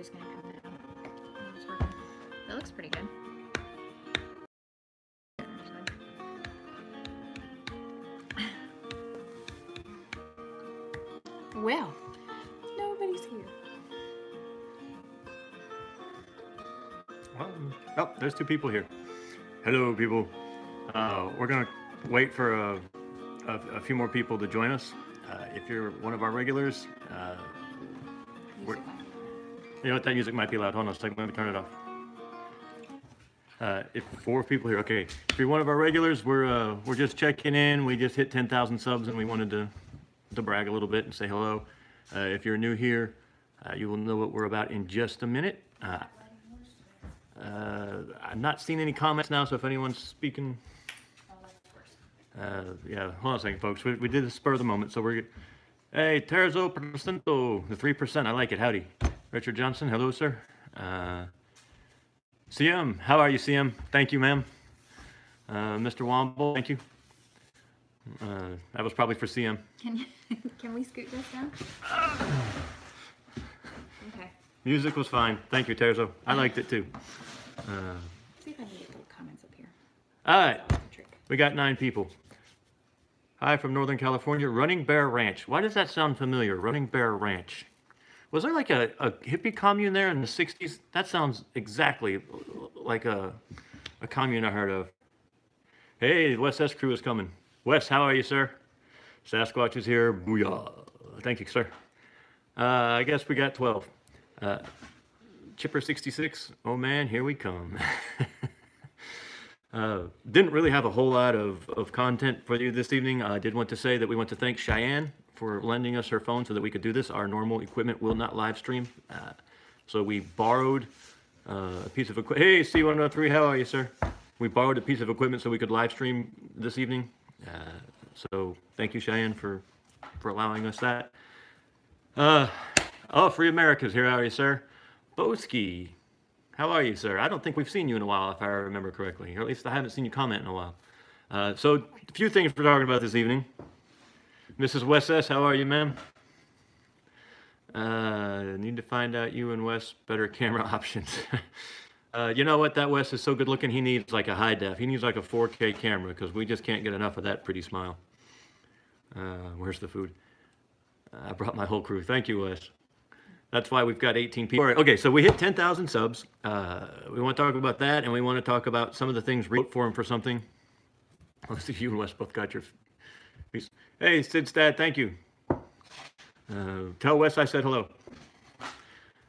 just gonna come down. It's working. That looks pretty good. Well, nobody's here. Oh, there's 2 people here. Hello, people. We're gonna wait for a few more people to join us. If you're one of our regulars, you know what, that music might be loud. Hold on a second, let me turn it off. If 4 people here, okay. If you're one of our regulars, we're just checking in. We just hit 10,000 subs, and we wanted to brag a little bit and say hello. If you're new here, you will know what we're about in just a minute. I'm not seeing any comments now, so if anyone's speaking, yeah, hold on a second, folks. We did this spur of the moment, so we're. Hey, Terzo Percento, the 3%. I like it. Howdy, Richard Johnson. Hello, sir. CM, how are you, CM? Thank you, ma'am. Mr. Womble, thank you. That was probably for CM. Can we scoot this down? Okay. Music was fine. Thank you, Terzo. I liked it too. See if I can get little comments up here. All right. We got 9 people. Hi from Northern California, Running Bear Ranch. Why does that sound familiar? Running Bear Ranch. Was there like a hippie commune there in the 60s? That sounds exactly like a commune I heard of. Hey, the West S crew is coming. Wes, how are you, sir? Sasquatch is here. Booyah. Thank you, sir. I guess we got 12. Chipper 66. Oh man, here we come. Didn't really have a whole lot of content for you this evening. I did want to say that we want to thank Cheyenne for lending us her phone so that we could do this. Our normal equipment will not live stream. So we borrowed a piece of equipment. Hey, C103, how are you, sir? We borrowed a piece of equipment so we could live stream this evening. So thank you, Cheyenne, for allowing us that. Oh, Free America's here. How are you, sir? Boski, how are you, sir? I don't think we've seen you in a while, if I remember correctly. Or at least I haven't seen you comment in a while. So a few things we're talking about this evening. Mrs. Wes S., how are you, ma'am? Need to find out you and Wes better camera options. You know what? That Wes is so good looking, he needs like a high def. He needs like a 4K camera because we just can't get enough of that pretty smile. Where's the food? I brought my whole crew. Thank you, Wes. That's why we've got 18 people. All right, okay, so we hit 10,000 subs. We want to talk about that, and we want to talk about some of the things we wrote for him for something. Let's see if you and Wes both got your piece. Hey, Sid Stad, thank you. Tell Wes I said hello.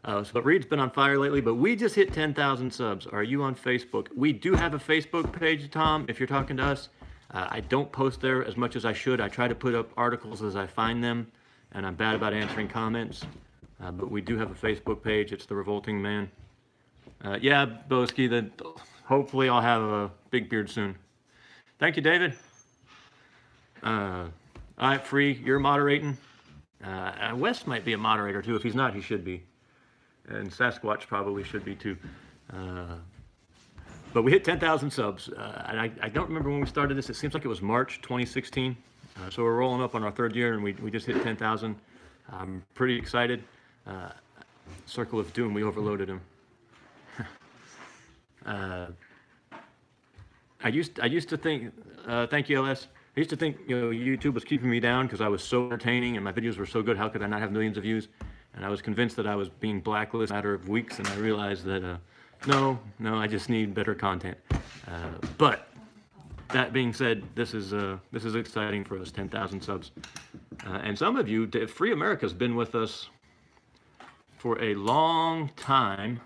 But Reed's been on fire lately, but we just hit 10,000 subs. Are you on Facebook? We do have a Facebook page, Tom, if you're talking to us. I don't post there as much as I should. I try to put up articles as I find them, and I'm bad about answering comments. But we do have a Facebook page. It's The Revolting Man. Yeah, Boski, hopefully I'll have a big beard soon. Thank you, David. All right, Free, you're moderating. Wes might be a moderator too. If he's not, he should be. And Sasquatch probably should be too. But we hit 10,000 subs. And I don't remember when we started this. It seems like it was March 2016. So we're rolling up on our 3rd year, and we just hit 10,000. I'm pretty excited. Circle of Doom, we overloaded him. I used to think, thank you, LS. I used to think, you know, YouTube was keeping me down because I was so entertaining and my videos were so good. How could I not have millions of views? And I was convinced that I was being blacklisted in a matter of weeks, and I realized that no, I just need better content. But that being said, this is exciting for us. 10,000 subs, and some of you, Free America's been with us for a long time.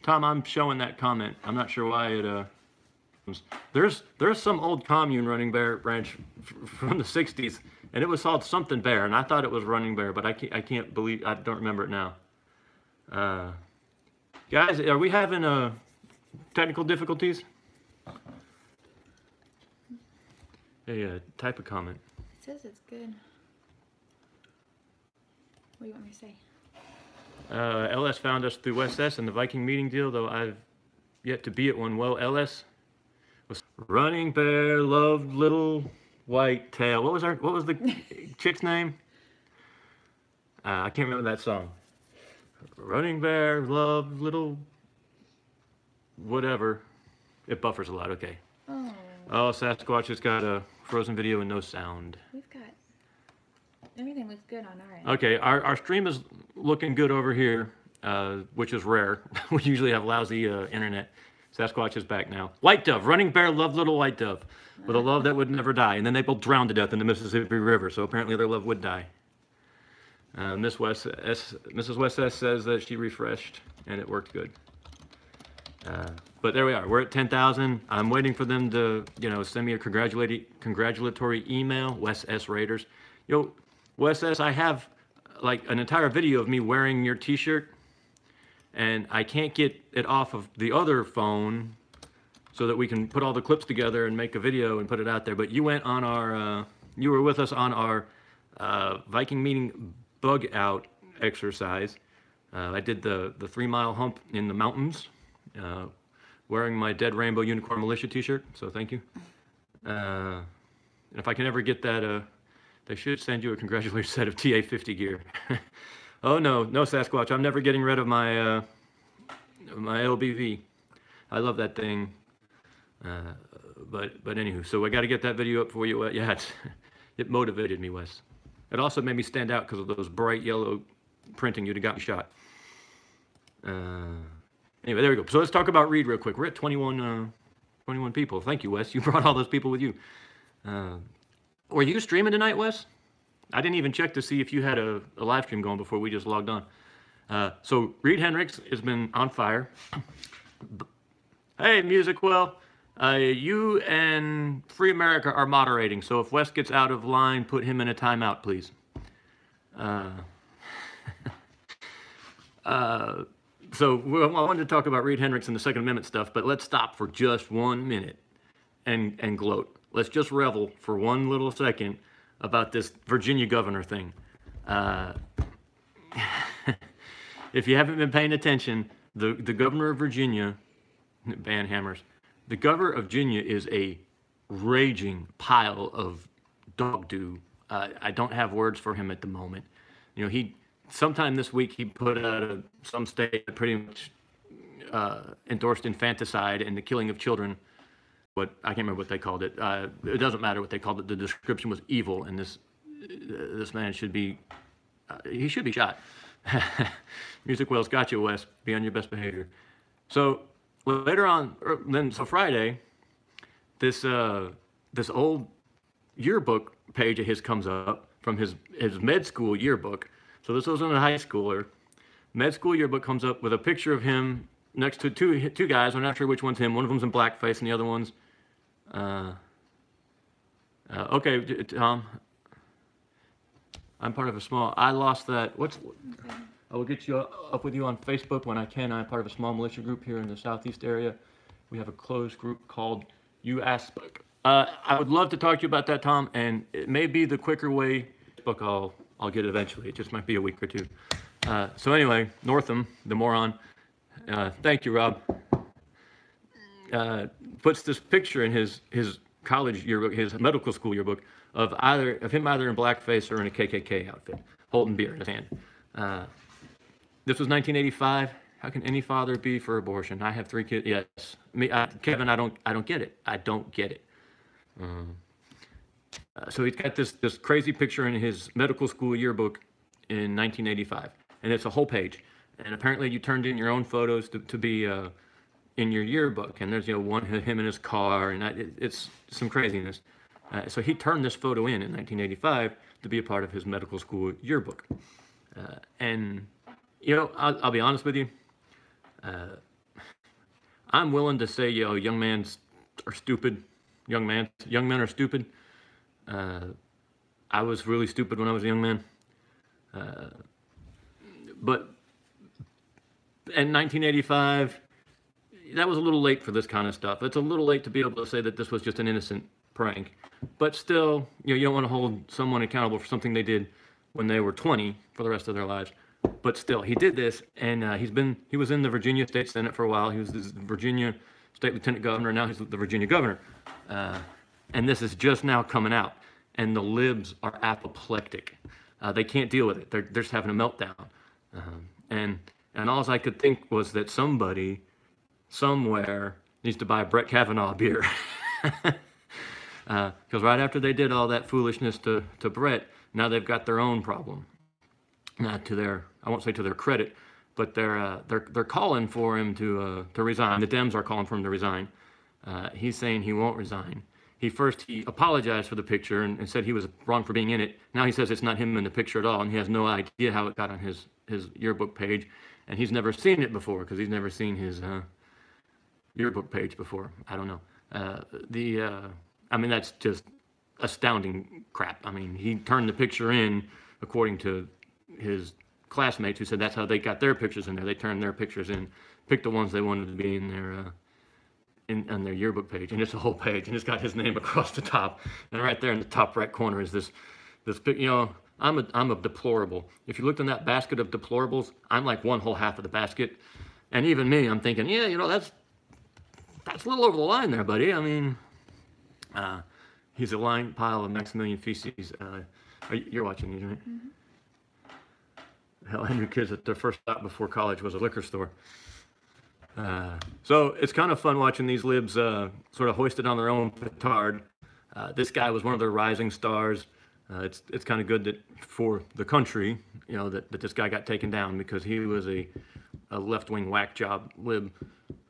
Tom, I'm showing that comment. I'm not sure why it. There's some old commune Running Bear Ranch from the 60s, and it was called something Bear, and I thought it was Running Bear, but I can't believe, I don't remember it now. Guys, are we having technical difficulties? Hey, type a comment. It says it's good. What do you want me to say? LS found us through West S and the Viking meeting deal, though I've yet to be at one. Well, LS was Running Bear loved little white tail. What was the chick's name? I can't remember that song. Running bear, love, little, whatever. It buffers a lot, okay. Oh, Oh, Sasquatch has got a frozen video and no sound. we've got everything looks good on our end. Okay, our stream is looking good over here, which is rare. We usually have lousy internet. Sasquatch is back now. White dove, running bear loved little white dove with a love that would never die. And then they both drowned to death in the Mississippi River, so apparently their love would die. Mrs. West S says that she refreshed and it worked good. But there we are. We're at 10,000. I'm waiting for them to, send me a congratulatory email. Wes S Raiders. Wes S, I have like an entire video of me wearing your T-shirt, and I can't get it off of the other phone so that we can put all the clips together and make a video and put it out there. But you went on our, you were with us on our Viking meeting bug out exercise. I did the 3-mile hump in the mountains. Wearing my Dead Rainbow Unicorn Militia T-shirt, so thank you. And if I can ever get that, they should send you a congratulatory set of TA50 gear. Oh no, Sasquatch, I'm never getting rid of my my LBV. I love that thing. But anywho, so I got to get that video up for you. Yeah, it motivated me, Wes. It also made me stand out because of those bright yellow printing. You'd have got me shot. Anyway, there we go. So let's talk about Reed real quick. We're at 21 people. Thank you, Wes. You brought all those people with you. Were you streaming tonight, Wes? I didn't even check to see if you had a live stream going before we just logged on. So Reed Hendricks has been on fire. Hey, Music Well. You and Free America are moderating. So if Wes gets out of line, put him in a timeout, please. So I wanted to talk about Reed Hendricks and the Second Amendment stuff, but let's stop for just 1 minute and gloat. Let's just revel for one little second about this Virginia governor thing. If you haven't been paying attention, the governor of Virginia, ban hammers, the governor of Virginia is a raging pile of dog doo. I don't have words for him at the moment. Sometime this week he put out some state that pretty much endorsed infanticide and the killing of children. But I can't remember what they called it. It doesn't matter what they called it. The description was evil, and this man should be he should be shot. Music Wells got you, Wes. Be on your best behavior. So later on, so Friday, this old yearbook page of his comes up from his med school yearbook. So this wasn't a high schooler. Med school yearbook comes up with a picture of him next to two guys. I'm not sure which one's him. One of them's in blackface and the other one's... okay, Tom. I'm part of a small... I lost that. I will get you up with you on Facebook when I can. I'm part of a small militia group here in the southeast area. We have a closed group called UASPIC. I would love to talk to you about that, Tom, and it may be the quicker way. Book I'll get it eventually. It just might be a week or two. So anyway, Northam, the moron, thank you, Rob, puts this picture in his college yearbook, his medical school yearbook, of him either in blackface or in a KKK outfit, holding beer in his hand. This was 1985. How can any father be for abortion? I have 3 kids. Yes, Kevin. I don't get it. I don't get it. So he's got this crazy picture in his medical school yearbook in 1985, and it's a whole page. And apparently you turned in your own photos to be in your yearbook, and there's one of him in his car, and it's some craziness. So he turned this photo in 1985 to be a part of his medical school yearbook. And I'll be honest with you. I'm willing to say young men are stupid. Young men are stupid. I was really stupid when I was a young man. But in 1985, that was a little late for this kind of stuff. It's a little late to be able to say that this was just an innocent prank. But still, you don't want to hold someone accountable for something they did when they were 20 for the rest of their lives. But still, he did this, and he was in the Virginia State Senate for a while. He was the Virginia State Lieutenant Governor. Now he's the Virginia Governor. And this is just now coming out, and the libs are apoplectic. They can't deal with it. They're just having a meltdown. and all I could think was that somebody somewhere needs to buy Brett Kavanaugh a beer. Because right after they did all that foolishness to Brett, now they've got their own problem. Not to their, I won't say to their credit, but they're calling for him to resign. The Dems are calling for him to resign. He's saying he won't resign. He apologized for the picture and said he was wrong for being in it. Now he says it's not him in the picture at all, and he has no idea how it got on his yearbook page, and he's never seen it before because he's never seen his yearbook page before. I don't know. I mean, that's just astounding crap. I mean, he turned the picture in according to his classmates who said that's how they got their pictures in there. They turned their pictures in, picked the ones they wanted to be in their on their yearbook page, and it's a whole page, and it's got his name across the top. And right there in the top right corner is this big, you know, I'm a deplorable. If you looked in that basket of deplorables, I'm like one whole half of the basket. And even me, I'm thinking, yeah, you know, that's a little over the line there, buddy. I mean, he's a line pile of Maximilian feces. You're watching these, right? Mm-hmm. Hell, I knew kids that their first stop before college was a liquor store. So it's kind of fun watching these libs sort of hoisted on their own petard. This guy was one of their rising stars. It's kind of good that for the country, you know, that this guy got taken down because he was a left-wing whack job lib.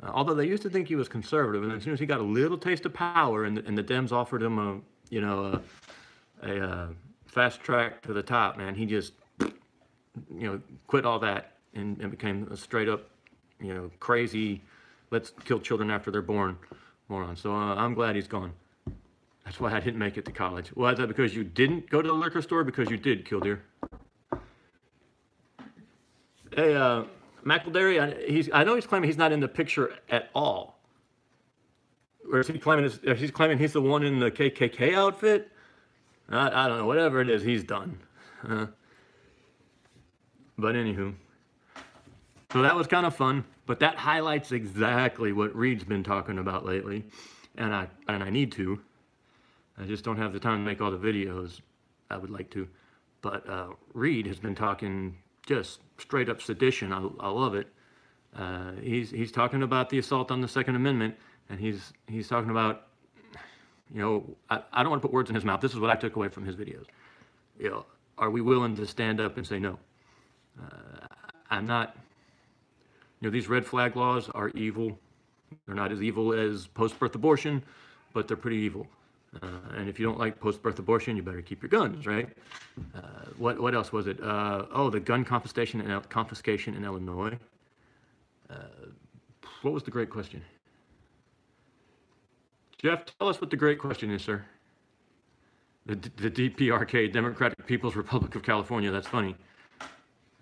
Although they used to think he was conservative, and as soon as he got a little taste of power, and the Dems offered him a fast track to the top, man, he just, you know, quit all that and became a straight up, you know, crazy, let's kill children after they're born moron. So I'm glad he's gone. That's why I didn't make it to college. Why is that? Because you didn't go to the liquor store? Because you did, Killdeer. Hey, McElderry, I know he's claiming he's not in the picture at all. Or is he claiming he's the one in the KKK outfit? I don't know. Whatever it is, he's done. But anywho. So that was kind of fun, but that highlights exactly what Reed's been talking about lately, and I need to. I just don't have the time to make all the videos I would like to. But Reed has been talking just straight up sedition. I love it. He's talking about the assault on the Second Amendment, and he's talking about, you know, I don't want to put words in his mouth. This is what I took away from his videos. You know, are we willing to stand up and say no? I'm not. You know, these red flag laws are evil. They're not as evil as post-birth abortion, but they're pretty evil. And if you don't like post-birth abortion, you better keep your guns, right? What else was it? The gun confiscation in Illinois. What was the great question? Jeff, tell us what the great question is, sir. The DPRK, Democratic People's Republic of California. That's funny.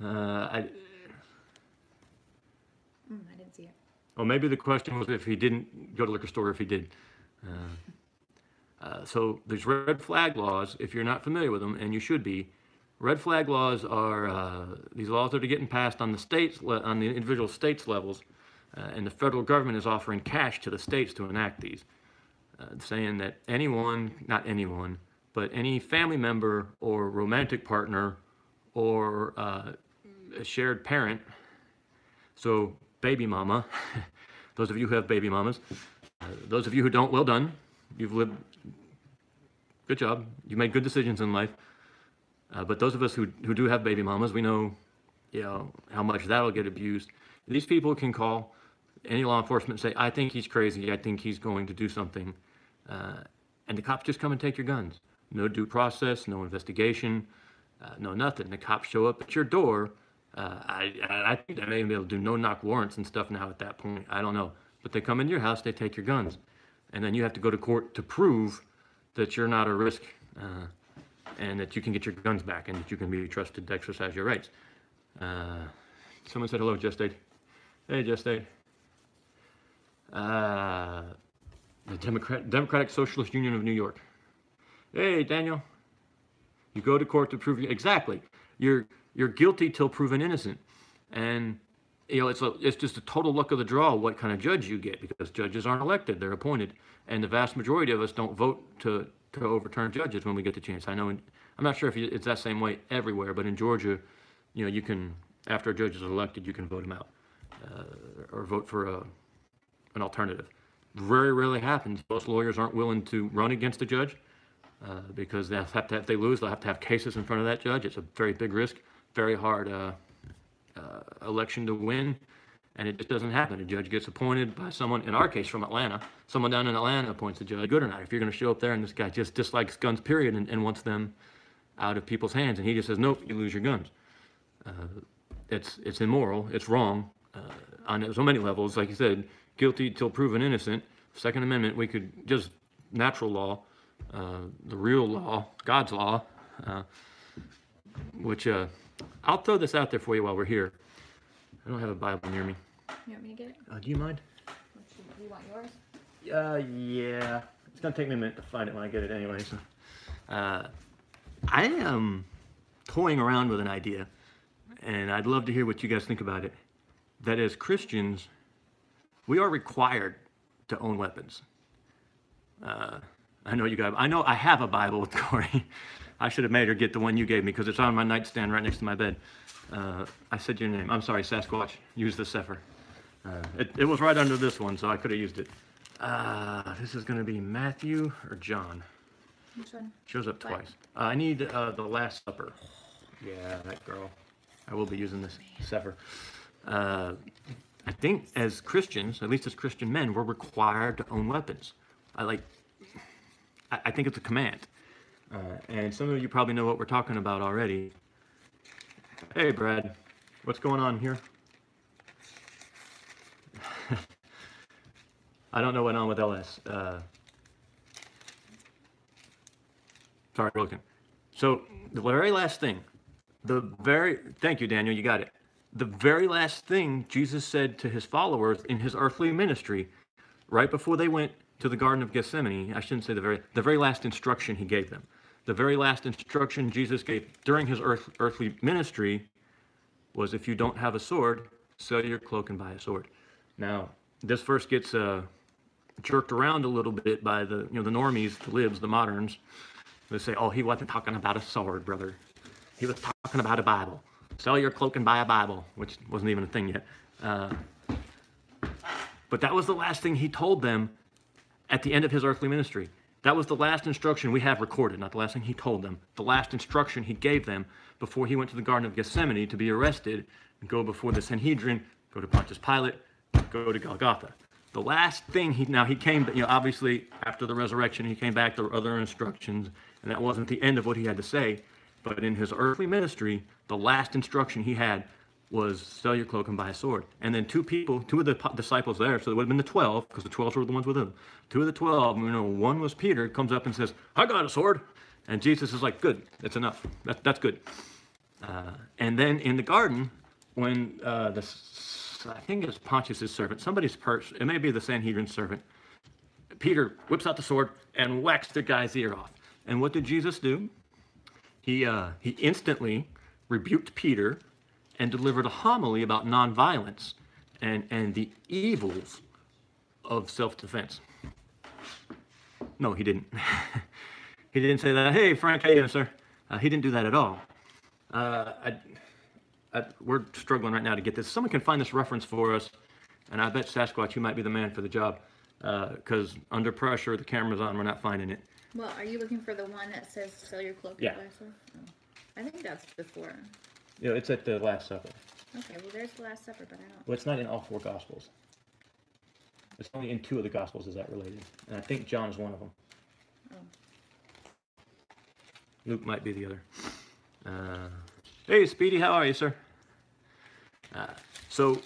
I didn't see it. Oh, maybe the question was if he didn't go to the liquor store, if he did. So these red flag laws, if you're not familiar with them, and you should be, red flag laws are these laws that are getting passed on the states, on the individual states levels, and the federal government is offering cash to the states to enact these, saying that not anyone, but any family member or romantic partner or a shared parent, so baby mama, those of you who have baby mamas, those of you who don't, well done. You've lived, good job. You made good decisions in life. But those of us who do have baby mamas, we know, you know, how much that'll get abused. These people can call any law enforcement and say, I think he's crazy. I think he's going to do something. And the cops just come and take your guns. No due process, no investigation, no nothing. The cops show up at your door. I think they may be able to do no-knock warrants and stuff now at that point. I don't know. But they come into your house, they take your guns. And then you have to go to court to prove that you're not a risk and that you can get your guns back and that you can be trusted to exercise your rights. Someone said hello, Just Aid. Hey, Just Aid. The Democratic Socialist Union of New York. Hey, Daniel. You go to court to prove exactly. You're guilty till proven innocent. And you know, it's just a total luck of the draw what kind of judge you get, because judges aren't elected, they're appointed. And the vast majority of us don't vote to overturn judges when we get the chance. I know, I'm not sure if it's that same way everywhere, but in Georgia, you know, you can after a judge is elected, you can vote him out or vote for an alternative. Very rarely happens. Most lawyers aren't willing to run against a judge because they have to, if they lose, they'll have to have cases in front of that judge. It's a very big risk, very hard election to win, and it just doesn't happen. A judge gets appointed by someone, in our case from Atlanta, someone down in Atlanta appoints a judge, good or not. If you're going to show up there and this guy just dislikes guns, period, and wants them out of people's hands, and he just says, nope, you lose your guns. It's immoral, it's wrong on so many levels. Like you said, guilty till proven innocent. Second Amendment, we could just natural law, the real law, God's law, which I'll throw this out there for you while we're here. I don't have a Bible near me. You want me to get it? Do you mind? Do you want yours? Yeah. It's gonna take me a minute to find it when I get it anyway. So, I am toying around with an idea, and I'd love to hear what you guys think about it. That as Christians, we are required to own weapons. I know you guys. I know I have a Bible with Corey. I should have made her get the one you gave me because it's on my nightstand right next to my bed. I said your name. I'm sorry, Sasquatch. Use the Sefer. It was right under this one, so I could have used it. This is going to be Matthew or John. Which one? Shows up twice. I need the Last Supper. Yeah, that girl. I will be using this Sefer. I think as Christians, at least as Christian men, we're required to own weapons. I think it's a command. And some of you probably know what we're talking about already. Hey, Brad, what's going on here? I don't know what went on with LS. Sorry, looking. So the very last thing, thank you, Daniel, you got it. The very last thing Jesus said to his followers in his earthly ministry, right before they went to the Garden of Gethsemane, I shouldn't say the very last instruction he gave them. The very last instruction Jesus gave during his earthly ministry was, if you don't have a sword, sell your cloak and buy a sword. Now, this verse gets jerked around a little bit by the normies, the libs, the moderns. They say, oh, he wasn't talking about a sword, brother. He was talking about a Bible. Sell your cloak and buy a Bible, which wasn't even a thing yet. But that was the last thing he told them at the end of his earthly ministry. That was the last instruction we have recorded, not the last thing he told them. The last instruction he gave them before he went to the Garden of Gethsemane to be arrested and go before the Sanhedrin, go to Pontius Pilate, go to Golgotha. The last thing he came, obviously after the resurrection, he came back, there were other instructions, and that wasn't the end of what he had to say. But in his earthly ministry, the last instruction he had was sell your cloak and buy a sword. And then two of the disciples there, so it would have been the 12, because the 12 were the ones with him. Two of the 12, one was Peter, comes up and says, I got a sword. And Jesus is like, good, that's enough. That's good. And then in the garden, when I think it's Pontius' servant, somebody's perch, it may be the Sanhedrin servant, Peter whips out the sword and whacks the guy's ear off. And what did Jesus do? He instantly rebuked Peter and delivered a homily about nonviolence and the evils of self-defense. No, he didn't. He didn't say that, hey, Frank, how you doing, sir? He didn't do that at all. We're struggling right now to get this. Someone can find this reference for us, and I bet Sasquatch, you might be the man for the job, because under pressure, the camera's on, we're not finding it. Well, are you looking for the one that says sell your cloak and buy a sword? Oh. I think that's before. Yeah, it's at the Last Supper. Okay, well, there's the Last Supper, but I don't. Well, it's not in all four Gospels. It's only in two of the Gospels is that related. And I think John is one of them. Oh. Luke might be the other. Hey, Speedy, how are you, sir? So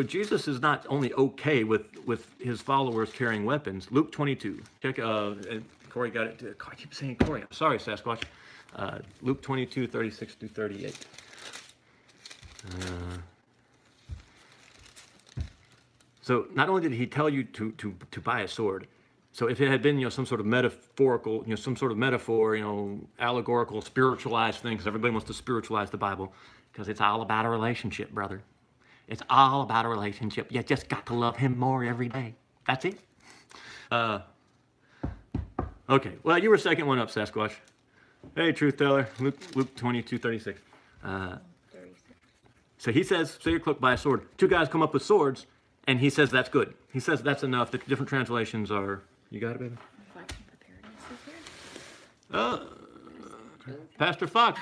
Jesus is not only okay with his followers carrying weapons. Luke 22. Check. Corey got it. I keep saying Corey. I'm sorry, Sasquatch. Luke 22, 36 through 38. So not only did he tell you to buy a sword, so if it had been some sort of metaphorical, some sort of metaphor, allegorical, spiritualized thing, because everybody wants to spiritualize the Bible, because it's all about a relationship, brother. It's all about a relationship. You just got to love him more every day. That's it. Okay. Well, you were second one up, Sasquatch. Hey, truth teller. Luke 22, 36. 36. So he says, sell your cloak, buy a sword. Two guys come up with swords, and he says that's good. He says that's enough. The different translations are, you got it, baby? Pastor Fox.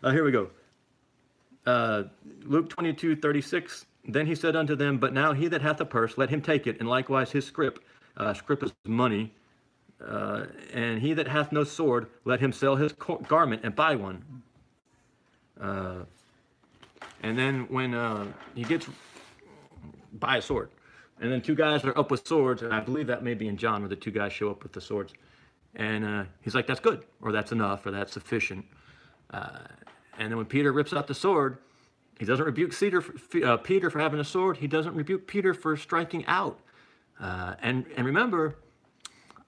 Here we go. Luke 22:36. Then he said unto them, but now he that hath a purse, let him take it, and likewise his scrip. Scrip is money. And he that hath no sword, let him sell his garment and buy one. And then when he gets, buy a sword. And then two guys are up with swords, and I believe that may be in John where the two guys show up with the swords. And he's like, that's good, or that's enough, or that's sufficient. And then when Peter rips out the sword, he doesn't rebuke Peter for having a sword. He doesn't rebuke Peter for striking out. And remember,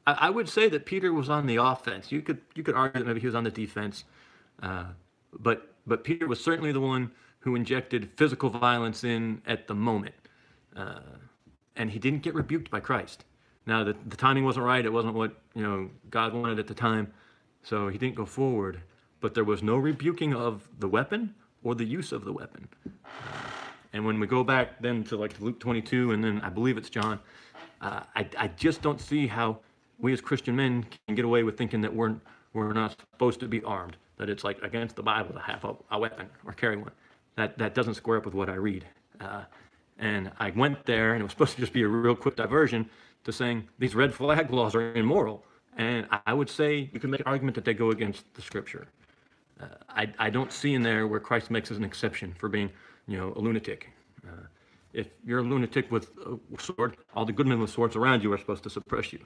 I would say that Peter was on the offense. You could argue that maybe he was on the defense. But Peter was certainly the one who injected physical violence in at the moment. And he didn't get rebuked by Christ. Now, the timing wasn't right. It wasn't what God wanted at the time. So he didn't go forward. But there was no rebuking of the weapon or the use of the weapon. And when we go back then to like Luke 22, and then I believe it's John, I just don't see how we as Christian men can get away with thinking that we're not supposed to be armed, that it's like against the Bible to have a weapon or carry one. That doesn't square up with what I read. And I went there, and it was supposed to just be a real quick diversion to saying these red flag laws are immoral. And I would say you can make an argument that they go against the Scripture. I don't see in there where Christ makes an exception for being, a lunatic. If you're a lunatic with a sword, all the good men with swords around you are supposed to suppress you.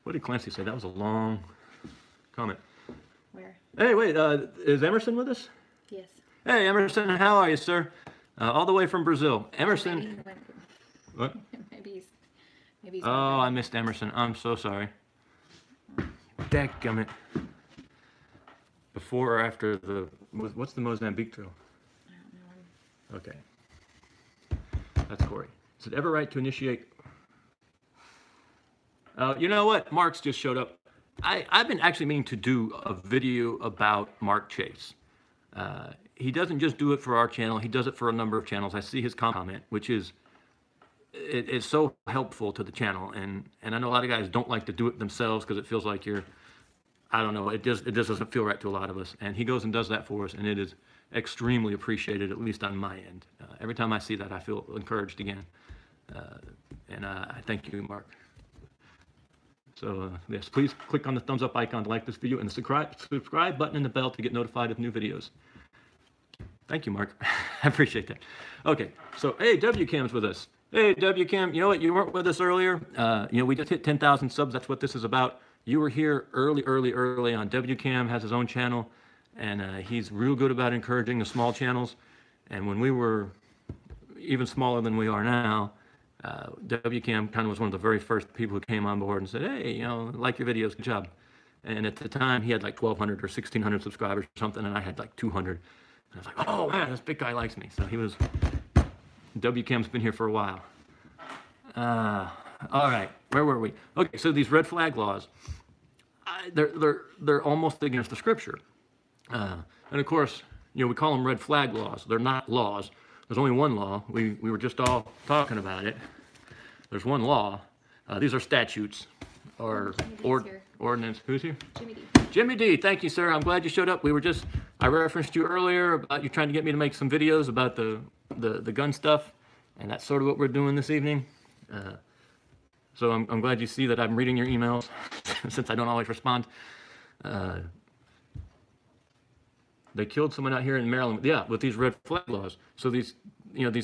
What did Clancy say? That was a long comment. Where? Hey, wait, is Emerson with us? Yes. Hey, Emerson, how are you, sir? All the way from Brazil. Emerson. What? Maybe he's Oh, I missed Emerson. I'm so sorry. Dadgummit. Before or after what's the Mozambique Trail? I don't know. Okay. That's Corey. Is it ever right to initiate? You know what? Mark's just showed up. I've been actually meaning to do a video about Mark Chase. He doesn't just do it for our channel. He does it for a number of channels. I see his comment, which is it's so helpful to the channel. And I know a lot of guys don't like to do it themselves because it feels like I don't know, it just doesn't feel right to a lot of us. And he goes and does that for us, and it is extremely appreciated, at least on my end. Every time I see that, I feel encouraged again. And I thank you, Mark. So yes, please click on the thumbs up icon to like this video, and the subscribe button and the bell to get notified of new videos. Thank you, Mark. I appreciate that. Okay, so hey, WCam's with us. Hey, WCam, you know what? You weren't with us earlier. We just hit 10,000 subs. That's what this is about. You were here early on. WCam has his own channel, and he's real good about encouraging the small channels. And when we were even smaller than we are now, WCam kind of was one of the very first people who came on board and said, hey, like your videos, good job. And at the time, he had like 1,200 or 1,600 subscribers or something, and I had like 200. And I was like, oh man, this big guy likes me. So WCam's been here for a while. All right, where were we? Okay, so these red flag laws, they're almost against the Scripture. And of course, we call them red flag laws. They're not laws. There's only one law. We were just all talking about it. There's one law. These are statutes or ordinance. Who's here? Jimmy D. Jimmy D, thank you, sir. I'm glad you showed up. I referenced you earlier about you trying to get me to make some videos about the gun stuff, and that's sort of what we're doing this evening. So I'm glad you see that I'm reading your emails, since I don't always respond. They killed someone out here in Maryland. Yeah, with these red flag laws. So these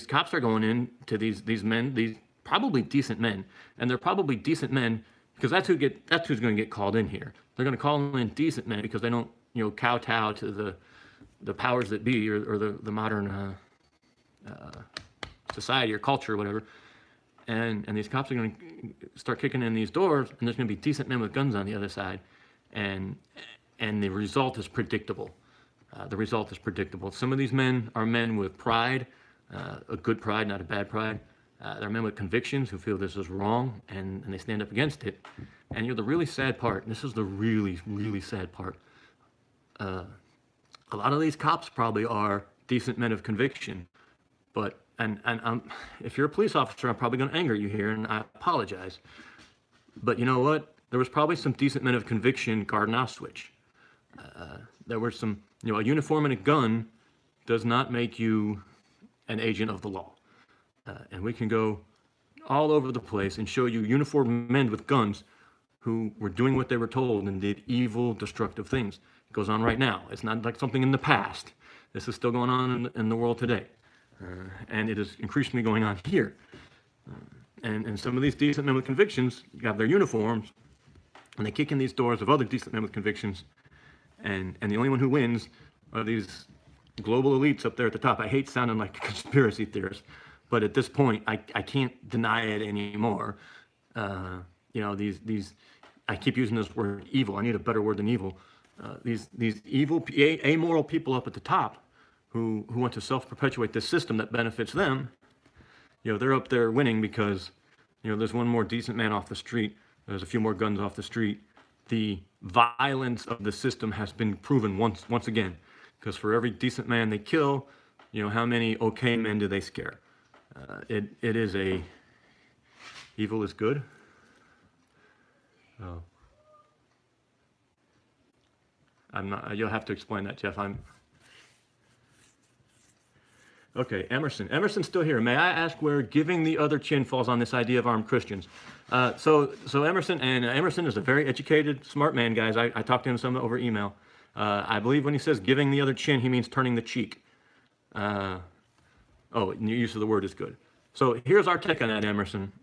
cops are going in to these men, these probably decent men, and they're probably decent men because that's who's going to get called in here. They're going to call in decent men because they don't kowtow to the powers that be or the modern society or culture or whatever. And these cops are going to start kicking in these doors, and there's going to be decent men with guns on the other side, and the result is predictable. The result is predictable. Some of these men are men with pride, a good pride, not a bad pride. They're men with convictions who feel this is wrong, and they stand up against it. And the really sad part, and this is the really, really sad part, a lot of these cops probably are decent men of conviction. But, and if you're a police officer, I'm probably going to anger you here, and I apologize. But you know what? There was probably some decent men of conviction guarding Auschwitz. There were some, a uniform and a gun does not make you an agent of the law. And we can go all over the place and show you uniformed men with guns who were doing what they were told and did evil, destructive things. It goes on right now. It's not like something in the past. This is still going on in the world today. And it is increasingly going on here. And some of these decent men with convictions have their uniforms, and they kick in these doors of other decent men with convictions, and the only one who wins are these global elites up there at the top. I hate sounding like a conspiracy theorist, but at this point, I can't deny it anymore. These I keep using this word evil. I need a better word than evil. These evil, amoral people up at the top who want to self-perpetuate this system that benefits them, they're up there winning because, there's one more decent man off the street. There's a few more guns off the street. The violence of the system has been proven once again. Because for every decent man they kill, how many okay men do they scare? It is evil is good. Oh. I'm not, you'll have to explain that, Jeff. Okay, Emerson. Emerson's still here. May I ask where giving the other chin falls on this idea of armed Christians? So Emerson, and Emerson is a very educated, smart man, guys. I talked to him some over email. I believe when he says giving the other chin, he means turning the cheek. Your use of the word is good. So here's our take on that, Emerson.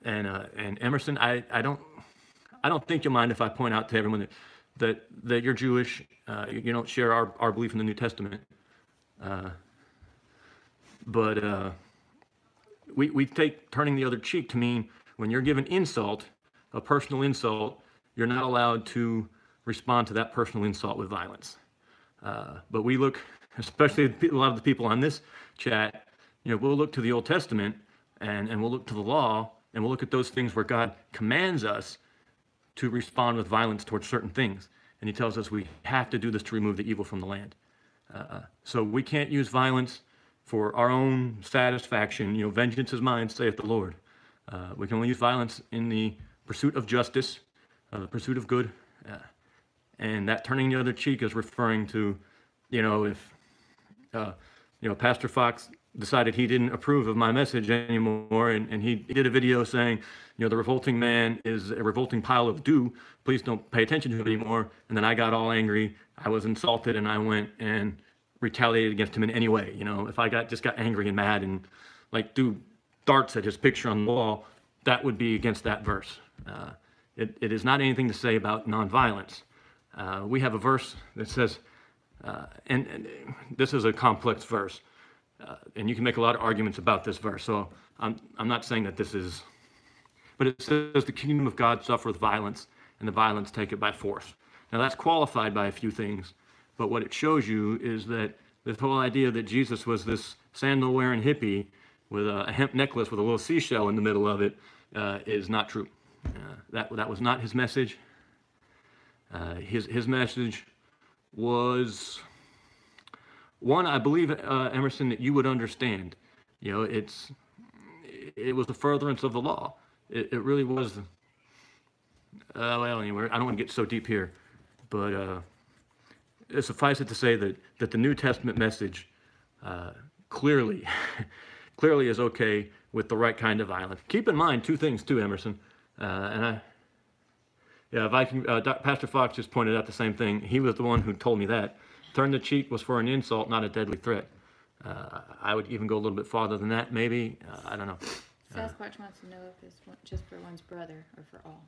And Emerson, I don't think you'll mind if I point out to everyone that you're Jewish. You don't share our belief in the New Testament. But we take turning the other cheek to mean when you're given insult, a personal insult, you're not allowed to respond to that personal insult with violence. But we look, especially a lot of the people on this chat, we'll look to the Old Testament and we'll look to the law and we'll look at those things where God commands us to respond with violence towards certain things. And he tells us we have to do this to remove the evil from the land. So we can't use violence for our own satisfaction. Vengeance is mine, saith the Lord. We can only use violence in the pursuit of justice, the pursuit of good. And that turning the other cheek is referring to, if, Pastor Fox decided he didn't approve of my message anymore, and he did a video saying, the revolting man is a revolting pile of dew. Please don't pay attention to him anymore. And then I got all angry. I was insulted, and I went and retaliated against him in any way. If I just got angry and mad and threw darts at his picture on the wall, that would be against that verse. It is not anything to say about nonviolence. We have a verse that says, and this is a complex verse, and you can make a lot of arguments about this verse. So I'm not saying that this is, but it says the kingdom of God suffereth violence, and the violence take it by force. Now that's qualified by a few things, but what it shows you is that this whole idea that Jesus was this sandal-wearing hippie with a hemp necklace with a little seashell in the middle of it is not true. That was not his message. His message was one, I believe, Emerson, that you would understand. It was the furtherance of the law. It really was. Anyway, I don't want to get so deep here, but suffice it to say that the New Testament message clearly is okay with the right kind of violence. Keep in mind two things too, Emerson, Pastor Fox just pointed out the same thing. He was the one who told me that. Turn the cheek was for an insult, not a deadly threat. I would even go a little bit farther than that, maybe. I don't know. Sasquatch wants to know if it's just for one's brother or for all.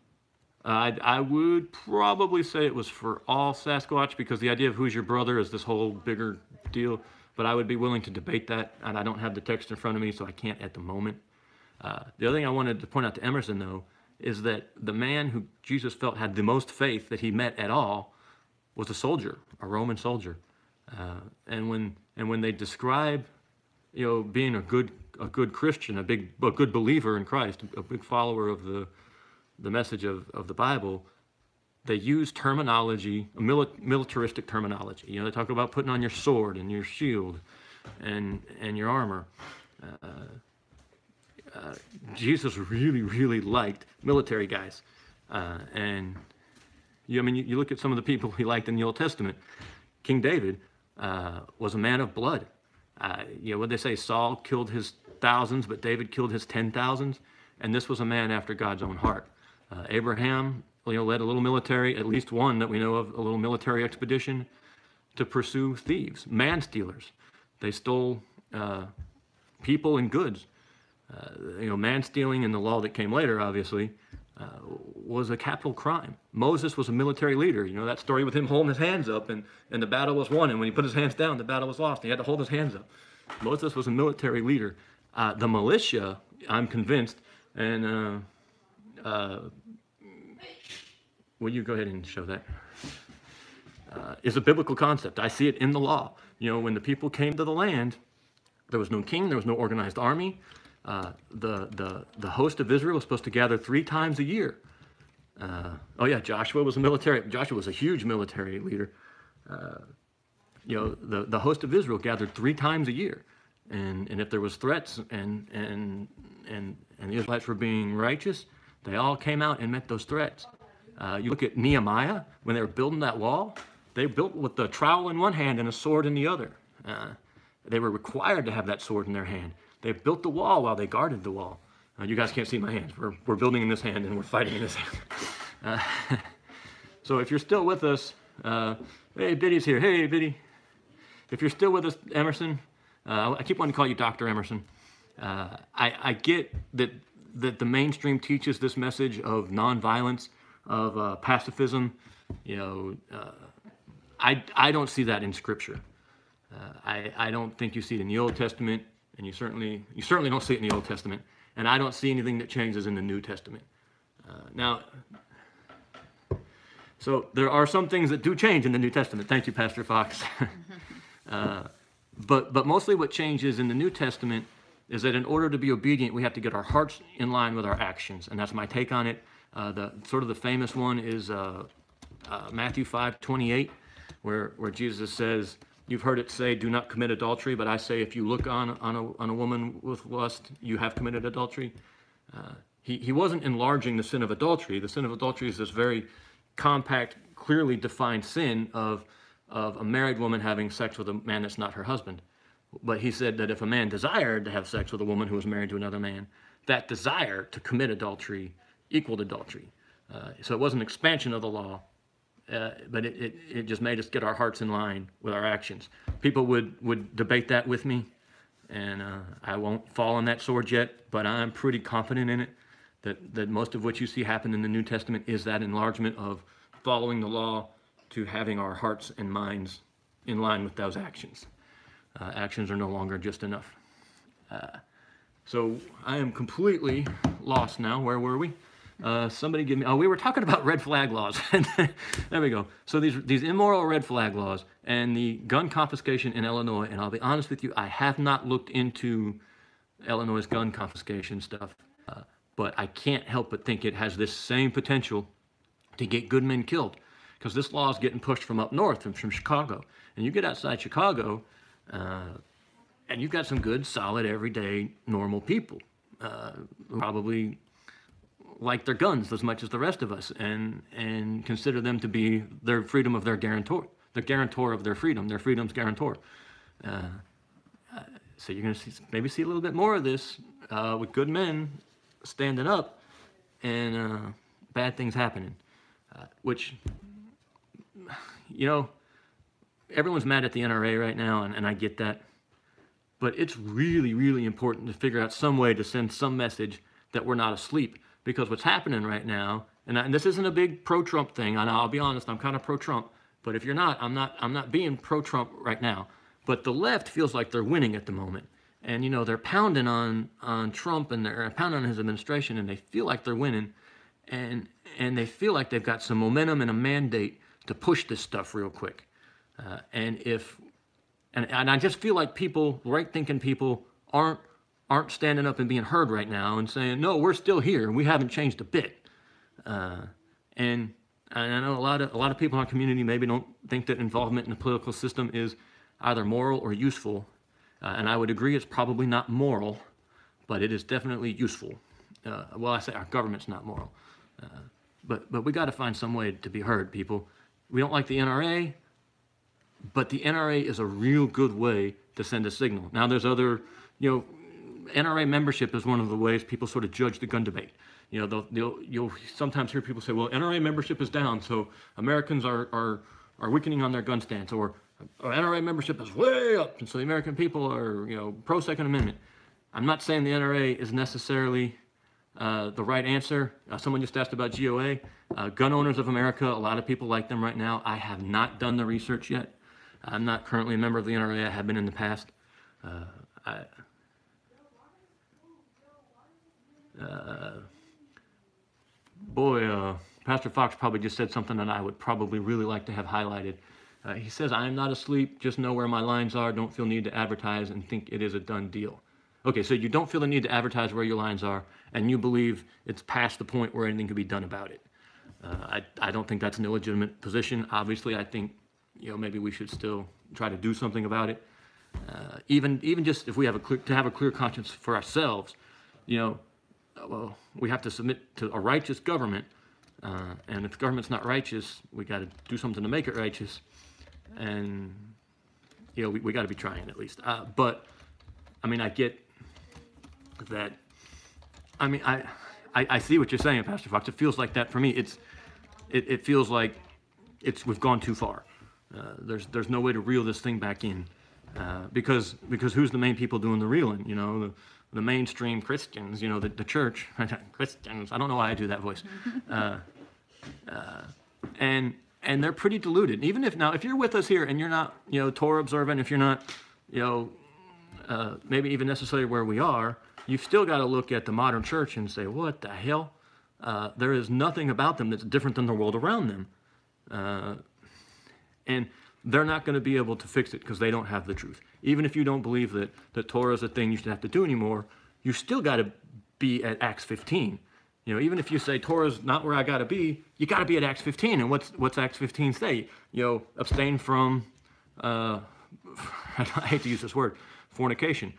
I would probably say it was for all Sasquatch, because the idea of who's your brother is this whole bigger deal. But I would be willing to debate that, and I don't have the text in front of me, so I can't at the moment. The other thing I wanted to point out to Emerson, though, is that the man who Jesus felt had the most faith that he met at all was a soldier, a Roman soldier. And when they describe, being a good Christian, a good believer in Christ, a big follower of the message of the Bible, they use terminology, militaristic terminology. You know, they talk about putting on your sword and your shield and your armor. Jesus really liked military guys. And I mean, you look at some of the people he liked in the Old Testament. King David was a man of blood. You know, what they say, Saul killed his thousands, but David killed his 10,000s. And this was a man after God's own heart. Abraham, you know, led a little military, at least one that we know of, a little military expedition to pursue thieves, man stealers. They stole people and goods. You know, man stealing in the law that came later, obviously, was a capital crime. Moses was a military leader. You know, that story with him holding his hands up and the battle was won. And when he put his hands down, the battle was lost. He had to hold his hands up. Moses was a military leader. The militia, I'm convinced, and will you go ahead and show that? Is a biblical concept. I see it in the law. You know, when the people came to the land, there was no king, there was no organized army. The host of Israel was supposed to gather 3 times a year. Oh yeah, Joshua was a huge military leader. You know, the host of Israel gathered 3 times a year. And if there was threats and the Israelites were being righteous, they all came out and met those threats. You look at Nehemiah, when they were building that wall, they built with the trowel in one hand and a sword in the other. They were required to have that sword in their hand. They built the wall while they guarded the wall. You guys can't see my hands. We're building in this hand and we're fighting in this hand. So if you're still with us, hey, Biddy's here. Hey, Biddy. If you're still with us, Emerson, I keep wanting to call you Dr. Emerson. I get that the mainstream teaches this message of nonviolence, of pacifism. You know, I don't see that in Scripture. I don't think you see it in the Old Testament, and you certainly don't see it in the Old Testament. And I don't see anything that changes in the New Testament. Now, so there are some things that do change in the New Testament. Thank you, Pastor Fox. But mostly what changes in the New Testament is that in order to be obedient, we have to get our hearts in line with our actions. And that's my take on it. The famous one is Matthew 5:28, where Jesus says, "You've heard it say, do not commit adultery, but I say if you look on a woman with lust, you have committed adultery." He wasn't enlarging the sin of adultery. The sin of adultery is this very compact, clearly defined sin of a married woman having sex with a man that's not her husband. But he said that if a man desired to have sex with a woman who was married to another man, that desire to commit adultery equaled adultery. So it was an expansion of the law, but it just made us get our hearts in line with our actions. People would debate that with me, and I won't fall on that sword yet, but I'm pretty confident in it, that most of what you see happen in the New Testament is that enlargement of following the law to having our hearts and minds in line with those actions. Actions are no longer just enough. So I am completely lost now. Where were we? Somebody give me, we were talking about red flag laws. There we go. So these immoral red flag laws and the gun confiscation in Illinois, and I'll be honest with you, I have not looked into Illinois' gun confiscation stuff, but I can't help but think it has this same potential to get good men killed, because this law is getting pushed from up north, from Chicago. And you get outside Chicago, and you've got some good, solid, everyday, normal people who probably like their guns as much as the rest of us, and consider them to be their freedom of their guarantor, the guarantor of their freedom's guarantor. So you're going to maybe see a little bit more of this with good men standing up and bad things happening, which, you know, everyone's mad at the NRA right now, and I get that. But it's really, really important to figure out some way to send some message that we're not asleep. Because what's happening right now, and this isn't a big pro-Trump thing, and I'll be honest, I'm kind of pro-Trump. But if you're not, I'm not being pro-Trump right now. But the left feels like they're winning at the moment. And, you know, they're pounding on Trump, and they're pounding on his administration, and they feel like they're winning. And they feel like they've got some momentum and a mandate to push this stuff real quick. And I just feel like people, right-thinking people, aren't standing up and being heard right now and saying, no, we're still here and we haven't changed a bit. And And I know a lot of people in our community maybe don't think that involvement in the political system is either moral or useful. And I would agree it's probably not moral, but it is definitely useful. Well, I say our government's not moral. But we got to find some way to be heard, people. We don't like the NRA, but the NRA is a real good way to send a signal. Now, there's other, NRA membership is one of the ways people sort of judge the gun debate. You'll sometimes hear people say, well, NRA membership is down, so Americans are weakening on their gun stance, or NRA membership is way up, and so the American people are, pro-Second Amendment. I'm not saying the NRA is necessarily the right answer. Someone just asked about GOA. Gun Owners of America, a lot of people like them right now. I have not done the research yet. I'm not currently a member of the NRA. I have been in the past. Pastor Fox probably just said something that I would probably really like to have highlighted. He says, I am not asleep, just know where my lines are, don't feel need to advertise and think it is a done deal. Okay, so you don't feel the need to advertise where your lines are, and you believe it's past the point where anything can be done about it. I don't think that's an illegitimate position. Obviously, I think maybe we should still try to do something about it. Even just if we have a clear conscience for ourselves, well, we have to submit to a righteous government, and if the government's not righteous, we got to do something to make it righteous, and we got to be trying at least. But I mean, I get that. I mean, I see what you're saying, Pastor Fox. It feels like that for me. It feels like we've gone too far. There's no way to reel this thing back in, because who's the main people doing the reeling? The mainstream Christians, the church, Christians. I don't know why I do that voice, and they're pretty diluted. Even if you're with us here and you're not, Torah observant, if you're not, maybe even necessarily where we are, you've still got to look at the modern church and say, what the hell? There is nothing about them that's different than the world around them. And they're not going to be able to fix it because they don't have the truth. Even if you don't believe that Torah is a thing you should have to do anymore, you still got to be at Acts 15. Even if you say Torah's not where I got to be, you got to be at Acts 15. And what's Acts 15 say? Abstain from, I hate to use this word, fornication.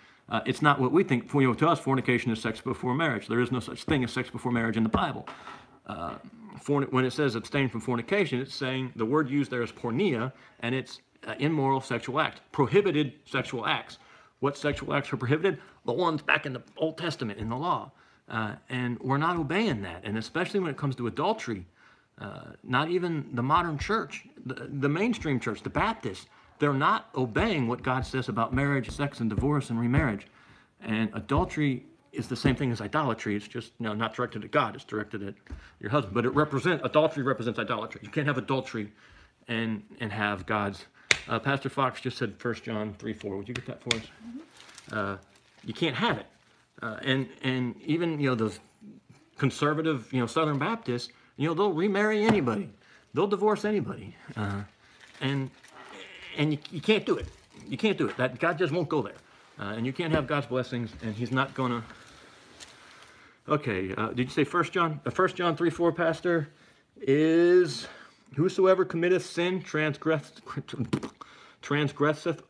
It's not what we think. To us, fornication is sex before marriage. There is no such thing as sex before marriage in the Bible. When it says abstain from fornication, it's saying the word used there is porneia, and it's immoral sexual act, prohibited sexual acts. What sexual acts are prohibited? The ones back in the Old Testament in the law. And we're not obeying that. And especially when it comes to adultery, not even the modern church, the mainstream church, the Baptists, they're not obeying what God says about marriage, sex, and divorce and remarriage. And adultery is the same thing as idolatry. It's just not directed at God. It's directed at your husband. But adultery represents idolatry. You can't have adultery and have God's. Pastor Fox just said 1 John 3:4. Would you get that for us? Mm-hmm. You can't have it. And even those conservative Southern Baptists, they'll remarry anybody. They'll divorce anybody. And you can't do it. You can't do it. That God just won't go there. And you can't have God's blessings, and He's not gonna. Okay, did you say 1 John? 1 John 3:4, Pastor, is whosoever committeth sin transgresseth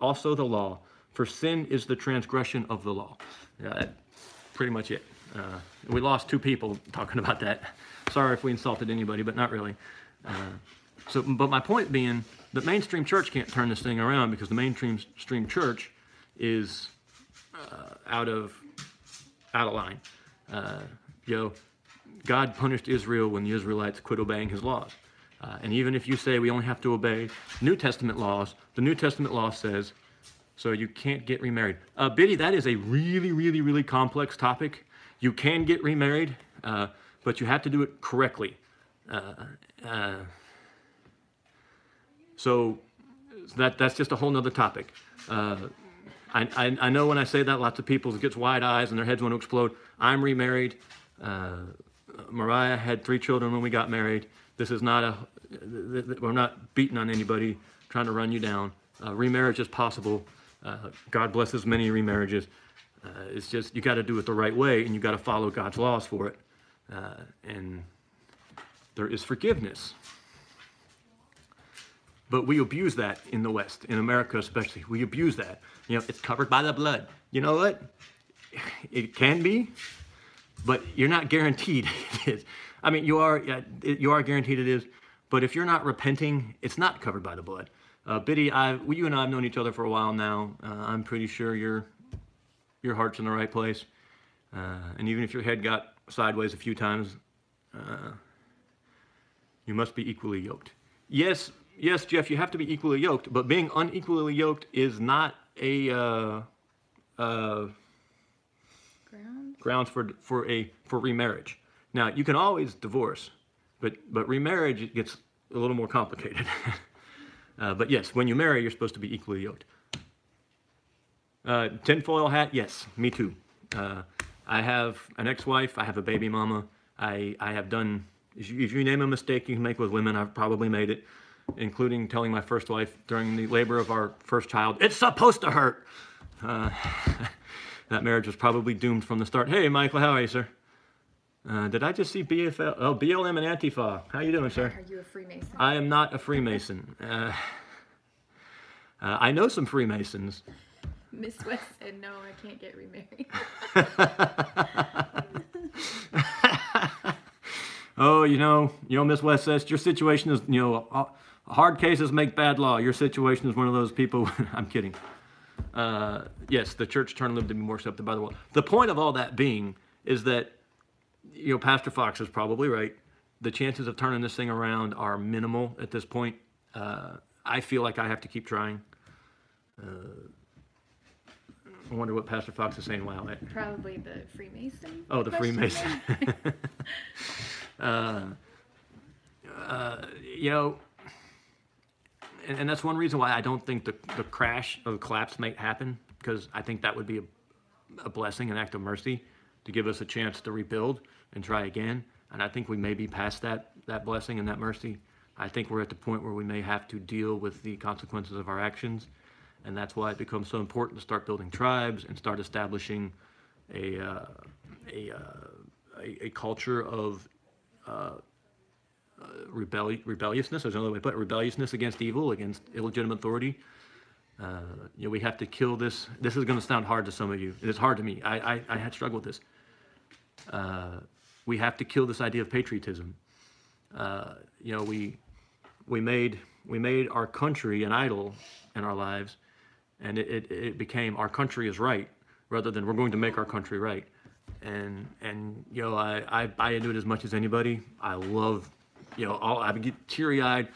also the law, for sin is the transgression of the law. That's pretty much it. We lost 2 people talking about that. Sorry if we insulted anybody, but not really. But my point being, the mainstream church can't turn this thing around because the mainstream church is out of line. God punished Israel when the Israelites quit obeying His laws. And even if you say we only have to obey New Testament laws, the New Testament law says, so you can't get remarried. Biddy, that is a really, really, really complex topic. You can get remarried, but you have to do it correctly. So that's just a whole nother topic. I know when I say that, lots of people get wide eyes and their heads want to explode. I'm remarried. Mariah had 3 children when we got married. This is not we're not beating on anybody, trying to run you down. Remarriage is possible. God blesses many remarriages. It's just, you got to do it the right way, and you got to follow God's laws for it. And there is forgiveness. But we abuse that in the West, in America especially. We abuse that. You know, it's covered by the blood. You know what? It can be, but you're not guaranteed it is. I mean, you are guaranteed it is, but if you're not repenting, it's not covered by the blood. Biddy, you and I have known each other for a while now. I'm pretty sure your heart's in the right place. And even if your head got sideways a few times, you must be equally yoked. Yes, Jeff, you have to be equally yoked, but being unequally yoked is not a grounds for remarriage. Now, you can always divorce, but remarriage, it gets a little more complicated. But yes, when you marry, you're supposed to be equally yoked. Tinfoil hat, yes, me too. I have an ex-wife, I have a baby mama. I have done, if you name a mistake you can make with women, I've probably made it, including telling my first wife during the labor of our first child, it's supposed to hurt. That marriage was probably doomed from the start. Hey, Michael, how are you, sir? Did I just see BFL? Oh, BLM and Antifa. How you doing, sir? Are you a Freemason? I am not a Freemason. I know some Freemasons. Miss West said, no, I can't get remarried. Oh, you know, Miss West says, your situation is, hard cases make bad law. Your situation is one of those people. I'm kidding. Yes, the church turned them to be more accepted by the world. The point of all that being is that, Pastor Fox is probably right. The chances of turning this thing around are minimal at this point. I feel like I have to keep trying. I wonder what Pastor Fox is saying. Wow. Probably the Freemason. Oh, the Freemason. And that's one reason why I don't think the crash or the collapse might happen, because I think that would be a blessing, an act of mercy to give us a chance to rebuild and try again. And I think we may be past that blessing and that mercy. I think we're at the point where we may have to deal with the consequences of our actions. And that's why it becomes so important to start building tribes and start establishing a culture of rebelliousness. There's another way to put it: rebelliousness against evil, against illegitimate authority. We have to kill this. This is going to sound hard to some of you. It is hard to me. I had struggled with this. We have to kill this idea of patriotism. We made our country an idol in our lives, and it became our country is right rather than we're going to make our country right. And I buy into it as much as anybody. I love, I get teary-eyed.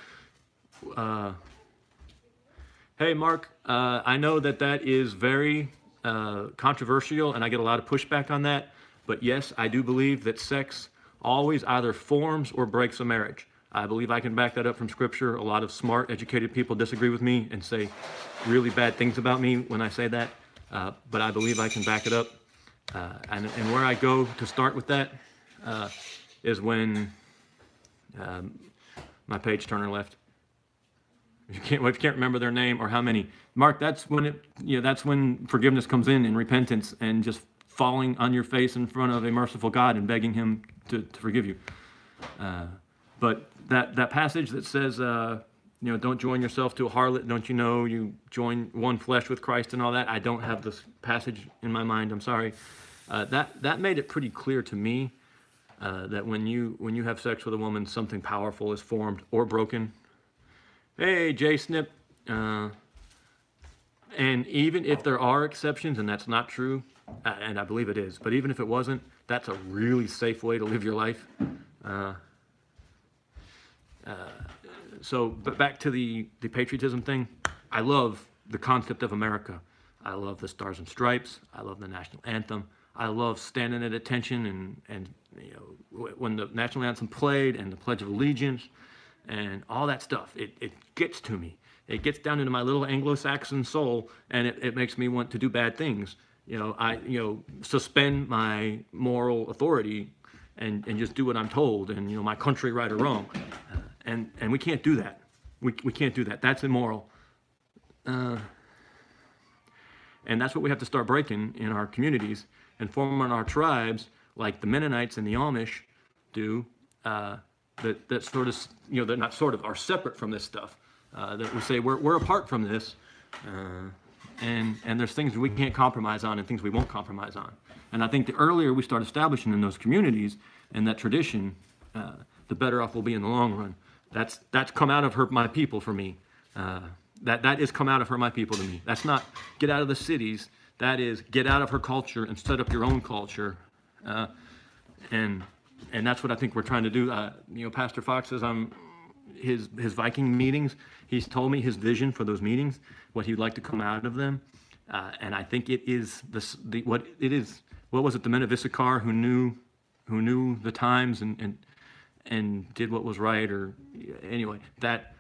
Hey, Mark, I know that is very controversial, and I get a lot of pushback on that. But yes, I do believe that sex always either forms or breaks a marriage. I believe I can back that up from Scripture. A lot of smart, educated people disagree with me and say really bad things about me when I say that. But I believe I can back it up. And where I go to start with that is when my page turner left. If you can't remember their name or how many, Mark, that's when forgiveness comes in and repentance and just falling on your face in front of a merciful God and begging Him to forgive you. But that passage that says, don't join yourself to a harlot, don't you know you join one flesh with Christ and all that. I don't have this passage in my mind. I'm sorry. That made it pretty clear to me that when you have sex with a woman, something powerful is formed or broken. Hey, Jay Snip. And even if there are exceptions, and that's not true, and I believe it is, but even if it wasn't, that's a really safe way to live your life. But back to the patriotism thing. I love the concept of America. I love the Stars and Stripes. I love the national anthem. I love standing at attention and when the national anthem played and the Pledge of Allegiance and all that stuff. It gets to me. It gets down into my little Anglo-Saxon soul, and it makes me want to do bad things. I suspend my moral authority and just do what I'm told, and my country right or wrong. And we can't do that. We can't do that. That's immoral. And that's what we have to start breaking in our communities and forming our tribes like the Mennonites and the Amish do. That sort of, they're not sort of, are separate from this stuff. that we say we're apart from this, and there's things we can't compromise on and things we won't compromise on. And I think the earlier we start establishing in those communities and that tradition, the better off we'll be in the long run. That's come out of her, my people, for me. That is come out of her, my people, to me. That's not get out of the cities. That is get out of her culture and set up your own culture. And that's what I think we're trying to do. You know, Pastor Fox says his Viking meetings. He's told me his vision for those meetings, what he'd like to come out of them. And I think it is what it is. What was it? The men of Issachar who knew the times and did what was right, or anyway, that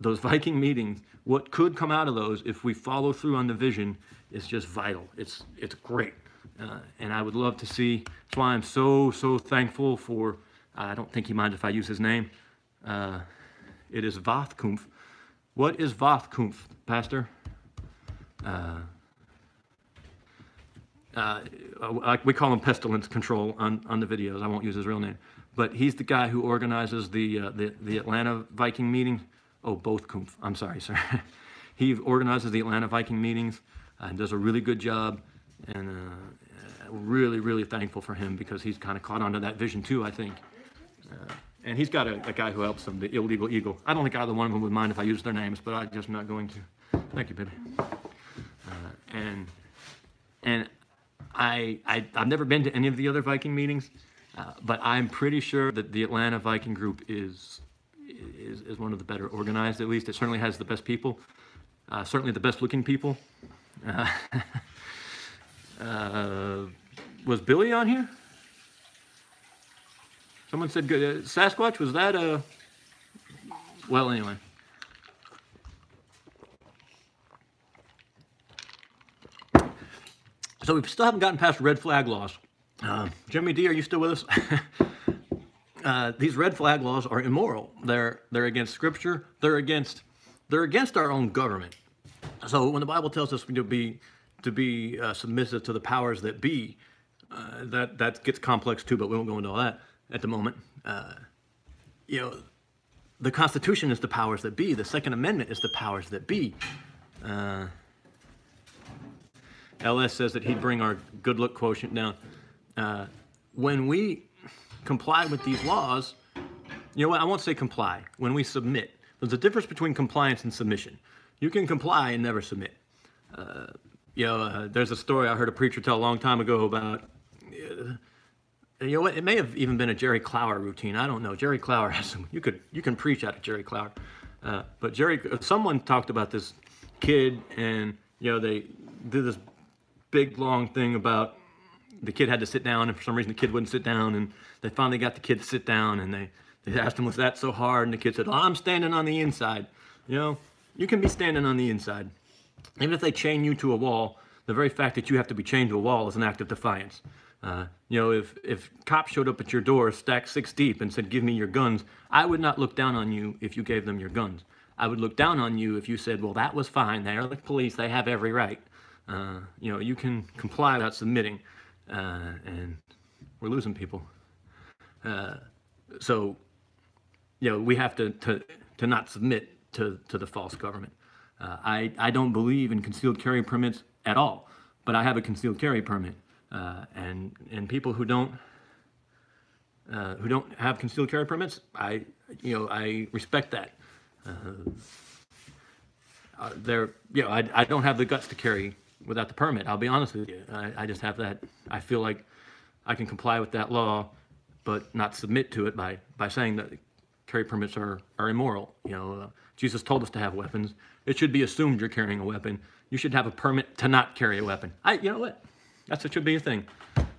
those Viking meetings, what could come out of those if we follow through on the vision is just vital. It's great. And I would love to see, that's why I'm so thankful for, I don't think he minds if I use his name. It is Vothkumpf. What is Vothkumpf, Pastor? We call him Pestilence Control on the videos. I won't use his real name. But he's the guy who organizes the Atlanta Viking meetings. Oh, Bothkumpf. I'm sorry, sir. He organizes the Atlanta Viking meetings and does a really good job. And really thankful for him because he's kind of caught onto that vision too, I think. And he's got a guy who helps him, the Illegal Eagle. I don't think either one of them would mind if I use their names, but I'm just not going to. Thank you, baby. And I've never been to any of the other Viking meetings, but I'm pretty sure that the Atlanta Viking group is one of the better organized. At least it certainly has the best people, certainly the best looking people. Was Billy on here? Someone said good. Sasquatch, was that a... Well, anyway. So we still haven't gotten past red flag laws. Jimmy D, are you still with us? These red flag laws are immoral. They're against Scripture. They're against our own government. So when the Bible tells us to be submissive to the powers that be, that gets complex too, but we won't go into all that at the moment. You know, the Constitution is the powers that be. The Second Amendment is the powers that be. LS says that he'd bring our good look quotient down. When we comply with these laws, you know what? I won't say comply. When we submit, there's a difference between compliance and submission. You can comply and never submit. You know, there's a story I heard a preacher tell a long time ago about, you know what, it may have even been a Jerry Clower routine. I don't know. Jerry Clower has some, you can preach out of Jerry Clower. But someone talked about this kid and, you know, they did this big long thing about the kid had to sit down and for some reason the kid wouldn't sit down and they finally got the kid to sit down and they asked him, was that so hard? And the kid said, oh, I'm standing on the inside. You know, you can be standing on the inside. Even if they chain you to a wall, the very fact that you have to be chained to a wall is an act of defiance. You know, if cops showed up at your door stacked 6 deep and said, give me your guns, I would not look down on you if you gave them your guns. I would look down on you if you said, well, that was fine. They're the police. They have every right. You know, you can comply without submitting. And we're losing people. So, you know, we have to not submit to the false government. I don't believe in concealed carry permits at all, but I have a concealed carry permit, and people who don't have concealed carry permits, I respect that. I don't have the guts to carry without the permit. I'll be honest with you. I just have that. I feel like I can comply with that law, but not submit to it by saying that carry permits are immoral. You know, Jesus told us to have weapons. It should be assumed you're carrying a weapon. You should have a permit to not carry a weapon. You know what? That should be a thing.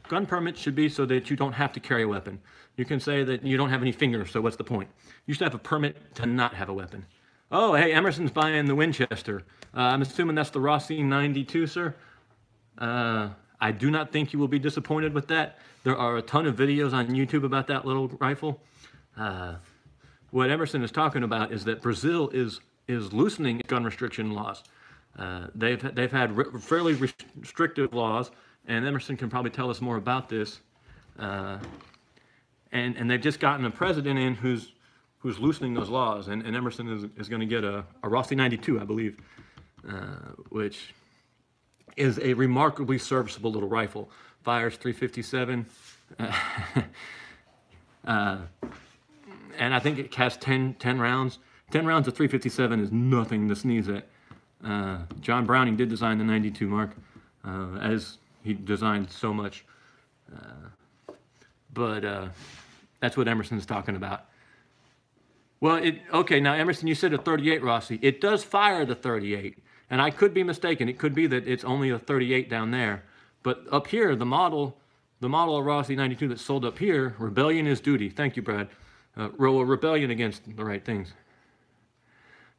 Gun permits should be so that you don't have to carry a weapon. You can say that you don't have any fingers, so what's the point? You should have a permit to not have a weapon. Oh, hey, Emerson's buying the Winchester. I'm assuming that's the Rossi 92, sir? I do not think you will be disappointed with that. There are a ton of videos on YouTube about that little rifle. What Emerson is talking about is that Brazil is loosening gun restriction laws. They've had fairly restrictive laws, and Emerson can probably tell us more about this. And they've just gotten a president in who's who's loosening those laws, and Emerson is going to get a Rossi 92, I believe, which is a remarkably serviceable little rifle. Fires 357, and I think it has 10 rounds. 10 rounds of 357 is nothing to sneeze at. John Browning did design the 92 Mark, as he designed so much. But that's what Emerson's talking about. Well, okay, now Emerson, you said a 38 Rossi. It does fire the 38, and I could be mistaken. It could be that it's only a 38 down there. But up here, the model of Rossi 92 that's sold up here, rebellion is duty. Thank you, Brad. Rebellion against the right things.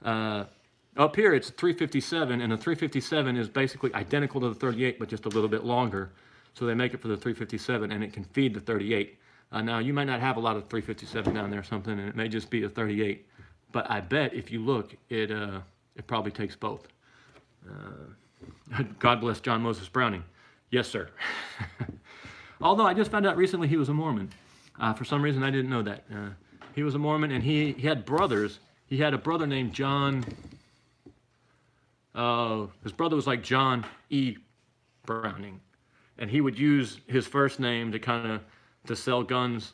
Up here, it's 357, and the 357 is basically identical to the 38, but just a little bit longer. So they make it for the 357, and it can feed the 38. Now, you might not have a lot of 357 down there or something, and it may just be a 38. But I bet if you look, it probably takes both. God bless John Moses Browning. Yes, sir. Although I just found out recently he was a Mormon. For some reason, I didn't know that. He was a Mormon, and he had brothers. He had a brother named John. His brother was like John E. Browning, and he would use his first name to sell guns,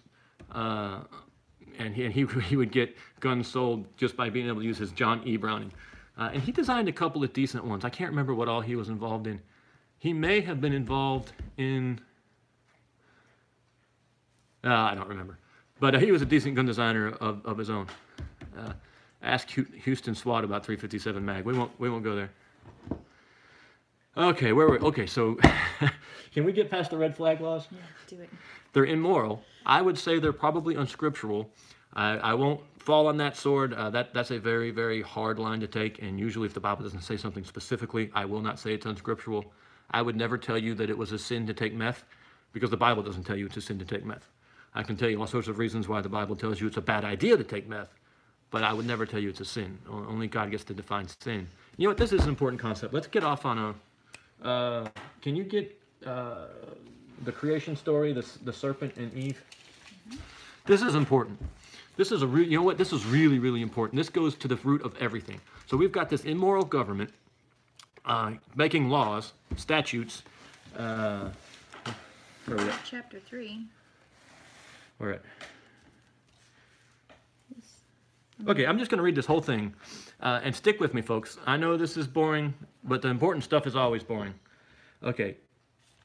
and he would get guns sold just by being able to use his John E. Browning. And he designed a couple of decent ones. I can't remember what all he was involved in. He may have been involved in, I don't remember. But he was a decent gun designer of his own. Ask Houston SWAT about 357 mag. We won't go there. Okay, okay, so can we get past the red flag laws? Yeah, do it. They're immoral. I would say they're probably unscriptural. I won't fall on that sword. That's a very, very hard line to take. And usually if the Bible doesn't say something specifically, I will not say it's unscriptural. I would never tell you that it was a sin to take meth, because the Bible doesn't tell you it's a sin to take meth. I can tell you all sorts of reasons why the Bible tells you it's a bad idea to take meth, but I would never tell you it's a sin. Only God gets to define sin. You know what? This is an important concept. Let's get off on a... can you get the creation story, the serpent and Eve? Mm-hmm. This is important. This is you know what? This is really, really important. This goes to the root of everything. So we've got this immoral government making laws, statutes. Chapter 3. All right. Okay, I'm just going to read this whole thing, and stick with me, folks. I know this is boring, but the important stuff is always boring. Okay.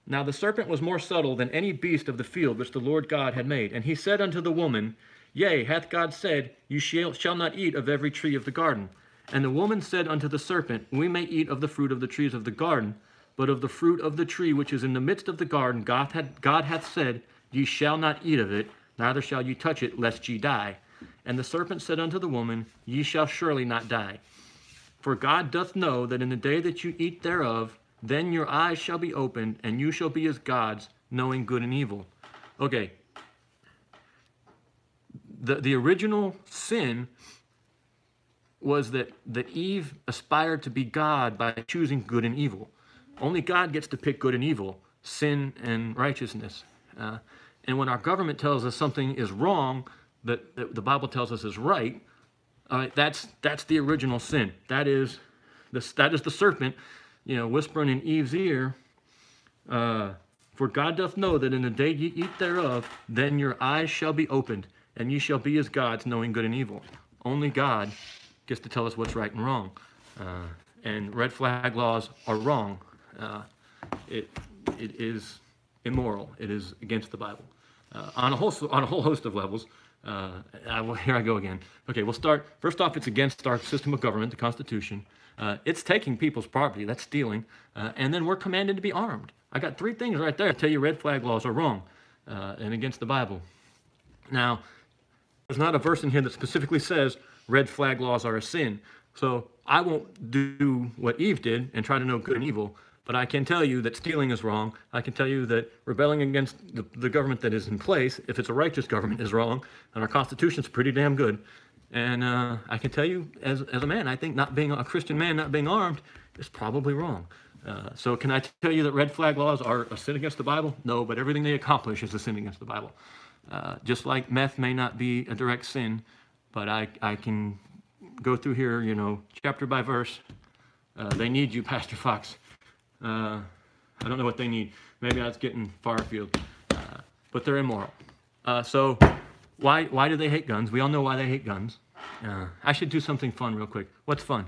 Now the serpent was more subtle than any beast of the field which the Lord God had made. And he said unto the woman, Yea, hath God said, You shall not eat of every tree of the garden. And the woman said unto the serpent, We may eat of the fruit of the trees of the garden, but of the fruit of the tree which is in the midst of the garden, God hath said, Ye shall not eat of it, neither shall ye touch it, lest ye die. And the serpent said unto the woman, Ye shall surely not die. For God doth know that in the day that you eat thereof, then your eyes shall be opened, and you shall be as gods, knowing good and evil. Okay. The original sin was that Eve aspired to be God by choosing good and evil. Only God gets to pick good and evil, sin and righteousness. And when our government tells us something is wrong, that the Bible tells us is right, that's the original sin. That is the serpent, whispering in Eve's ear, for God doth know that in the day ye eat thereof, then your eyes shall be opened, and ye shall be as gods, knowing good and evil. Only God gets to tell us what's right and wrong. And red flag laws are wrong. It is immoral. It is against the Bible on a whole host of levels. Here I go again. Okay, we'll start. First off, it's against our system of government, the Constitution. It's taking people's property. That's stealing. And then we're commanded to be armed. I got 3 things right there to tell you red flag laws are wrong and against the Bible. Now, there's not a verse in here that specifically says red flag laws are a sin. So I won't do what Eve did and try to know good and evil. But I can tell you that stealing is wrong. I can tell you that rebelling against the government that is in place, if it's a righteous government, is wrong. And our Constitution's pretty damn good. And I can tell you, as a man, I think not being a Christian man, not being armed, is probably wrong. So can I tell you that red flag laws are a sin against the Bible? No, but everything they accomplish is a sin against the Bible. Just like meth may not be a direct sin, but I can go through here, you know, chapter by verse. They need you, Pastor Fox. I don't know what they need. Maybe that's getting far afield, but they're immoral. So why do they hate guns? We all know why they hate guns. I should do something fun real quick. What's fun?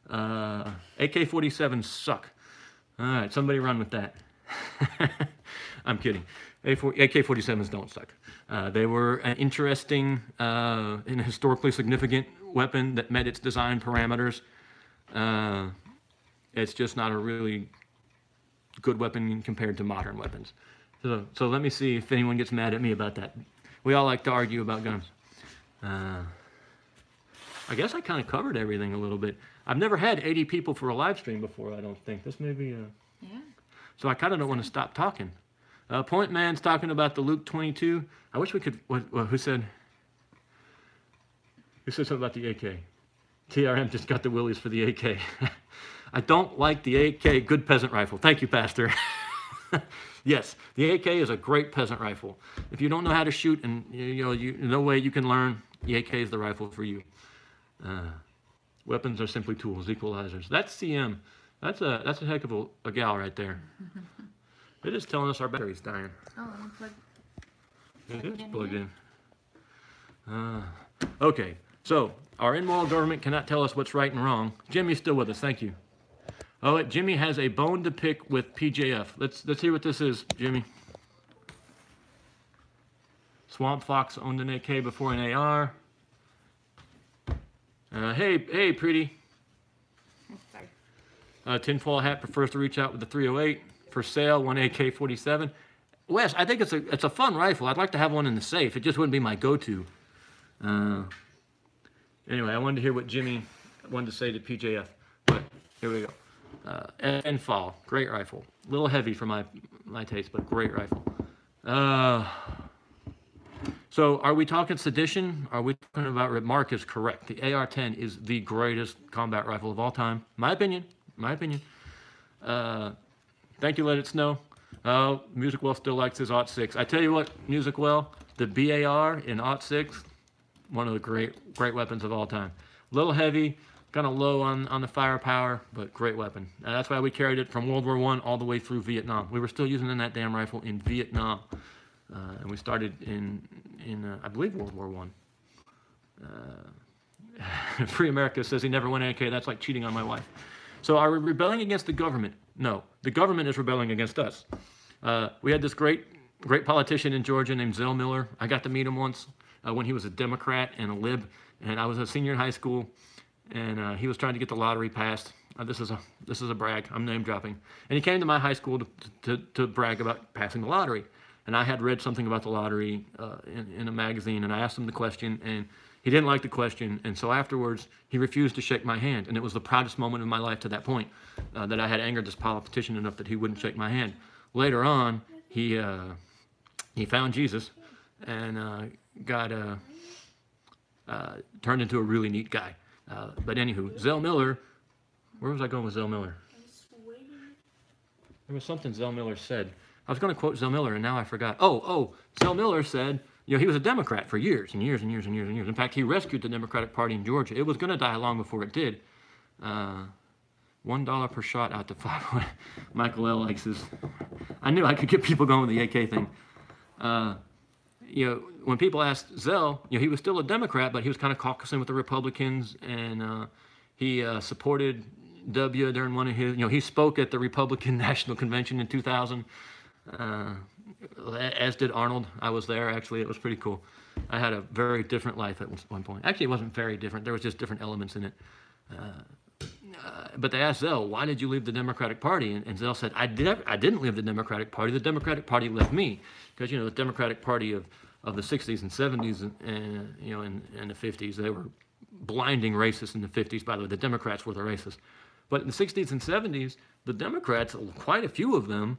AK-47s suck. All right, somebody run with that. I'm kidding. AK-47s don't suck. They were an interesting and historically significant weapon that met its design parameters. It's just not a really good weapon compared to modern weapons. So let me see if anyone gets mad at me about that. We all like to argue about guns. I guess I kind of covered everything a little bit. I've never had 80 people for a live stream before, I don't think. This may be Yeah. So I kind of don't want to stop talking. Point Man's talking about the Luke 22. I wish we could, who said something about the AK? TRM just got the willies for the AK. I don't like the AK good peasant rifle. Thank you, Pastor. Yes, the AK is a great peasant rifle. If you don't know how to shoot and no way you can learn, the AK is the rifle for you. Weapons are simply tools, equalizers. That's CM. That's a heck of a gal right there. It is telling us our battery's dying. Oh, let me plug It is in plugged here. in. Okay, so our immoral government cannot tell us what's right and wrong. Jimmy's still with us. Thank you. Oh, Jimmy has a bone to pick with PJF. Let's hear what this is, Jimmy. Swamp Fox owned an AK before an AR. Hey, pretty. Sorry. Tinfoil Hat prefers to reach out with the 308. For sale, one AK-47. Wes, I think it's a fun rifle. I'd like to have one in the safe. It just wouldn't be my go-to. Anyway, I wanted to hear what Jimmy wanted to say to PJF. But here we go. Enfall, great rifle. A little heavy for my taste, but great rifle. So are we talking sedition? Are we talking about Mark is correct? The AR-10 is the greatest combat rifle of all time. My opinion. Thank you, Let It Snow. Music Well still likes his AUT-6. I tell you what, Music Well, the BAR in AUT-6, one of the great weapons of all time. A little heavy, kind of low on the firepower, but great weapon. And that's why we carried it from World War I all the way through Vietnam. We were still using that damn rifle in Vietnam. And we started in I believe, World War I. Free America says he never went AK. That's like cheating on my wife. So are we rebelling against the government? No. The government is rebelling against us. We had this great politician in Georgia named Zell Miller. I got to meet him once when he was a Democrat and a lib. And I was a senior in high school. And he was trying to get the lottery passed. This is a brag. I'm name dropping. And he came to my high school to brag about passing the lottery. And I had read something about the lottery in a magazine, and I asked him the question, and he didn't like the question. And so afterwards, he refused to shake my hand. And it was the proudest moment of my life to that point, that I had angered this politician enough that he wouldn't shake my hand. Later on, he found Jesus and got turned into a really neat guy. But anywho, Zell Miller, where was I going with Zell Miller? There was something Zell Miller said. I was going to quote Zell Miller, and now I forgot. Oh, Zell Miller said, he was a Democrat for years and years and years and years and years. In fact, he rescued the Democratic Party in Georgia. It was going to die long before it did. $1 per shot out to 5. Michael L. likes his. I knew I could get people going with the AK thing. When people asked Zell, he was still a Democrat, but he was kind of caucusing with the Republicans, and he supported W during one of his. He spoke at the Republican National Convention in 2000. As did Arnold. I was there, actually. It was pretty cool. I had a very different life at one point. Actually, it wasn't very different. There was just different elements in it. But they asked Zell, why did you leave the Democratic Party? And Zell said, I didn't leave the Democratic Party. The Democratic Party left me. Because, the Democratic Party of the 60s and 70s and the 50s, they were blinding racists in the 50s. By the way, the Democrats were the racists. But in the 60s and 70s, the Democrats, quite a few of them,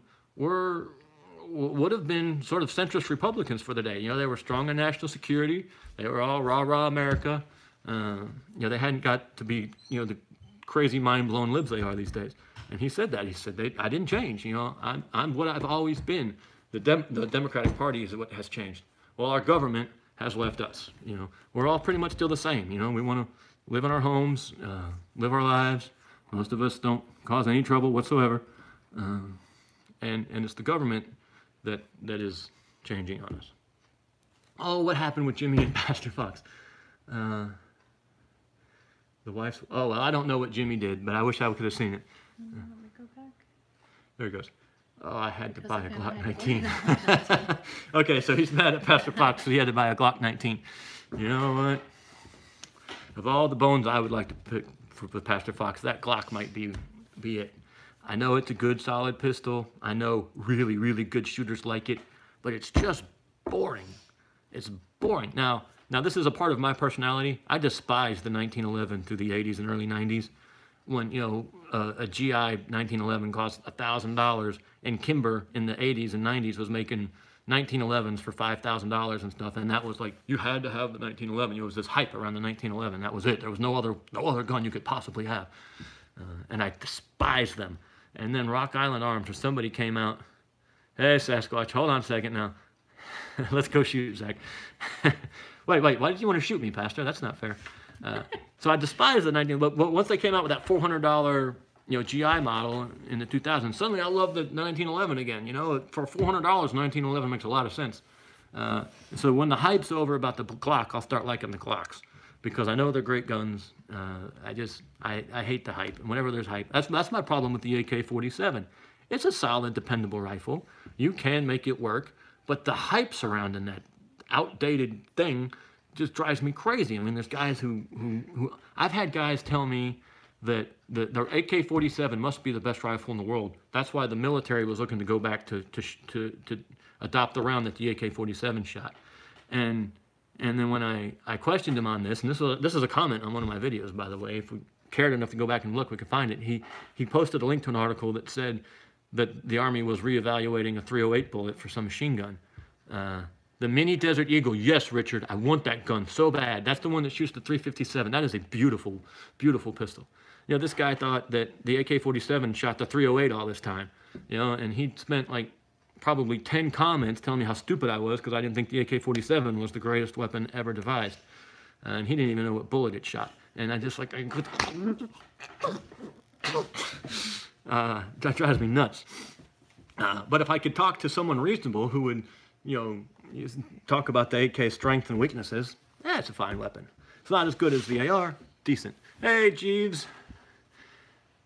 would have been sort of centrist Republicans for the day. They were strong on national security. They were all rah America. They hadn't got to be the crazy mind-blown libs they are these days. And he said that. He said, I didn't change. I'm what I've always been. The Democratic Party is what has changed. Well, our government has left us. You know, we're all pretty much still the same. You know, we want to live in our homes, live our lives. Most of us don't cause any trouble whatsoever, and it's the government that is changing on us. Oh, what happened with Jimmy and Pastor Fox? The wife's. Oh, well, I don't know what Jimmy did, but I wish I could have seen it. Let me go back. There he goes. Oh, I had to buy a Because Glock I 19. had Okay, so he's mad at Pastor Fox, so he had to buy a Glock 19. You know what? Of all the bones I would like to pick for Pastor Fox, that Glock might be it. I know it's a good, solid pistol. I know really, really good shooters like it, but it's just boring. It's boring. Now this is a part of my personality. I despise the 1911 through the 80s and early 90s. When, you know, a GI 1911 cost $1,000, and Kimber in the 80s and 90s was making 1911s for $5,000 and stuff, and that was like, you had to have the 1911. It was this hype around the 1911. That was it. There was no other gun you could possibly have, and I despised them. And then Rock Island Arms, or somebody came out, hey Sasquatch, hold on a second now, let's go shoot, Zach. wait, why did you want to shoot me, Pastor? That's not fair. So I despise the 19, but once they came out with that $400, you know, GI model in the 2000s, suddenly I love the 1911 again. You know, for $400, 1911 makes a lot of sense. So when the hype's over about the Glock, I'll start liking the Glocks because I know they're great guns. I hate the hype, and whenever there's hype, that's my problem with the AK-47. It's a solid, dependable rifle. You can make it work, but the hype surrounding that outdated thing just drives me crazy. I mean, there's guys who I've had guys tell me that the AK-47 must be the best rifle in the world. That's why the military was looking to go back to adopt the round that the AK-47 shot. And then when I questioned him on this, and this is a comment on one of my videos, by the way. If we cared enough to go back and look, we could find it. He posted a link to an article that said that the Army was reevaluating a .308 bullet for some machine gun. The Mini Desert Eagle, yes, Richard, I want that gun so bad. That's the one that shoots the .357. That is a beautiful, beautiful pistol. You know, this guy thought that the AK-47 shot the .308 all this time, you know, and he spent like probably 10 comments telling me how stupid I was because I didn't think the AK-47 was the greatest weapon ever devised. And he didn't even know what bullet it shot. And I just like, that drives me nuts. But if I could talk to someone reasonable who would, you know, talk about the AK strength and weaknesses, it's a fine weapon. It's not as good as the AR, decent. Hey, Jeeves.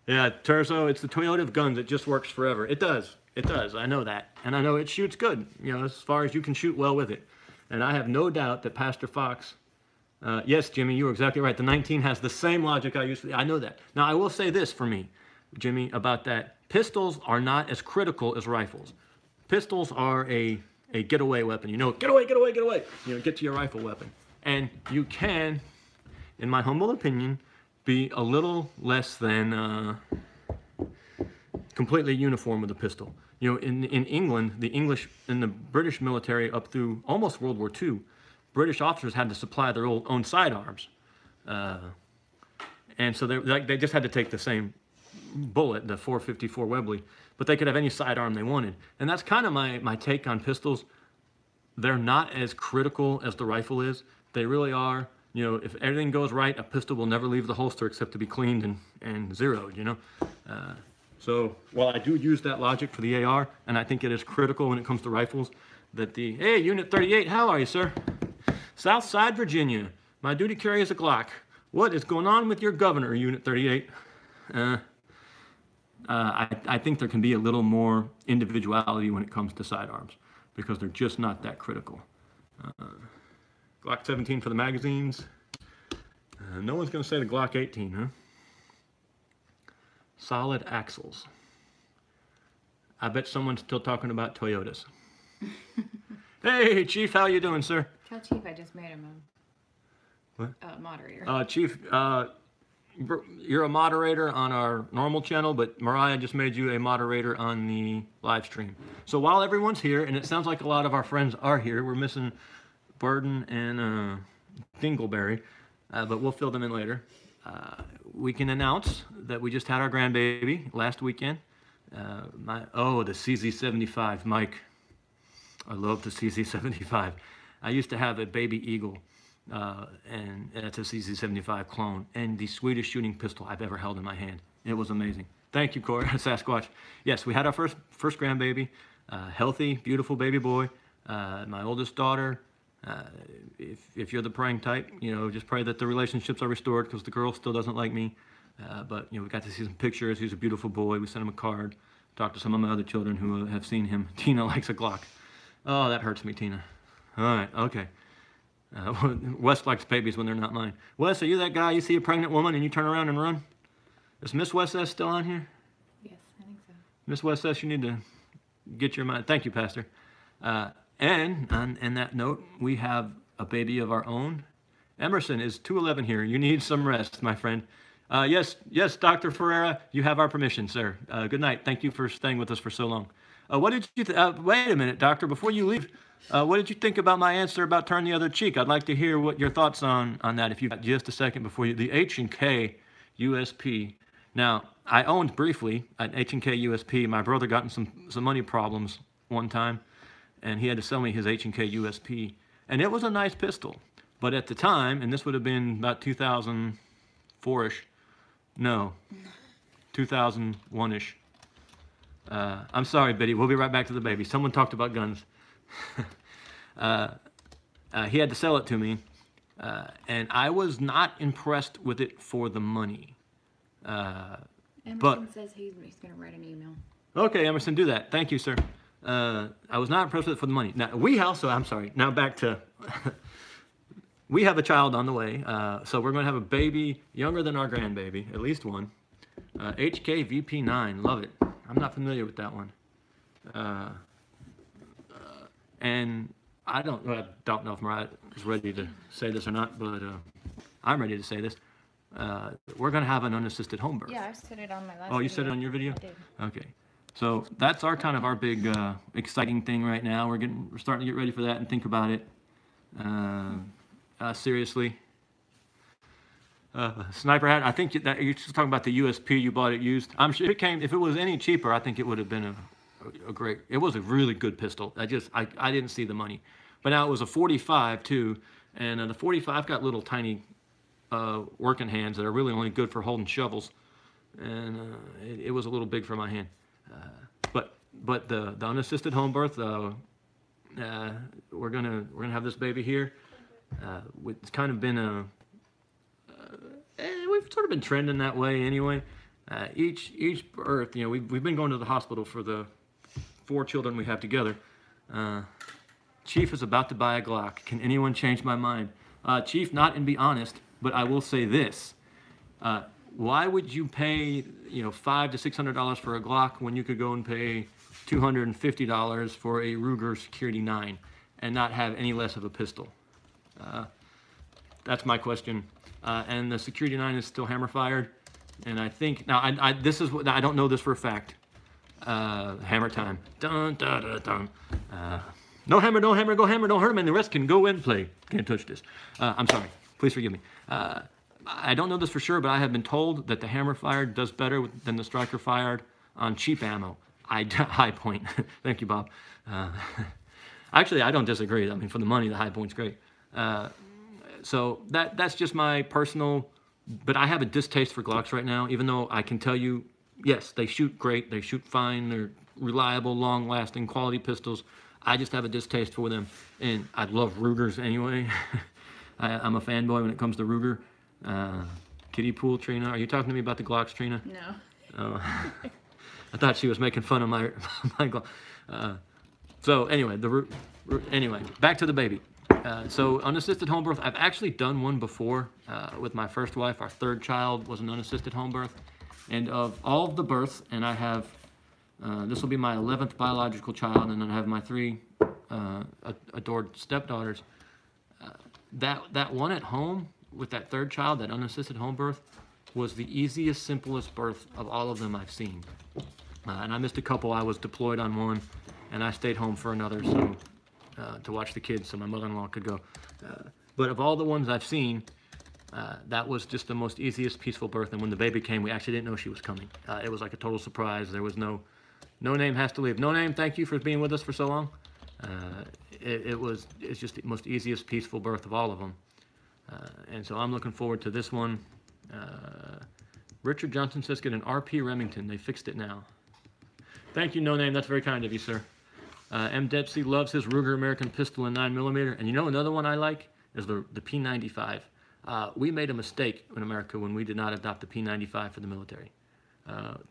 Yeah, Terzo, it's the Toyota of guns. It just works forever. It does. It does. I know that. And I know it shoots good, you know, as far as you can shoot well with it. And I have no doubt that Pastor Fox, yes, Jimmy, you were exactly right. The 19 has the same logic I used to. I know that. Now, I will say this for me, Jimmy, about that. Pistols are not as critical as rifles. Pistols are a getaway weapon. You know, get away, get away, get away. You know, get to your rifle weapon. And you can, in my humble opinion, be a little less than completely uniform with a pistol. You know, in England, in the British military up through almost World War II, British officers had to supply their own sidearms. And so they just had to take the same bullet, the .454 Webley, but they could have any sidearm they wanted. And that's kind of my take on pistols. They're not as critical as the rifle is. They really are. You know, if everything goes right, a pistol will never leave the holster except to be cleaned and zeroed, you know. So while I do use that logic for the AR, and I think it is critical when it comes to rifles, that hey, Unit 38, how are you, sir? Southside, Virginia. My duty carry is a Glock. What is going on with your governor, Unit 38? I think there can be a little more individuality when it comes to sidearms because they're just not that critical. Glock 17 for the magazines. No one's going to say the Glock 18, huh? Solid axles. I bet someone's still talking about Toyotas. Hey, Chief, how you doing, sir? Tell Chief I just made him a moderator. Chief, you're a moderator on our normal channel, but Mariah just made you a moderator on the live stream. So while everyone's here, and it sounds like a lot of our friends are here, we're missing Burden and Dingleberry, but we'll fill them in later. We can announce that we just had our grandbaby last weekend. The CZ75, Mike. I love the CZ75. I used to have a baby eagle, and it's a CZ75 clone, and the sweetest shooting pistol I've ever held in my hand. It was amazing. Thank you, Corey, Sasquatch. Yes, we had our first grandbaby, healthy, beautiful baby boy. My oldest daughter, if you're the praying type, just pray that the relationships are restored, because the girl still doesn't like me. But we got to see some pictures. He's a beautiful boy. We sent him a card. Talked to some of my other children who have seen him. Tina likes a Glock. Oh, that hurts me, Tina. All right, okay. Wes likes babies when they're not mine. Wes, are you that guy? You see a pregnant woman and you turn around and run? Is Miss Wes S still on here? Yes, I think so. Miss Wes S, you need to get your mind. Thank you, Pastor. And on that note, we have a baby of our own. Emerson is 211 here. You need some rest, my friend. Yes, Dr. Ferreira, you have our permission, sir. Good night. Thank you for staying with us for so long. What did you wait a minute, doctor, before you leave, what did you think about my answer about turn the other cheek? I'd like to hear what your thoughts on that, if you've got just a second before you, the H&K USP. Now, I owned briefly an H&K USP. My brother got in some money problems one time, and he had to sell me his H&K USP. And it was a nice pistol. But at the time, and this would have been about 2004-ish, no, 2001-ish. I'm sorry, Biddy. We'll be right back to the baby. Someone talked about guns. He had to sell it to me, and I was not impressed with it for the money. Emerson says he's going to write an email. Okay, Emerson, do that. Thank you, sir. I was not impressed with it for the money. Now, I'm sorry. Now back to... We have a child on the way, so we're going to have a baby younger than our grandbaby, at least one. HK VP9, love it. I'm not familiar with that one. And I don't know if Mariah is ready to say this or not, but I'm ready to say this. We're going to have an unassisted home birth. Yeah, I said it on my last Oh, you said it on your video? I did. Okay. So that's our big exciting thing right now. We're starting to get ready for that and think about it. Seriously. Sniper hat, I think that you're just talking about the USP you bought it used. I'm sure if it was any cheaper, I think it would have been a great, it was a really good pistol. I didn't see the money. But now it was a 45 too, and the 45 got little tiny working hands that are really only good for holding shovels. And it was a little big for my hand. But the unassisted home birth, we're gonna have this baby here. It's kind of been we've sort of been trending that way anyway. Each birth, we've been going to the hospital for the 4 children we have together. Chief is about to buy a Glock. Can anyone change my mind? Chief, not and be honest, but I will say this. Why would you pay, $500 to $600 for a Glock when you could go and pay $250 for a Ruger Security 9 and not have any less of a pistol? That's my question. And the Security 9 is still hammer fired. And I think, now I don't know this for a fact. Hammer time. Dun, dun, dun, dun. No hammer, don't hurt him, and the rest can go and play. Can't touch this. I'm sorry. Please forgive me. I don't know this for sure, but I have been told that the hammer fired does better than the striker fired on cheap ammo. High point. Thank you, Bob. Actually, I don't disagree. I mean, for the money, the high point's great. So that's just my personal, but I have a distaste for Glocks right now, even though I can tell you, yes, they shoot great, they shoot fine, they're reliable, long-lasting, quality pistols. I just have a distaste for them, and I love Rugers anyway. I'm a fanboy when it comes to Ruger. Kiddie pool, Trina. Are you talking to me about the Glocks, Trina? No. Oh. I thought she was making fun of my Glock. So anyway, anyway, back to the baby. So unassisted home birth, I've actually done one before with my first wife. Our 3rd child was an unassisted home birth. And of all of the births, and I have, this will be my 11th biological child, and then I have my 3 adored stepdaughters. That one at home with that 3rd child, that unassisted home birth, was the easiest, simplest birth of all of them I've seen. And I missed a couple. I was deployed on one, and I stayed home for another, so to watch the kids so my mother-in-law could go. But of all the ones I've seen, that was just the most easiest, peaceful birth. And when the baby came, we actually didn't know she was coming. It was like a total surprise. There was no name has to leave. No name, thank you for being with us for so long. it's just the most easiest, peaceful birth of all of them. And so I'm looking forward to this one. Richard Johnson says, get an RP Remington. They fixed it now. Thank you, No Name. That's very kind of you, sir. M. Dempsey loves his Ruger American pistol in 9mm. And you know another one I like is the P95. We made a mistake in America when we did not adopt the P95 for the military.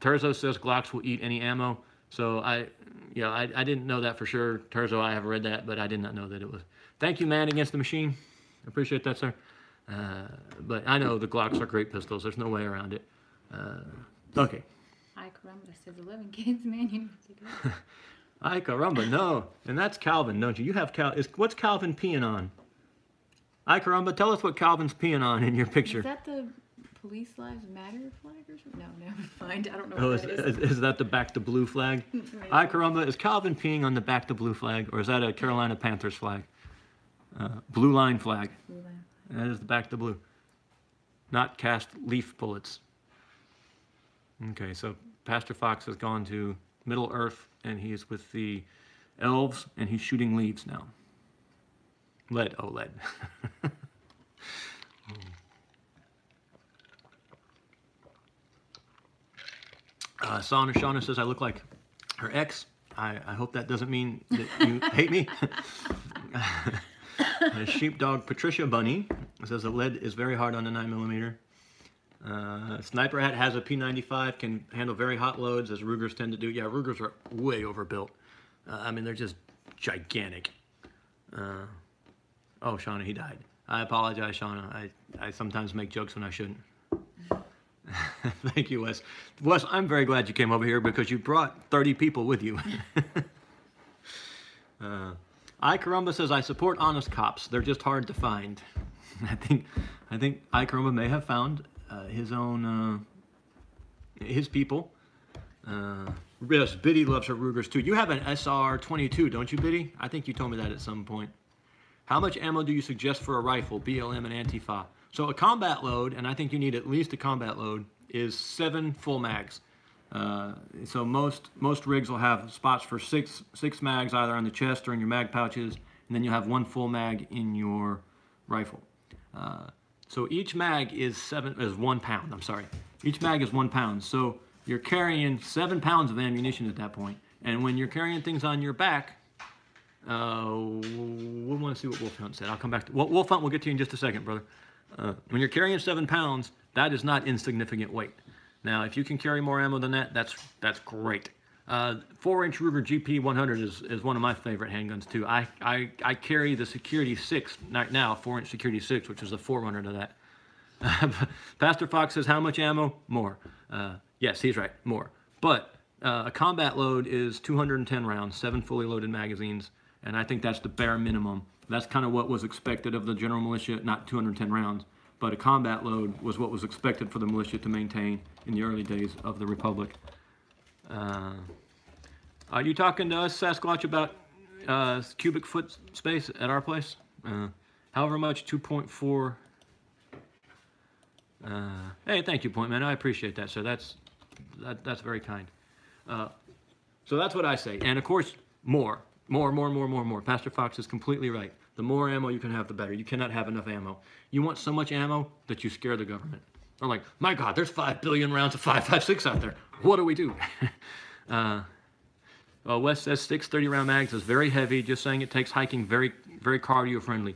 Terzo says Glocks will eat any ammo. So I didn't know that for sure. Terzo, I have read that, but I did not know that it was. Thank you, Man Against the Machine. I appreciate that, sir. But I know the Glocks are great pistols. There's no way around it. Okay. Ay caramba, says 11 kids, man. You need to take it out. Ay caramba, no. And that's Calvin, don't you? You have what's Calvin peeing on? Ay caramba, tell us what Calvin's peeing on in your picture. Is that the Police Lives Matter flag or something? No, never mind. I don't know Oh, what that is. is that the Back to Blue flag? Ay caramba, is Calvin peeing on the Back to Blue flag? Or is that a Carolina Panthers flag? Blue line flag. Blue line. That is the Back to Blue. Not cast leaf bullets. Okay, so Pastor Fox has gone to Middle Earth, and he is with the elves, and he's shooting leaves now. Lead. Oh, lead. Shauna says I look like her ex. I hope that doesn't mean that you hate me. Sheepdog Patricia Bunny says the lead is very hard on the 9mm. Sniper Hat has a P95, can handle very hot loads, as Rugers tend to do. Yeah, Rugers are way overbuilt. I mean, they're just gigantic. Oh, Shauna, he died. I apologize, Shauna. I sometimes make jokes when I shouldn't. Thank you, Wes. Wes, I'm very glad you came over here because you brought 30 people with you. I Carumba says, I support honest cops. They're just hard to find. I think I Carumba may have found his own, his people. Yes, Biddy loves her Rugers too. You have an SR-22, don't you, Biddy? I think you told me that at some point. How much ammo do you suggest for a rifle, BLM and Antifa? So a combat load, and I think you need at least a combat load, is 7 full mags. So most rigs will have spots for six mags either on the chest or in your mag pouches, and then you'll have 1 full mag in your rifle. So each mag is 1 pound. I'm sorry. Each mag is 1 pound. So you're carrying 7 pounds of ammunition at that point. And when you're carrying things on your back, we'll want to see what Wolf Hunt said. I'll come back to Wolf Hunt. We'll get to you in just a second, brother. When you're carrying 7 pounds, that is not insignificant weight. Now, if you can carry more ammo than that, that's great. 4-inch Ruger GP 100 is one of my favorite handguns too. I carry the Security 6 right now, 4-inch Security 6, which is the forerunner to that. Pastor Fox says, how much ammo? More. Yes, he's right, more. But a combat load is 210 rounds, 7 fully loaded magazines, and I think that's the bare minimum. That's kind of what was expected of the general militia, not 210 rounds, but a combat load was what was expected for the militia to maintain in the early days of the Republic. Are you talking to us, Sasquatch, about cubic foot space at our place? However much, 2.4. Hey, thank you, Point Man. I appreciate that, sir. That's very kind. So that's what I say. And of course, more. Pastor Fox is completely right. The more ammo you can have, the better. You cannot have enough ammo. You want so much ammo that you scare the government. They're like, my God, there's 5 billion rounds of 5.56 out there. What do we do? Wes says 6 30-round mags is very heavy. Just saying it takes hiking very, very cardio-friendly.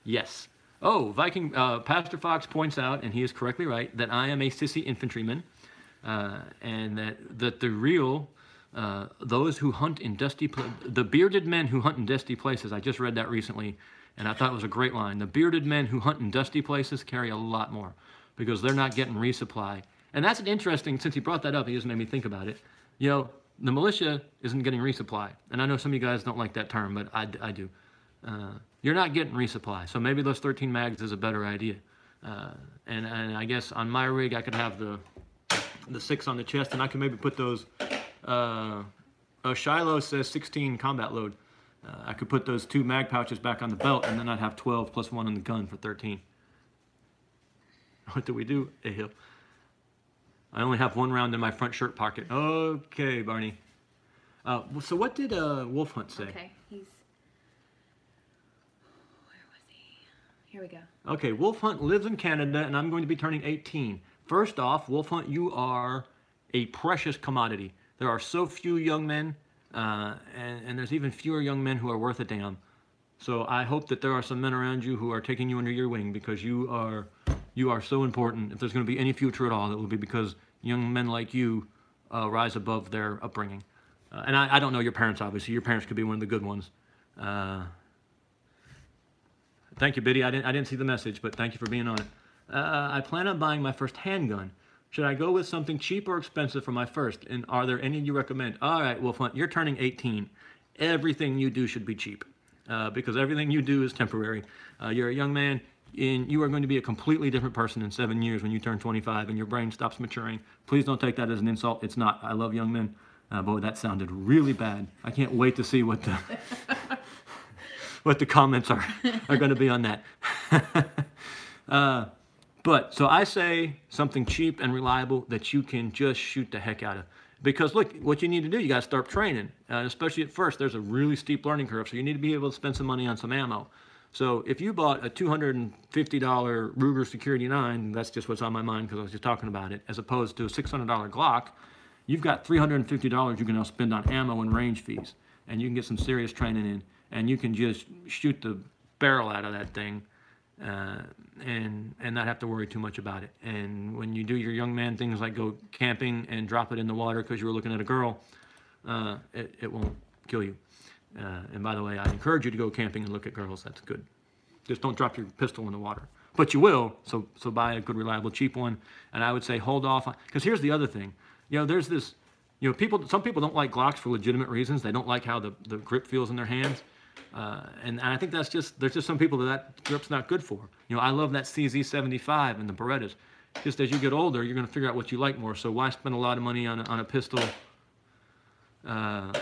Yes. Oh, Viking Pastor Fox points out, and he is correctly right, that I am a sissy infantryman, and that the real those who hunt in dusty the bearded men who hunt in dusty places. I just read that recently, and I thought it was a great line. The bearded men who hunt in dusty places carry a lot more because they're not getting resupply. And that's an interesting. Since he brought that up, he just made me think about it. You know, the militia isn't getting resupply, and I know some of you guys don't like that term, but I do. You're not getting resupply, so maybe those 13 mags is a better idea. And I guess on my rig I could have the 6 on the chest, and I could maybe put those. Shiloh says 16 combat load. I could put those 2 mag pouches back on the belt, and then I'd have 12 plus 1 on the gun for 13. What do we do, Ahil? I only have 1 round in my front shirt pocket. Okay, Barney. So what did Wolf Hunt say? Okay, Here we go. Okay, Wolf Hunt lives in Canada, and I'm going to be turning 18. First off, Wolf Hunt, you are a precious commodity. There are so few young men, and there's even fewer young men who are worth a damn. So I hope that there are some men around you who are taking you under your wing, because you are so important. If there's going to be any future at all, it will be because young men like you rise above their upbringing. And I don't know your parents, obviously. Your parents could be one of the good ones. Thank you, Biddy. I didn't see the message, but thank you for being on it. I plan on buying my first handgun. Should I go with something cheap or expensive for my first? And are there any you recommend? All right, Wolf Hunt, you're turning 18. Everything you do should be cheap, because everything you do is temporary. You're a young man, and you are going to be a completely different person in 7 years when you turn 25 and your brain stops maturing. Please don't take that as an insult. It's not. I love young men. Boy, that sounded really bad. I can't wait to see what the what the comments are going to be on that. But so I say something cheap and reliable that you can just shoot the heck out of. Because look, what you need to do, you got to start training. Especially at first, there's a really steep learning curve, so you need to be able to spend some money on some ammo. So if you bought a $250 Ruger Security 9, that's just what's on my mind because I was just talking about it, as opposed to a $600 Glock, you've got $350 you can now spend on ammo and range fees. And you can get some serious training in. And you can just shoot the barrel out of that thing and not have to worry too much about it. And when you do your young man things like go camping and drop it in the water because you were looking at a girl, it won't kill you. And by the way, I encourage you to go camping and look at girls. That's good. Just don't drop your pistol in the water. But you will, so buy a good, reliable, cheap one. And I would say hold off, because here's the other thing. You know, there's this, you know, some people don't like Glocks for legitimate reasons. They don't like how the grip feels in their hands. And I think there's just some people that grip's not good for. You know, I love that CZ75 and the Berettas. Just as you get older, you're going to figure out what you like more. So why spend a lot of money on a pistol that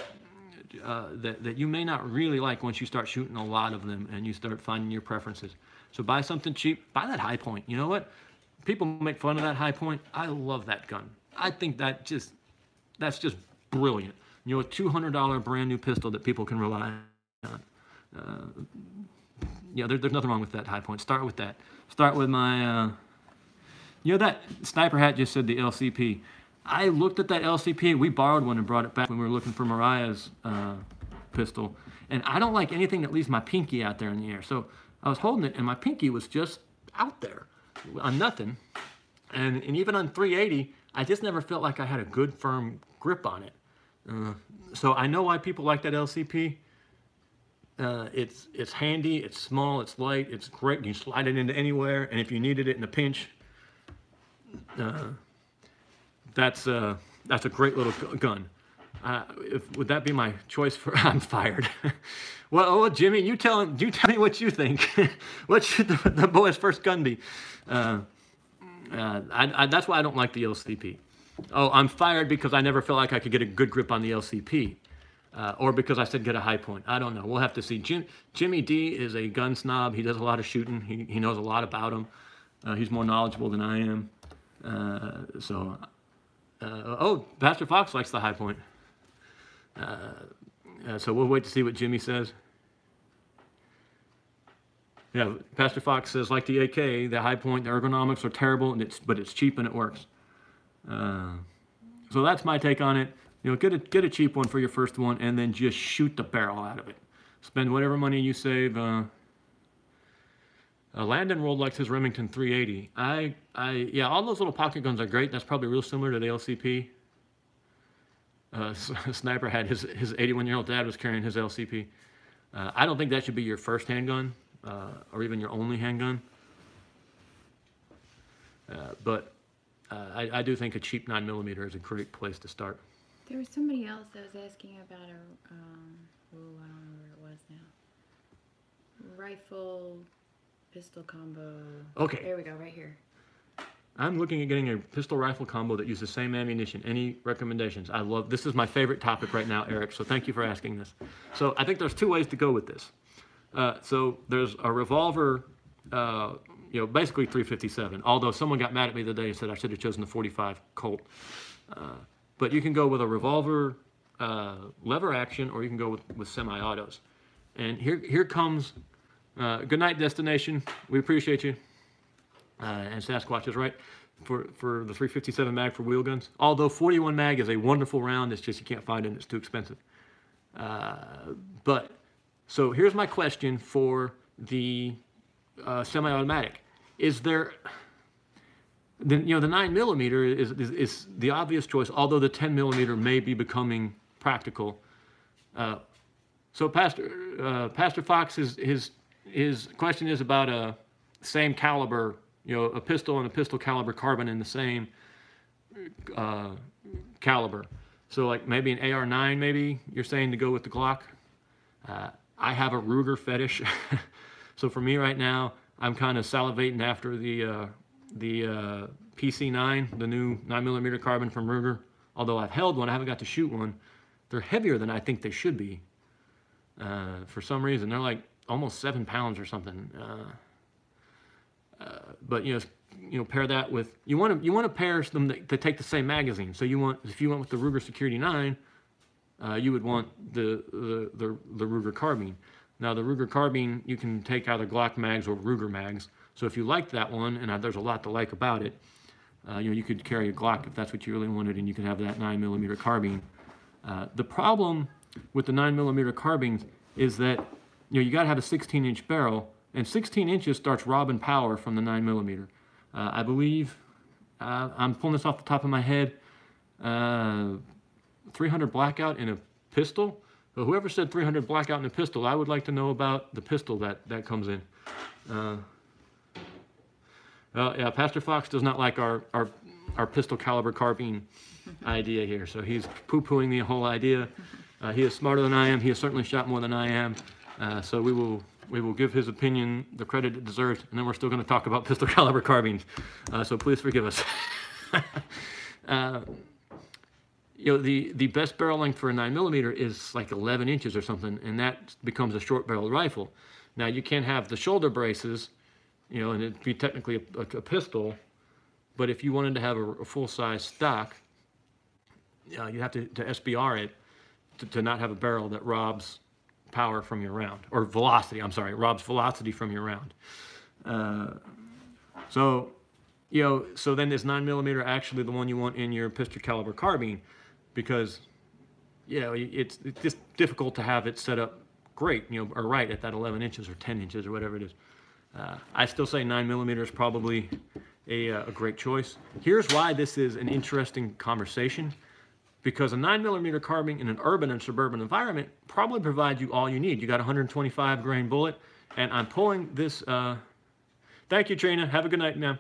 you may not really like once you start shooting a lot of them and you start finding your preferences. So buy something cheap. Buy that High Point. You know what? People make fun of that High Point. I love that gun. I think that's just brilliant. You know, a $200 brand new pistol that people can rely on. Yeah, there's nothing wrong with that High Point. Start with that. Start with my, you know, that Sniper Hat just said the LCP. I looked at that LCP. We borrowed one and brought it back when we were looking for Mariah's pistol. And I don't like anything that leaves my pinky out there in the air. So I was holding it, and my pinky was just out there on nothing. And even on 380, I just never felt like I had a good, firm grip on it. So I know why people like that LCP. It's handy, it's small, it's light, it's great. You can slide it into anywhere, and if you needed it in a pinch, that's a great little gun. Would that be my choice for? I'm fired. Well, Jimmy, you tell me what you think. What should the boy's first gun be? That's why I don't like the LCP. Oh, I'm fired because I never felt like I could get a good grip on the LCP. Or because I said get a High Point. I don't know. We'll have to see. Jimmy D is a gun snob. He does a lot of shooting. He knows a lot about them. He's more knowledgeable than I am. Oh, Pastor Fox likes the High Point. So we'll wait to see what Jimmy says. Yeah, Pastor Fox says, like the AK, the High Point, the ergonomics are terrible, but it's cheap and it works. So that's my take on it. You know, get a cheap one for your first one, and then just shoot the barrel out of it. Spend whatever money you save. Landon World likes his Remington 380. Yeah, all those little pocket guns are great. That's probably real similar to the LCP. Sniper had his 81-year-old dad was carrying his LCP. I don't think that should be your first handgun, or even your only handgun. But I do think a cheap 9mm is a great place to start. There was somebody else that was asking about I don't know where it was now. Rifle, pistol combo. Okay. There we go, right here. I'm looking at getting a pistol rifle combo that uses the same ammunition. Any recommendations? This is my favorite topic right now, Eric, so thank you for asking this. So I think there's two ways to go with this. So there's a revolver, basically 357, although someone got mad at me the other day and said I should have chosen the 45 Colt. But you can go with a revolver lever action, or you can go with semi-autos. And here comes Good night, Destination. We appreciate you. And Sasquatch is right for the 357 mag for wheel guns. Although 41 mag is a wonderful round, it's just you can't find it and it's too expensive. But so here's my question for the semi-automatic. Is there the 9mm is the obvious choice, although the 10mm may be becoming practical. So Pastor Fox, his question is about a same caliber, a pistol and a pistol caliber carbine in the same caliber. So like maybe an AR-9, maybe you're saying to go with the Glock. I have a Ruger fetish, so for me right now, I'm kind of salivating after the PC9, the new 9mm carbine from Ruger. Although I've held one, I haven't got to shoot one. They're heavier than I think they should be. For some reason, they're like almost 7 pounds or something. But pair that with you want to pair them that take the same magazine. So if you went with the Ruger Security 9, you would want the Ruger carbine. Now the Ruger carbine, you can take either Glock mags or Ruger mags. So if you like that one, and there's a lot to like about it, you could carry a Glock if that's what you really wanted, and you could have that 9mm carbine. The problem with the 9mm carbines is that you got to have a 16-inch barrel, and 16 inches starts robbing power from the 9mm. I believe, I'm pulling this off the top of my head, 300 blackout in a pistol. But whoever said 300 blackout in a pistol, I would like to know about the pistol that comes in. Yeah, Pastor Fox does not like our pistol caliber carbine idea here, so he's poo-pooing the whole idea. He is smarter than I am. He has certainly shot more than I am. So we will give his opinion the credit it deserves, and then we're still going to talk about pistol caliber carbines. So please forgive us. The best barrel length for a 9mm is like 11 inches or something, and that becomes a short barreled rifle. Now you can't have the shoulder braces, and it'd be technically a pistol, but if you wanted to have a full-size stock, you have to SBR it to not have a barrel that robs power from your round, or velocity, I'm sorry, robs velocity from your round. So then is 9mm actually the one you want in your pistol caliber carbine? Because, it's just difficult to have it set up great, or right at that 11 inches or 10 inches or whatever it is. I still say 9mm is probably a great choice. Here's why this is an interesting conversation. Because a 9mm carbine in an urban and suburban environment probably provides you all you need. You got a 125 grain bullet, and I'm pulling this. Thank you, Trina. Have a good night, ma'am.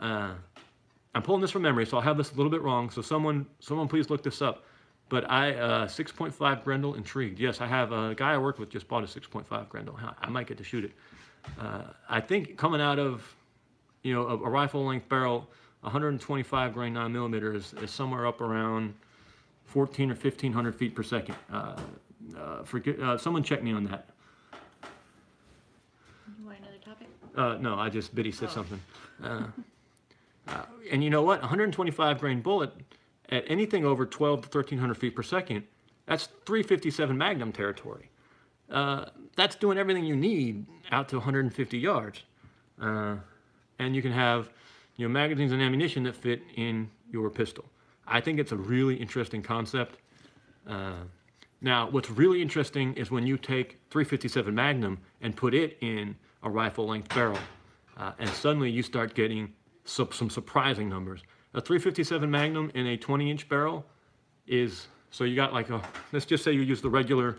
I'm pulling this from memory, so I'll have this a little bit wrong. So someone please look this up. But 6.5 Grendel, intrigued. Yes, I have a guy I work with just bought a 6.5 Grendel. I might get to shoot it. I think coming out of a rifle length barrel, 125 grain 9mm is somewhere up around 1,400 or 1,500 feet per second. Someone check me on that. You want another topic? No, Biddy said something. And you know what? 125 grain bullet at anything over 1,200 to 1,300 feet per second, that's 357 Magnum territory. That's doing everything you need out to 150 yards. And you can have magazines and ammunition that fit in your pistol. I think it's a really interesting concept. Now, what's really interesting is when you take 357 Magnum and put it in a rifle-length barrel, and suddenly you start getting some surprising numbers. A 357 Magnum in a 20-inch barrel is, so you got like let's just say you use the regular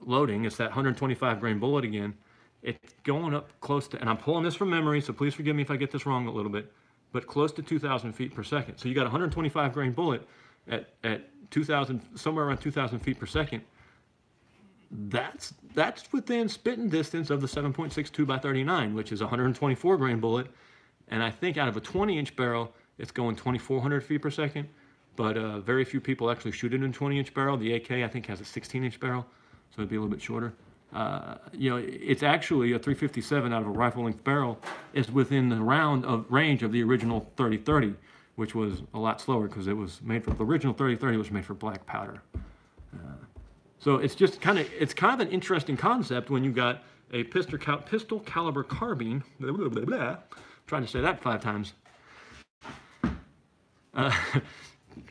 loading, it's that 125 grain bullet again. It's going up close to, and I'm pulling this from memory, so please forgive me if I get this wrong a little bit, but close to 2,000 feet per second. So you got a 125 grain bullet at 2,000, somewhere around 2,000 feet per second. That's within spitting distance of the 7.62 by 39, which is a 124 grain bullet. And I think out of a 20-inch barrel, it's going 2,400 feet per second. But very few people actually shoot it in a 20-inch barrel. The AK, I think, has a 16-inch barrel, so it'd be a little bit shorter. It's actually a 357 out of a rifle-length barrel is within the range of the original 30-30, which was a lot slower because it was made for, the original 30-30 was made for black powder. So it's just kind of an interesting concept when you got a pistol caliber carbine. Blah, blah, blah, blah. Trying to say that 5 times.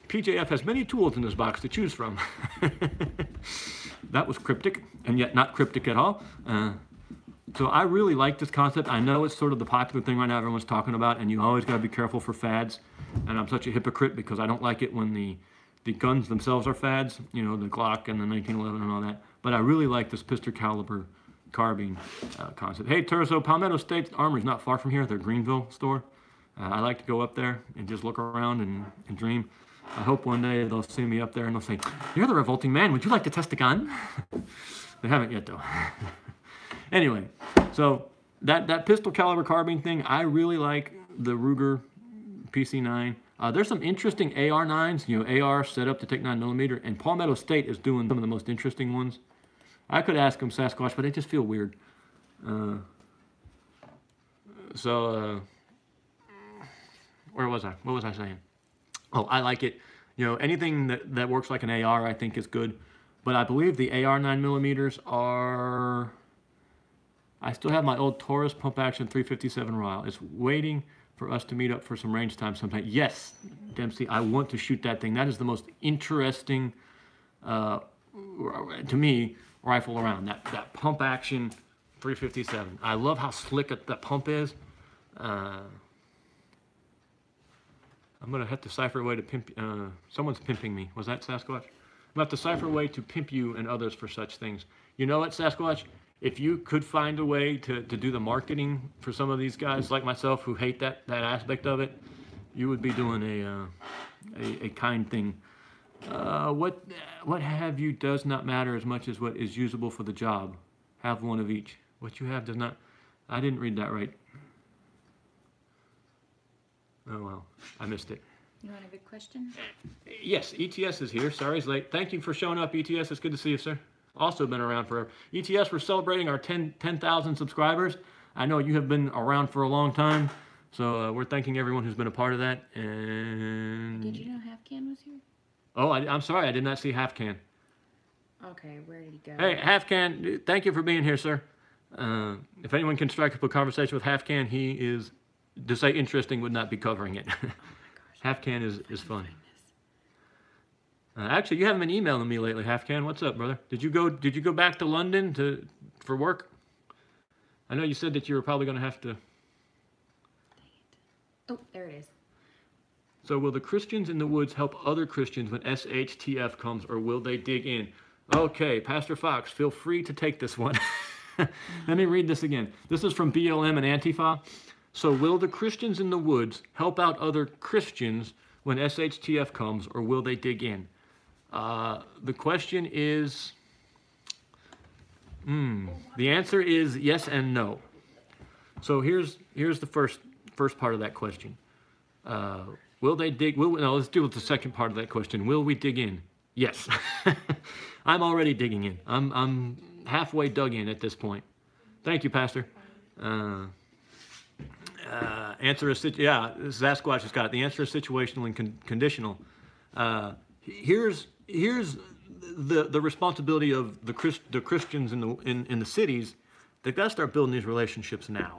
PJF has many tools in this box to choose from. That was cryptic, and yet not cryptic at all. So I really like this concept. I know it's sort of the popular thing right now everyone's talking about, and you always got to be careful for fads. And I'm such a hypocrite because I don't like it when the guns themselves are fads, you know, the Glock and the 1911 and all that. But I really like this pistol caliber carbine concept. Hey, Terzo, Palmetto State Armory is not far from here, their Greenville store. I like to go up there and just look around and dream. I hope one day they'll see me up there and they'll say, "You're the revolting man, would you like to test a gun?" They haven't yet though. Anyway, so that pistol caliber carbine thing, I really like the Ruger PC9. There's some interesting AR9s, you know, AR set up to take 9mm, and Palmetto State is doing some of the most interesting ones. I could ask them Sasquatch, but they just feel weird. Where was I? What was I saying? Oh, I like it. You know, anything that works like an AR, I think is good. But I believe the AR 9mm are... I still have my old Taurus pump action 357 Royale. It's waiting for us to meet up for some range time sometime. Yes, Dempsey, I want to shoot that thing. That is the most interesting, to me, rifle around. That pump action 357. I love how slick that pump is. I'm gonna have to cipher a way to pimp. Someone's pimping me. Was that Sasquatch? I'm gonna have to cipher a way to pimp you and others for such things. You know what, Sasquatch? If you could find a way to do the marketing for some of these guys like myself who hate that aspect of it, you would be doing a kind thing. What have you does not matter as much as what is usable for the job. Have one of each. What you have does not. I didn't read that right. Oh well, I missed it. You want a big question? Yes, ETS is here. Sorry he's late. Thank you for showing up, ETS. It's good to see you, sir. Also been around forever. ETS, we're celebrating our 10,000 subscribers. I know you have been around for a long time, so we're thanking everyone who's been a part of that. And Did you know Halfcan was here? oh, I'm sorry, I did not see Halfcan. Okay, where did he go? Hey, Halfcan, thank you for being here, sir. If anyone can strike up a conversation with Halfcan, he is, to say interesting would not be covering it. Oh my gosh. Halfcan is fun. Actually, you haven't been emailing me lately, Halfcan. What's up, brother? Did you go back to London for work? I know you said that you were probably going to have to. Dang it. Oh, there it is. So will the Christians in the woods help other Christians when SHTF comes, or will they dig in? Okay, Pastor Fox, feel free to take this one. Let me read this again. This is from BLM and Antifa. So will the Christians in the woods help out other Christians when SHTF comes, or will they dig in? The question is, the answer is yes and no. So here's the first part of that question. Will they dig? No, let's deal with the second part of that question. Will we dig in? Yes. I'm already digging in. I'm halfway dug in at this point. Thank you, Pastor. Answer is, yeah, Sasquatch has got it. The answer is situational and conditional. Here's the responsibility of the Christians in the cities. They've got to start building these relationships now,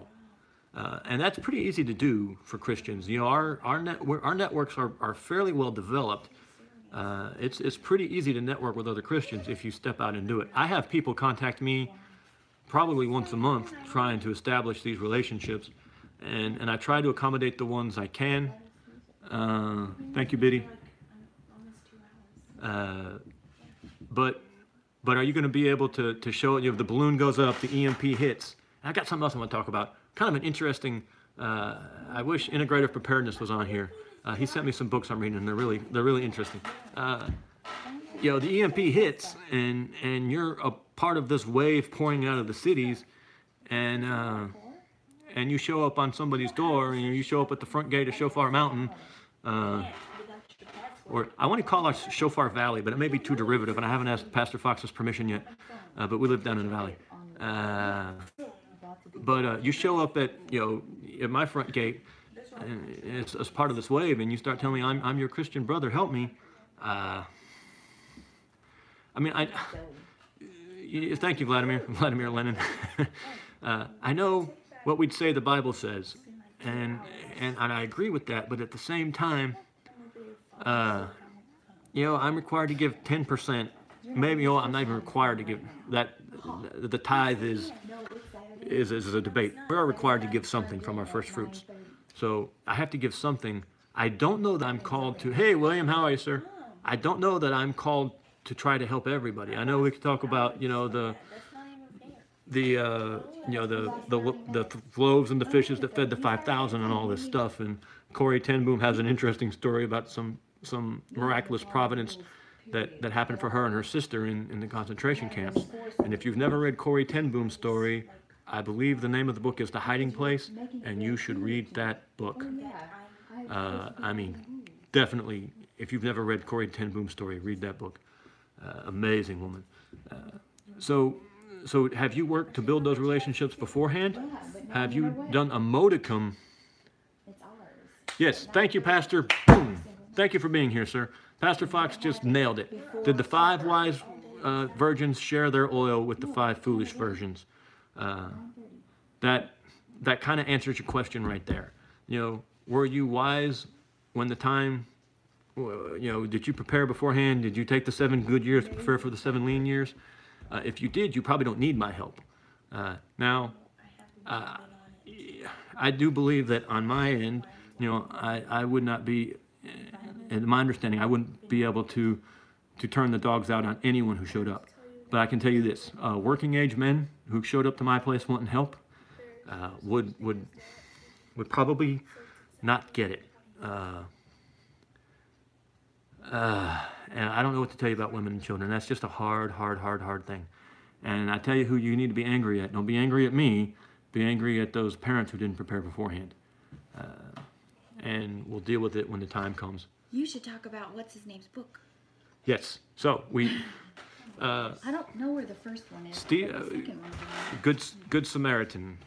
and that's pretty easy to do for Christians. You know, our networks are fairly well developed. It's pretty easy to network with other Christians if you step out and do it. I have people contact me probably once a month trying to establish these relationships, and I try to accommodate the ones I can. Thank you, Biddy. But are you going to be able to show it? You know, the balloon goes up, the EMP hits. And I got something else I want to talk about. Kind of an interesting. I wish Integrative Preparedness was on here. He sent me some books I'm reading, and they're really interesting. You know, the EMP hits, and you're a part of this wave pouring out of the cities, and you show up on somebody's door, and you show up at the front gate of Shofar Mountain. Or I want to call our Shofar Valley, but it may be too derivative, and I haven't asked Pastor Fox's permission yet. But we live down in the valley. But you show up at my front gate, and it's as part of this wave, and you start telling me I'm your Christian brother, help me. I mean, Thank you, Vladimir Lenin. I know what we'd say the Bible says, and I agree with that. But at the same time, you know, I'm required to give 10%. Maybe, you know, I'm not even required to give that. The tithe is a debate. We are required to give something from our first fruits. So I have to give something. I don't know that I'm called to, hey, William, how are you, sir? I don't know that I'm called to try to help everybody. I know we could talk about, you know, the loaves and the fishes that fed the 5,000 and all this stuff. And Corrie ten Boom has an interesting story about some miraculous providence that happened for her and her sister in the concentration camps. And if you've never read Corrie ten Boom's story, I believe the name of the book is The Hiding Place, and you should read that book. I mean, definitely, if you've never read Corrie ten Boom's story, read that book. Amazing woman. So have you worked to build those relationships beforehand? Have you done a modicum? Yes, thank you, Pastor. Boom. Thank you for being here, sir. Pastor Fox just nailed it. Did the 5 wise virgins share their oil with the 5 foolish virgins? That kind of answers your question right there. You know, were you wise when the time, you know, did you prepare beforehand? Did you take the 7 good years to prepare for the 7 lean years? If you did, you probably don't need my help. Now, I do believe that on my end, you know, I would not be, in my understanding, I wouldn't be able to turn the dogs out on anyone who showed up. But I can tell you this, working age men who showed up to my place wanting help would probably not get it. And I don't know what to tell you about women and children. That's just a hard thing. And I tell you who you need to be angry at. Don't be angry at me. Be angry at those parents who didn't prepare beforehand. And we'll deal with it when the time comes. You should talk about what's his name's book. Yes. So we. I don't know where the first one is. Steve, but the second one's Good Samaritan.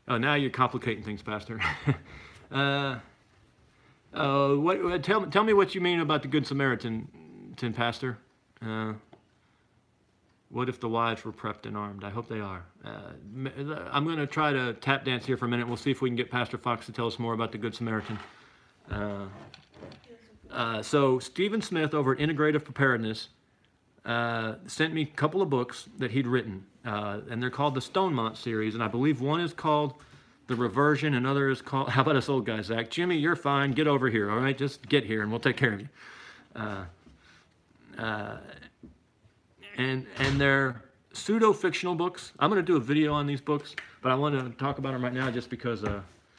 Oh, now you're complicating things, Pastor. Tell me what you mean about the Good Samaritan, Pastor. What if the wives were prepped and armed? I hope they are. I'm going to try to tap dance here for a minute. We'll see if we can get Pastor Fox to tell us more about the Good Samaritan. So Stephen Smith over at Integrative Preparedness sent me a couple of books that he'd written, and they're called the Stonemont series, and I believe one is called The Reversion, another is called, how about us old guys, Zach? Jimmy, you're fine, get over here, all right? Just get here and we'll take care of you. And they're pseudo-fictional books. I'm going to do a video on these books, but I want to talk about them right now just because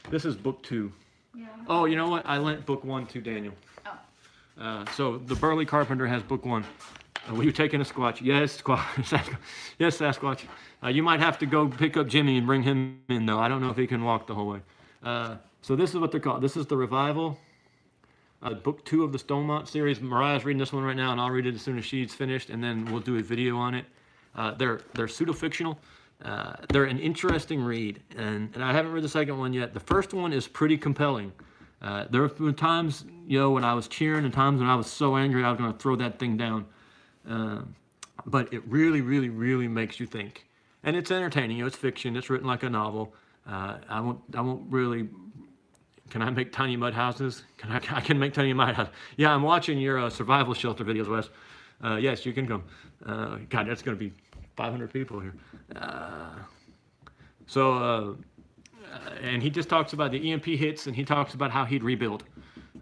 this is book 2. Yeah. Oh, you know what? I lent book 1 to Daniel. Oh. So the Burley Carpenter has book 1. Were you taking a Squatch? Yes, Squatch. Yes, Sasquatch. You might have to go pick up Jimmy and bring him in, though. I don't know if he can walk the whole way. So this is what they're called. This is the Revival, book 2 of the Stonemont series. Mariah's reading this one right now, and I'll read it as soon as she's finished, and then we'll do a video on it. They're pseudo-fictional. They're an interesting read, and I haven't read the second one yet. The first one is pretty compelling. There have been times, you know, when I was cheering and times when I was so angry I was going to throw that thing down. But it really makes you think. And it's entertaining. You know, it's fiction. It's written like a novel. I won't really. Can I make tiny mud houses? I can make tiny mud houses. Yeah, I'm watching your survival shelter videos, Wes. Yes, you can come. God, that's going to be 500 people here. And he just talks about the EMP hits, and he talks about how he'd rebuild.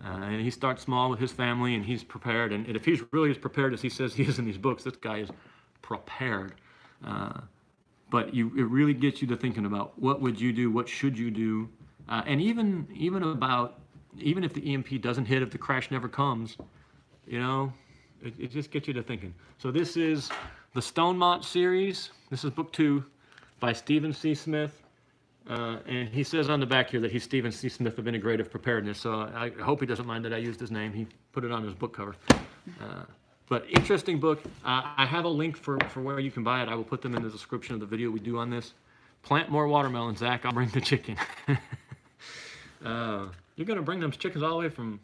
And he starts small with his family, and he's prepared. And if he's really as prepared as he says he is in these books, this guy is prepared. But it really gets you to thinking about what would you do, what should you do, and even if the EMP doesn't hit, if the crash never comes, you know, it just gets you to thinking. So this is the Stonemont series. This is book 2 by Stephen C. Smith. And he says on the back here that he's Stephen C. Smith of Integrative Preparedness, so I hope he doesn't mind that I used his name. He put it on his book cover. But interesting book. I have a link for where you can buy it. I will put them in the description of the video we do on this. Plant more watermelon, Zach. I'll bring the chicken. You're going to bring them chickens all the way from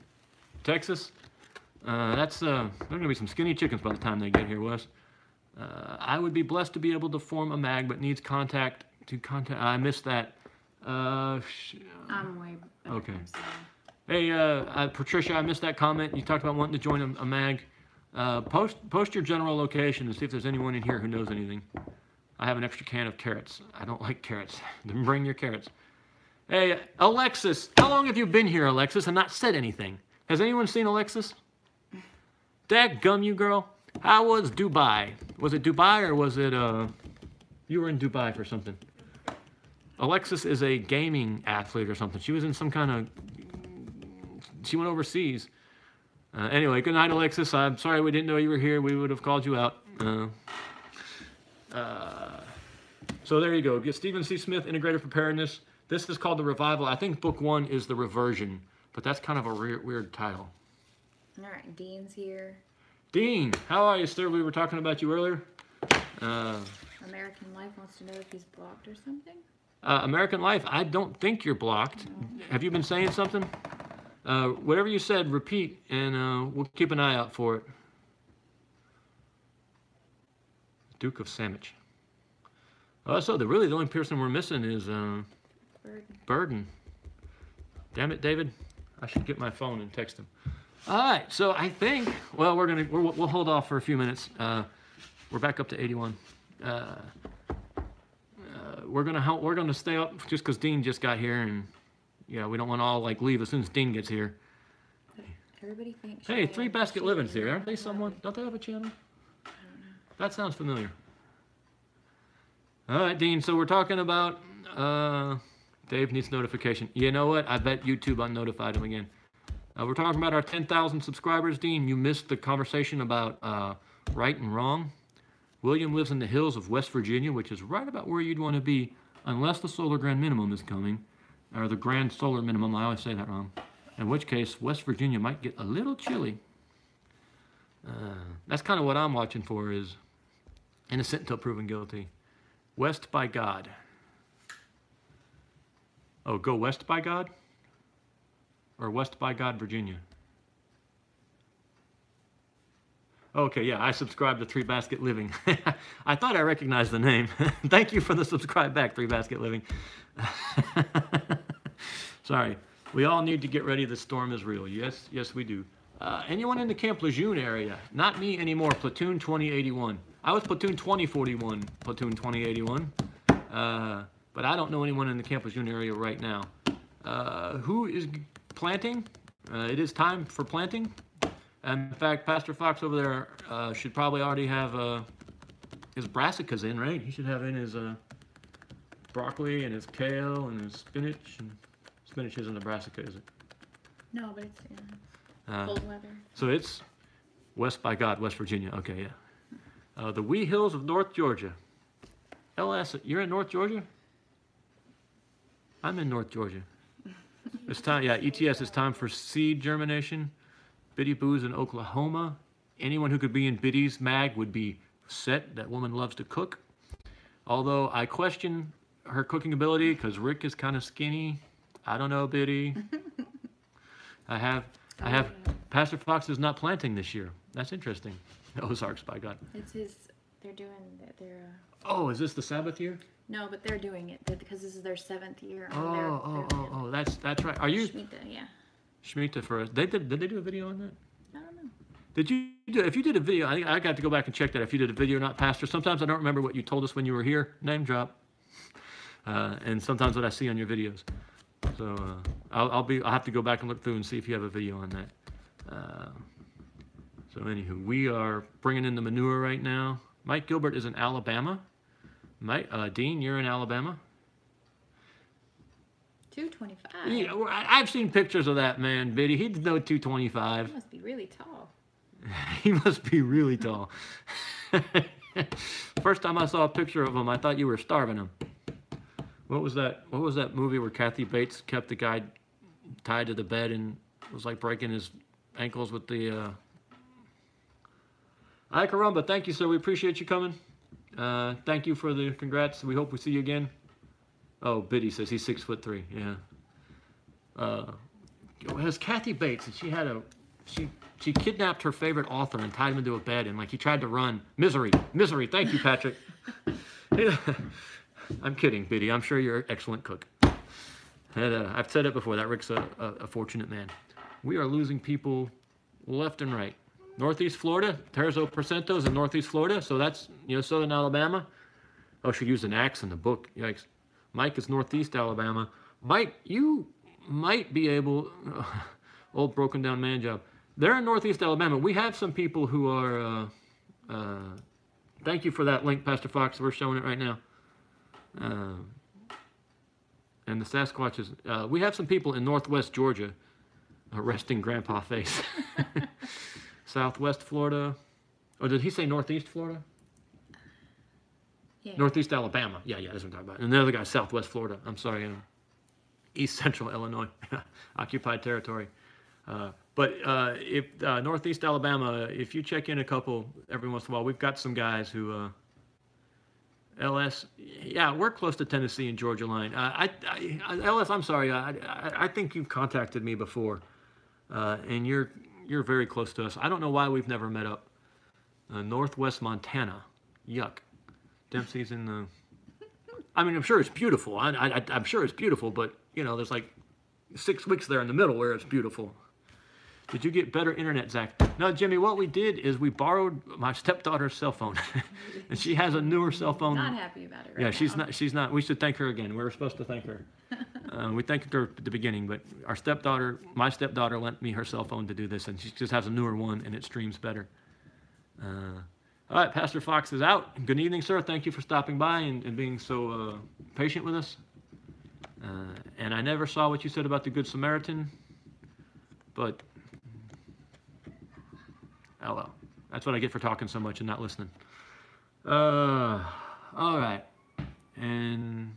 Texas? They're going to be some skinny chickens by the time they get here, Wes. I would be blessed to be able to form a mag, but needs contact to contact. I missed that. I'm way better. Okay. I'm sorry. Hey, Patricia, I missed that comment. You talked about wanting to join a mag. Post your general location and see if there's anyone in here who knows anything. I have an extra can of carrots. I don't like carrots. Then bring your carrots. Hey, Alexis, how long have you been here, Alexis, and not said anything? Has anyone seen Alexis? Dadgum, you girl. How was Dubai? Was it Dubai or was it, you were in Dubai for something? Alexis is a gaming athlete or something. She was in some kind of, she went overseas. Anyway, good night, Alexis. I'm sorry we didn't know you were here. We would have called you out. So there you go. Get Stephen C. Smith, Integrated Preparedness. This is called The Revival. I think book 1 is The Reversion, but that's kind of a weird title. All right, Dean's here. Dean, how are you, sir? We were talking about you earlier. American Life wants to know if he's blocked or something. American Life, I don't think you're blocked. No. Have you been saying something? Whatever you said, repeat, and we'll keep an eye out for it. Duke of Sandwich. Oh, so the only person we're missing is Burden. Damn it, David. I should get my phone and text him. All right, so I think, well, we'll hold off for a few minutes. We're back up to 81. We're gonna stay up just because Dean just got here, and yeah, we don't want to all like leave as soon as Dean gets here. Everybody thinks. Hey, Three Basket Living's here, aren't they? Someone? Don't they have a channel? I don't know. That sounds familiar. All right, Dean. So we're talking about Dave needs notification. You know what? I bet YouTube unnotified him again. We're talking about our 10,000 subscribers, Dean. You missed the conversation about right and wrong. William lives in the hills of West Virginia, which is right about where you'd want to be, unless the solar grand minimum is coming, or the grand solar minimum. I always say that wrong. In which case, West Virginia might get a little chilly. That's kind of what I'm watching for, is innocent until proven guilty. West by God. Oh, go west by God? Or West by God, Virginia? Okay, yeah, I subscribe to Three Basket Living. I thought I recognized the name. Thank you for the subscribe back, Three Basket Living. Sorry. We all need to get ready. The storm is real. Yes, yes, we do. Anyone in the Camp Lejeune area? Not me anymore. Platoon 2081. I was Platoon 2041, Platoon 2081. But I don't know anyone in the Camp Lejeune area right now. Who is planting? It is time for planting. In fact, Pastor Fox over there should probably already have his brassicas in, right? He should have in his broccoli and his kale and his spinach. And spinach isn't a brassica, is it? No, but it's cold weather. So it's West by God, West Virginia. Okay, yeah. The Wee Hills of North Georgia. LS, you're in North Georgia? I'm in North Georgia. It's time, yeah, ETS, it's time for seed germination. Biddy Boo's in Oklahoma. Anyone who could be in Biddy's mag would be set. That woman loves to cook. Although I question her cooking ability because Rick is kind of skinny. I don't know, Biddy. I have, Pastor Fox is not planting this year. That's interesting. Ozarks, by God. It's his, they're doing, they're Oh, is this the Sabbath year? no, but they're doing it because this is their 7th year. Oh, that's right. Are you Shemitah, yeah. Shemitah for us? Did they do a video on that? I don't know. Did you do, if you did a video, I got to go back and check that if you did a video or not, Pastor. Sometimes I don't remember what you told us when you were here, name drop. And sometimes what I see on your videos. So I'll have to go back and look through and see if you have a video on that. So anywho, we are bringing in the manure right now. Mike Gilbert is in Alabama. Dean, you're in Alabama. 225. Yeah, I've seen pictures of that man, Biddy. He's no 225. He must be really tall. He must be really tall. First time I saw a picture of him, I thought you were starving him. What was that movie where Kathy Bates kept the guy tied to the bed and was like breaking his ankles with the Ay caramba, thank you, sir. We appreciate you coming. Thank you for the congrats. We hope we see you again. Oh, Biddy says he's 6'3". Yeah. It was Kathy Bates, and she had a she kidnapped her favorite author and tied him into a bed, and like he tried to run. Misery. Thank you, Patrick. I'm kidding, Biddy. I'm sure you're an excellent cook. And, I've said it before. That Rick's a fortunate man. We are losing people left and right. Northeast Florida, Terzo Percento's in Northeast Florida, so that's, you know, Southern Alabama. Oh, she used an axe in the book. Yikes. Mike is Northeast Alabama. Mike, you might be able, old broken down man job. They're in Northeast Alabama. We have some people who are, thank you for that link, Pastor Fox. We're showing it right now. And the Sasquatch is, we have some people in Northwest Georgia arresting Grandpa Face. Southwest Florida. Oh, did he say Northeast Florida? Yeah. Northeast Alabama. Yeah, that's what I'm talking about. And the other guy's Southwest Florida. I'm sorry, East Central Illinois. Occupied territory. But if Northeast Alabama, if you check in a couple every once in a while, we've got some guys who, LS, yeah, we're close to Tennessee and Georgia line. LS, I'm sorry, I think you've contacted me before, and you're very close to us. I don't know why we've never met up. Northwest Montana, yuck. Dempsey's in the. I mean, I'm sure it's beautiful. I'm sure it's beautiful, but you know, there's like 6 weeks there in the middle where it's beautiful. Did you get better internet, Zach? No, Jimmy, what we did is we borrowed my stepdaughter's cell phone. And she has a newer cell phone. Not happy about it right Yeah, now. she's not. We should thank her again. We were supposed to thank her. We thanked her at the beginning, but my stepdaughter lent me her cell phone to do this, and she just has a newer one, and it streams better. All right, Pastor Fox is out. Good evening, sir. Thank you for stopping by and being so patient with us. And I never saw what you said about the Good Samaritan, but oh well. That's what I get for talking so much and not listening. All right. And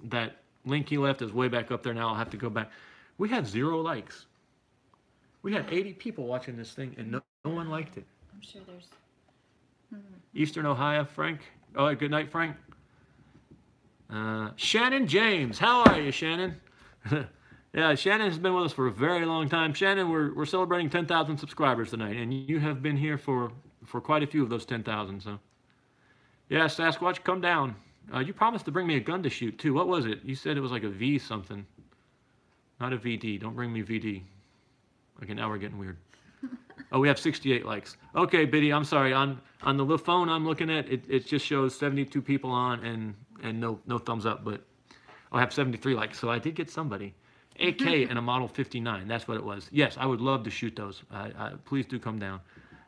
that link he left is way back up there now. I'll have to go back. We had 0 likes. We had 80 people watching this thing, and no one liked it. I'm sure there's. Eastern Ohio, Frank. Oh, good night, Frank. Shannon James. How are you, Shannon? Yeah, Shannon has been with us for a very long time. Shannon, we're celebrating 10,000 subscribers tonight, and you have been here for quite a few of those 10,000. So, yeah, Sasquatch, come down. You promised to bring me a gun to shoot too. What was it? You said it was like a V something, not a VD. Don't bring me VD. Okay, now we're getting weird. Oh, we have 68 likes. Okay, Biddy, I'm sorry. On the little phone I'm looking at, it just shows 72 people on and no thumbs up, but I have 73 likes, so I did get somebody. AK and a Model 59, that's what it was. Yes, I would love to shoot those. Please do come down,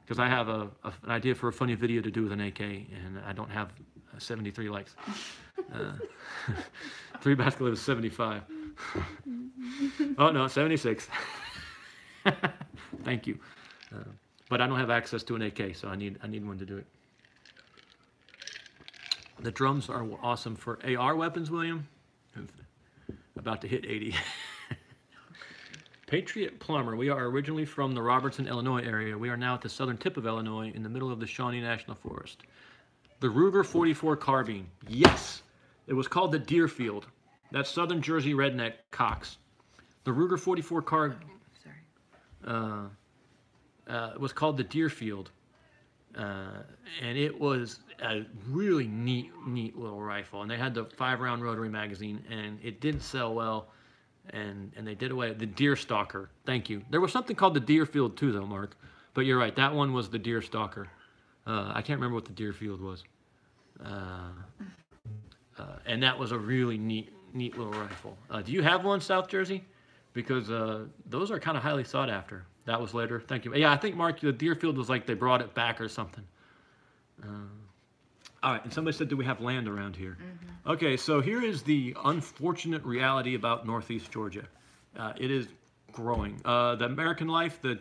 because I have an idea for a funny video to do with an AK, and I don't have 73 likes. 3 Basket is 75. Oh, no, 76. Thank you. But I don't have access to an AK, so I need one to do it. The drums are awesome for AR weapons, William. About to hit 80. Patriot Plumber. We are originally from the Robertson, Illinois area. We are now at the southern tip of Illinois in the middle of the Shawnee National Forest. The Ruger 44 carbine. Yes. It was called the Deerfield. That's Southern Jersey redneck Cox. The Ruger 44 Sorry. It was called the Deerfield. And it was a really neat little rifle. And they had the 5-round rotary magazine, and it didn't sell well. And they did away with the Deer Stalker. Thank you. There was something called the Deerfield too, though, Mark. But you're right. That one was the Deer Stalker. I can't remember what the Deerfield was. And that was a really neat little rifle. Do you have one, South Jersey? Because those are kind of highly sought after. That was later. Thank you. Yeah, I think, Mark, the Deerfield was like they brought it back or something. All right, and somebody said, do we have land around here? Mm-hmm. Okay, so here is the unfortunate reality about Northeast Georgia. It is growing. The American Life, the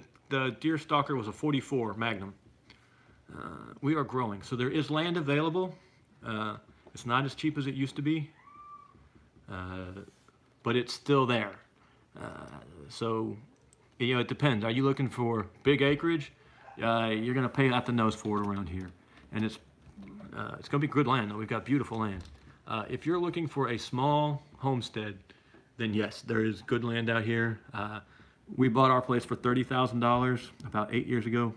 Deer Stalker was a 44 Magnum. We are growing. So there is land available. It's not as cheap as it used to be, but it's still there. So, you know, it depends. Are you looking for big acreage? You're going to pay at the nose for it around here. And it's going to be good land, though. We've got beautiful land. If you're looking for a small homestead, then yes, there is good land out here. We bought our place for $30,000 about 8 years ago.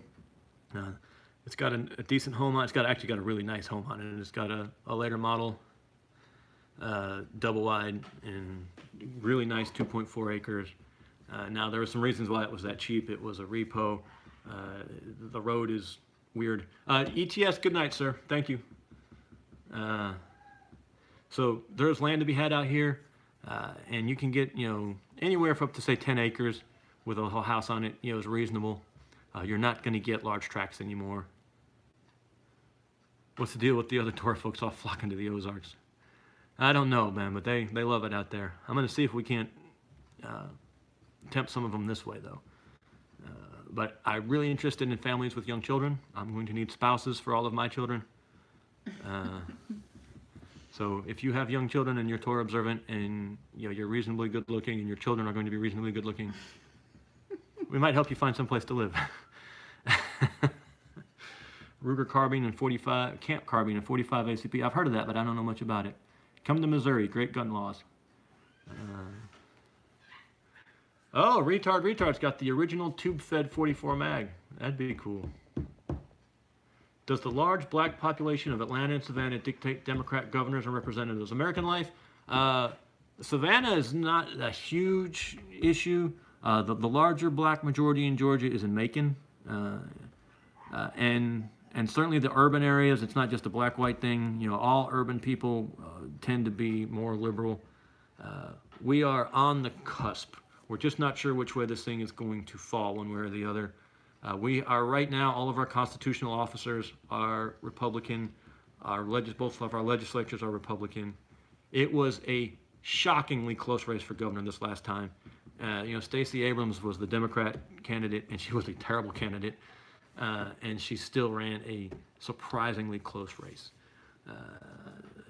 It's got a decent home on it. It's actually got a really nice home on it. And it's got a later model, double wide, and really nice 2.4 acres. Now, there were some reasons why it was that cheap. It was a repo. The road is weird. ETS, good night, sir. Thank you. So there's land to be had out here, and you can get, anywhere for up to, say, 10 acres with a whole house on it, is reasonable. You're not going to get large tracts anymore. What's the deal with the other tour folks all flocking to the Ozarks? I don't know, man, but they love it out there. I'm going to see if we can't tempt some of them this way, though. But I'm really interested in families with young children. I'm going to need spouses for all of my children. So if you have young children and you're Torah observant and you're reasonably good looking and your children are going to be reasonably good looking, we might help you find someplace to live. Ruger carbine and 45, Camp carbine and 45 ACP. I've heard of that, but I don't know much about it. Come to Missouri, great gun laws. Oh, Retard's got the original tube-fed 44 mag. That'd be cool. Does the large black population of Atlanta and Savannah dictate Democrat governors and representatives? American life, Savannah is not a huge issue. The larger black majority in Georgia is in Macon. And certainly the urban areas, it's not just a black-white thing. All urban people tend to be more liberal. We are on the cusp. We're just not sure which way this thing is going to fall, one way or the other. We are right now, all of our constitutional officers are Republican. Both of our legislatures are Republican. It was a shockingly close race for governor this last time. Stacey Abrams was the Democrat candidate, and she was a terrible candidate. And she still ran a surprisingly close race.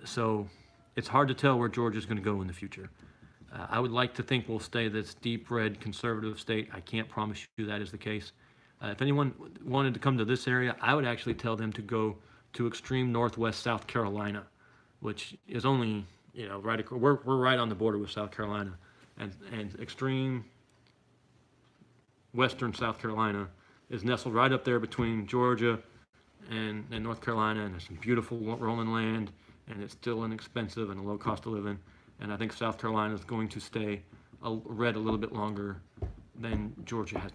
So it's hard to tell where Georgia's going to go in the future. I would like to think we'll stay this deep red conservative state. I can't promise you that is the case. If anyone wanted to come to this area, I would actually tell them to go to extreme northwest South Carolina, which is only, right. We're right on the border with South Carolina, and extreme western South Carolina is nestled right up there between Georgia and North Carolina, and there's some beautiful rolling land, and it's still inexpensive and a low cost of living. And I think South Carolina is going to stay red a little bit longer than Georgia has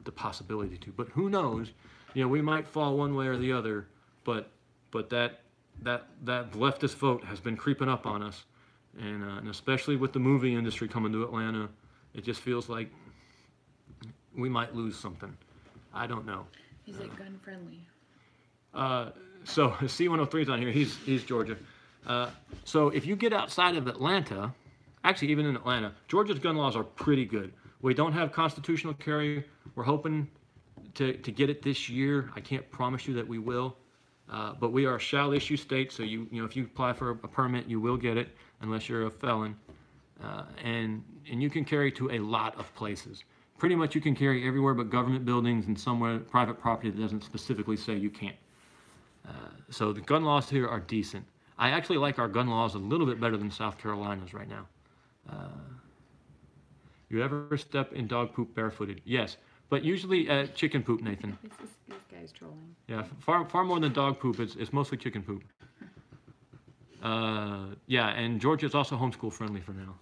the possibility to. But who knows? We might fall one way or the other. But that leftist vote has been creeping up on us, and especially with the movie industry coming to Atlanta, it just feels like we might lose something. I don't know. Is it gun friendly? So C103 is on here. He's Georgia. So if you get outside of Atlanta, actually even in Atlanta, Georgia's gun laws are pretty good. We don't have constitutional carry. We're hoping to get it this year. I can't promise you that we will, but we are a shall issue state. So if you apply for a permit, you will get it unless you're a felon, and you can carry to a lot of places. Pretty much you can carry everywhere but government buildings and somewhere private property that doesn't specifically say you can't. So the gun laws here are decent. I actually like our gun laws a little bit better than South Carolina's right now. You ever step in dog poop barefooted? Yes, but usually chicken poop, Nathan. This guy's trolling. Yeah, far more than dog poop. It's mostly chicken poop. Yeah, and Georgia's also homeschool friendly for now.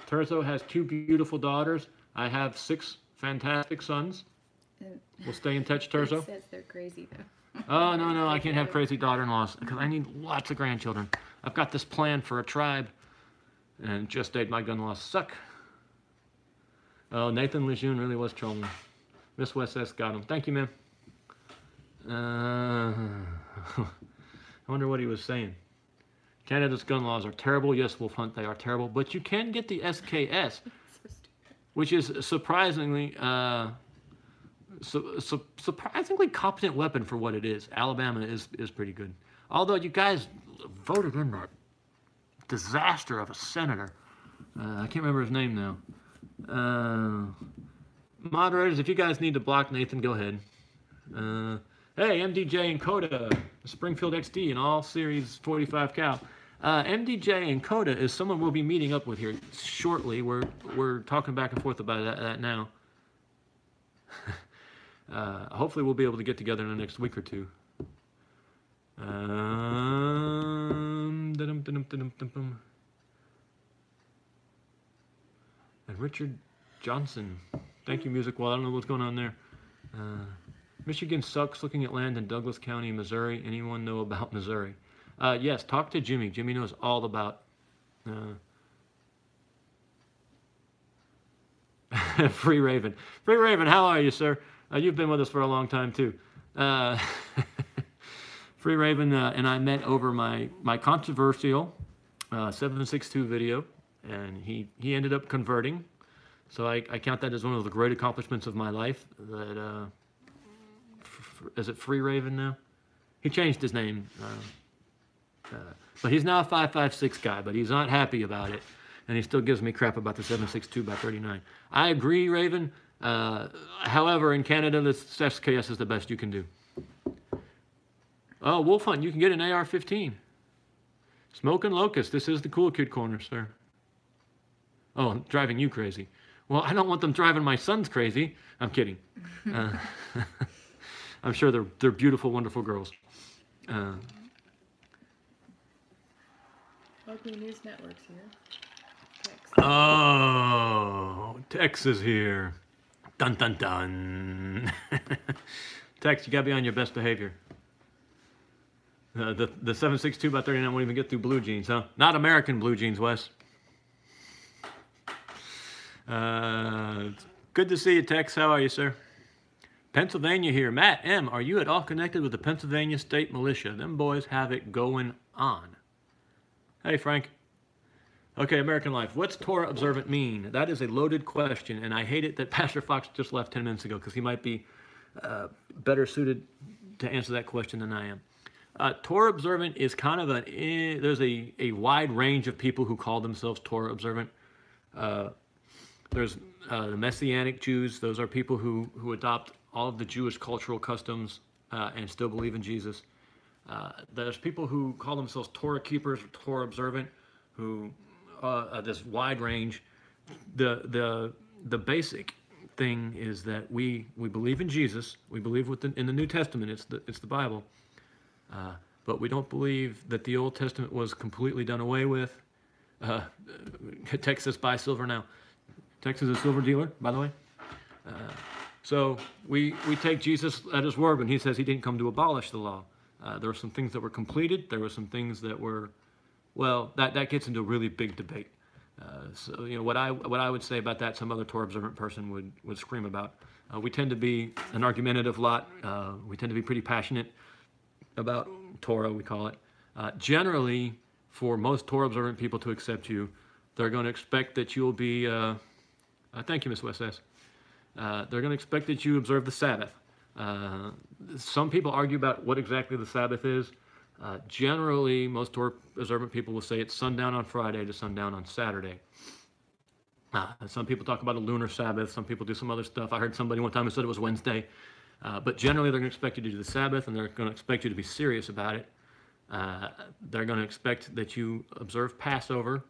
Terzo has 2 beautiful daughters. I have 6 fantastic sons. We'll stay in touch, Terzo. It says they're crazy, though. Oh, no, I can't have crazy daughter-in-laws because I need lots of grandchildren. I've got this plan for a tribe, and just dated my gun laws suck. Oh, Nathan Lejeune really was trolling. Miss West S got him. Thank you, man. I wonder what he was saying. Canada's gun laws are terrible. Yes, Wolf Hunt, they are terrible. But you can get the SKS, which is surprisingly surprisingly competent weapon for what it is. Alabama is pretty good. Although you guys voted in that disaster of a senator. I can't remember his name now. Moderators, if you guys need to block Nathan, go ahead. Hey, MDJ and Coda, Springfield XD and all series 45 cal. MDJ and Coda is someone we'll be meeting up with here shortly. We're talking back and forth about that now. Hopefully we'll be able to get together in the next week or two. Dum-dum-dum-dum-dum-dum. And Richard Johnson. Thank you, Music Wall. I don't know what's going on there. Michigan sucks. Looking at land in Douglas County, Missouri. Anyone know about Missouri? Yes, talk to Jimmy. Jimmy knows all about... Free Raven. Free Raven, how are you, sir? You've been with us for a long time, too. Free Raven and I met over my controversial 762 video, and he ended up converting. So I count that as one of the great accomplishments of my life. That is it Free Raven now? He changed his name. But he's now a 556 guy, but he's not happy about it. And he still gives me crap about the 762x39. I agree, Raven. However, in Canada, the SKS is the best you can do. Oh, Wolf Hunt, you can get an AR-15. Smoking Locust, this is the cool kid corner, sir. Oh, I'm driving you crazy. Well, I don't want them driving my sons crazy. I'm kidding. I'm sure they're beautiful, wonderful girls. Local news networks here. Text. Oh, Tex is here. Dun, dun, dun. Tex, you got to be on your best behavior. The 762x39 won't even get through blue jeans, huh? Not American blue jeans, Wes. Good to see you, Tex. How are you, sir? Pennsylvania here. Matt M., are you at all connected with the Pennsylvania State Militia? Them boys have it going on. Hey, Frank. Okay, American Life. What's Torah observant mean? That is a loaded question, and I hate it that Pastor Fox just left 10 minutes ago because he might be better suited to answer that question than I am. Torah observant is kind of there's a wide range of people who call themselves Torah observant. There's the Messianic Jews. Those are people who adopt all of the Jewish cultural customs and still believe in Jesus. There's people who call themselves Torah keepers or Torah observant, who this wide range. The basic thing is that we believe in Jesus. We believe in the New Testament. It's the Bible. But we don't believe that the Old Testament was completely done away with. Texas buy silver now. Texas is a silver dealer, by the way. So we take Jesus at his word when he says he didn't come to abolish the law. There were some things that were completed. There were some things that were, well, that gets into a really big debate. So you know what I would say about that, some other Torah observant person would scream about. We tend to be an argumentative lot. We tend to be pretty passionate about Torah, we call it. Generally, for most Torah observant people to accept you, they're going to expect that you'll be, thank you, Ms. West S. They're going to expect that you observe the Sabbath. Some people argue about what exactly the Sabbath is. Generally, most Torah observant people will say it's sundown on Friday to sundown on Saturday. Some people talk about a lunar Sabbath. Some people do some other stuff. I heard somebody one time who said it was Wednesday. But generally, they're going to expect you to do the Sabbath, and they're going to expect you to be serious about it. They're going to expect that you observe Passover,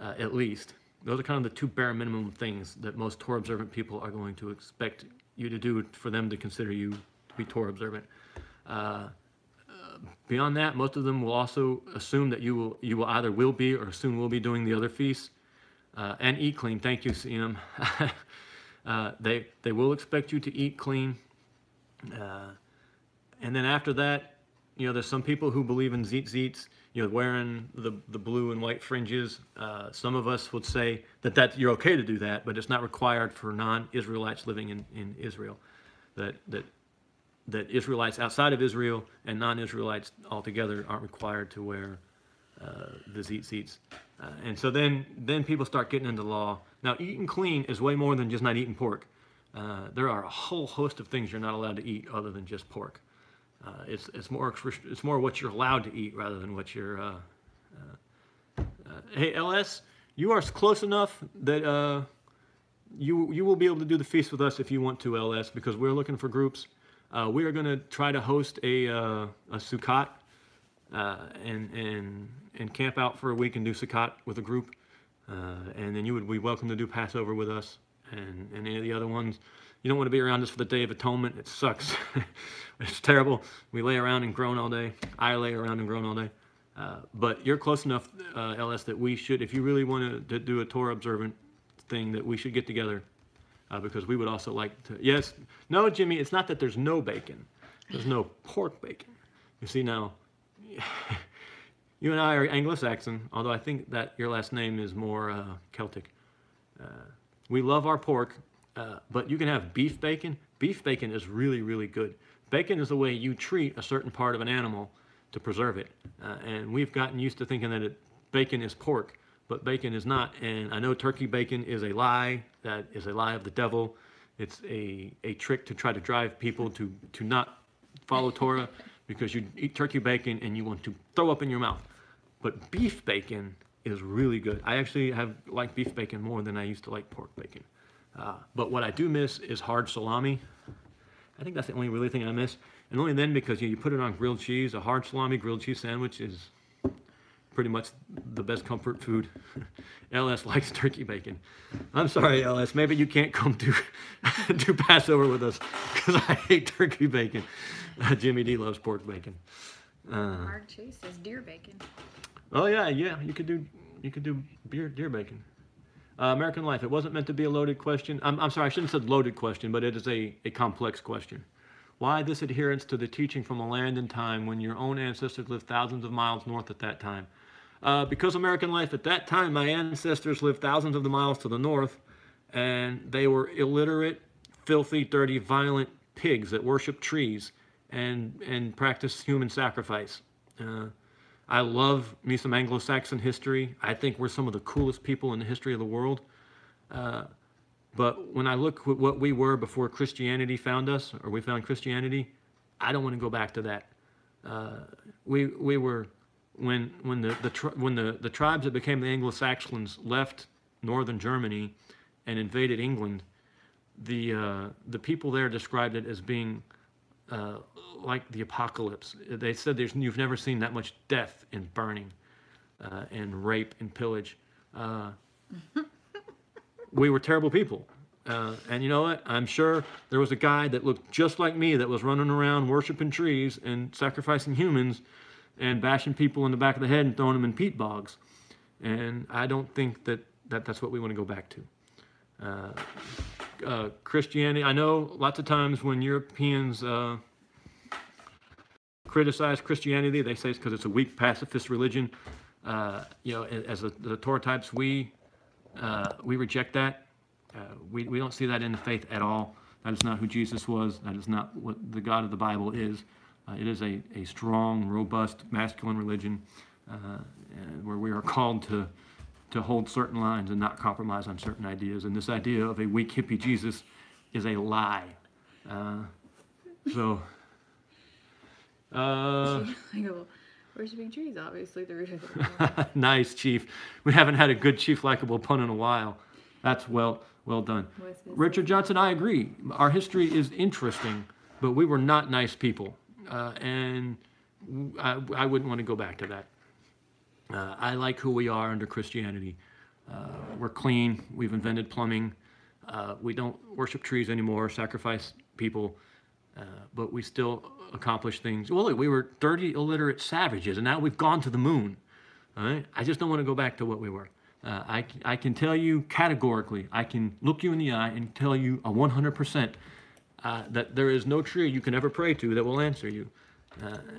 at least. Those are kind of the two bare minimum things that most Torah observant people are going to expect you to do for them to consider you to be Torah observant. Beyond that, most of them will also assume that you will either will be or soon will be doing the other feasts and eat clean. Thank you, CM. They will expect you to eat clean. And then after that, you know, there's some people who believe in tzitzits, you know, wearing the blue and white fringes. Some of us would say that you're okay to do that, but it's not required for non-Israelites living in Israel. That Israelites outside of Israel and non-Israelites altogether aren't required to wear the tzitzits. And so then people start getting into law. Now, eating clean is way more than just not eating pork. There are a whole host of things you're not allowed to eat other than just pork. It's more what you're allowed to eat rather than what you're. Hey, LS, you are close enough that you will be able to do the feast with us if you want to, LS, because we're looking for groups. We are going to try to host a Sukkot and camp out for a week and do Sukkot with a group, and then you would be welcome to do Passover with us and any of the other ones. You don't want to be around us for the Day of Atonement. It sucks. It's terrible. We lay around and groan all day. I lay around and groan all day. But you're close enough, LS, that we should, if you really want to do a Torah observant thing, that we should get together. Because we would also like to, yes, no, Jimmy, it's not that there's no bacon. There's no pork bacon. You see now, you and I are Anglo-Saxon, although I think that your last name is more Celtic. We love our pork, but you can have beef bacon. Beef bacon is really, really good. Bacon is the way you treat a certain part of an animal to preserve it. And we've gotten used to thinking that bacon is pork, but bacon is not. And I know turkey bacon is a lie. That is a lie of the devil. It's a trick to try to drive people to not follow Torah, because you eat turkey bacon and you want to throw up in your mouth. But beef bacon is really good. I actually like beef bacon more than I used to like pork bacon. But what I do miss is hard salami. I think that's the only really thing I miss. And only then, because you put it on grilled cheese. A hard salami grilled cheese sandwich is pretty much the best comfort food. LS likes turkey bacon. I'm sorry, LS. Maybe you can't come to Passover with us because I hate turkey bacon. Jimmy D loves pork bacon. Hard cheese says deer bacon. Oh yeah. You could do deer bacon. American Life. It wasn't meant to be a loaded question. I'm sorry. I shouldn't have said loaded question, but it is a complex question. Why this adherence to the teaching from a land and time when your own ancestors lived thousands of miles north at that time? Because American Life, at that time, my ancestors lived thousands of the miles to the north, and they were illiterate, filthy, dirty, violent pigs that worshiped trees and practiced human sacrifice. I love me some Anglo-Saxon history. I think we're some of the coolest people in the history of the world. But when I look at what we were before Christianity found us, or we found Christianity, I don't want to go back to that. We were, when the tribes that became the Anglo-Saxons left northern Germany and invaded England, the people there described it as being like the apocalypse. They said you've never seen that much death and burning and rape and pillage. We were terrible people. And you know what? I'm sure there was a guy that looked just like me that was running around worshiping trees and sacrificing humans and bashing people in the back of the head and throwing them in peat bogs. And I don't think that's what we want to go back to. Christianity, I know lots of times when Europeans criticize Christianity, they say it's because it's a weak pacifist religion. As the Torah types, we reject that. We don't see that in the faith at all. That is not who Jesus was. That is not what the God of the Bible is. It is a strong, robust, masculine religion where we are called to hold certain lines and not compromise on certain ideas. And this idea of a weak hippie Jesus is a lie. Worshipping trees, obviously, the root of it. Nice, Chief. We haven't had a good Chief Likeable pun in a while. That's well done. Richard Johnson, I agree. Our history is interesting, but we were not nice people. And I wouldn't want to go back to that. I like who we are under Christianity. We're clean. We've invented plumbing. We don't worship trees anymore, sacrifice people, but we still accomplish things. Well, look, we were dirty, illiterate savages, and now we've gone to the moon. All right? I just don't want to go back to what we were. I can tell you categorically, I can look you in the eye and tell you 100% that there is no tree you can ever pray to that will answer you.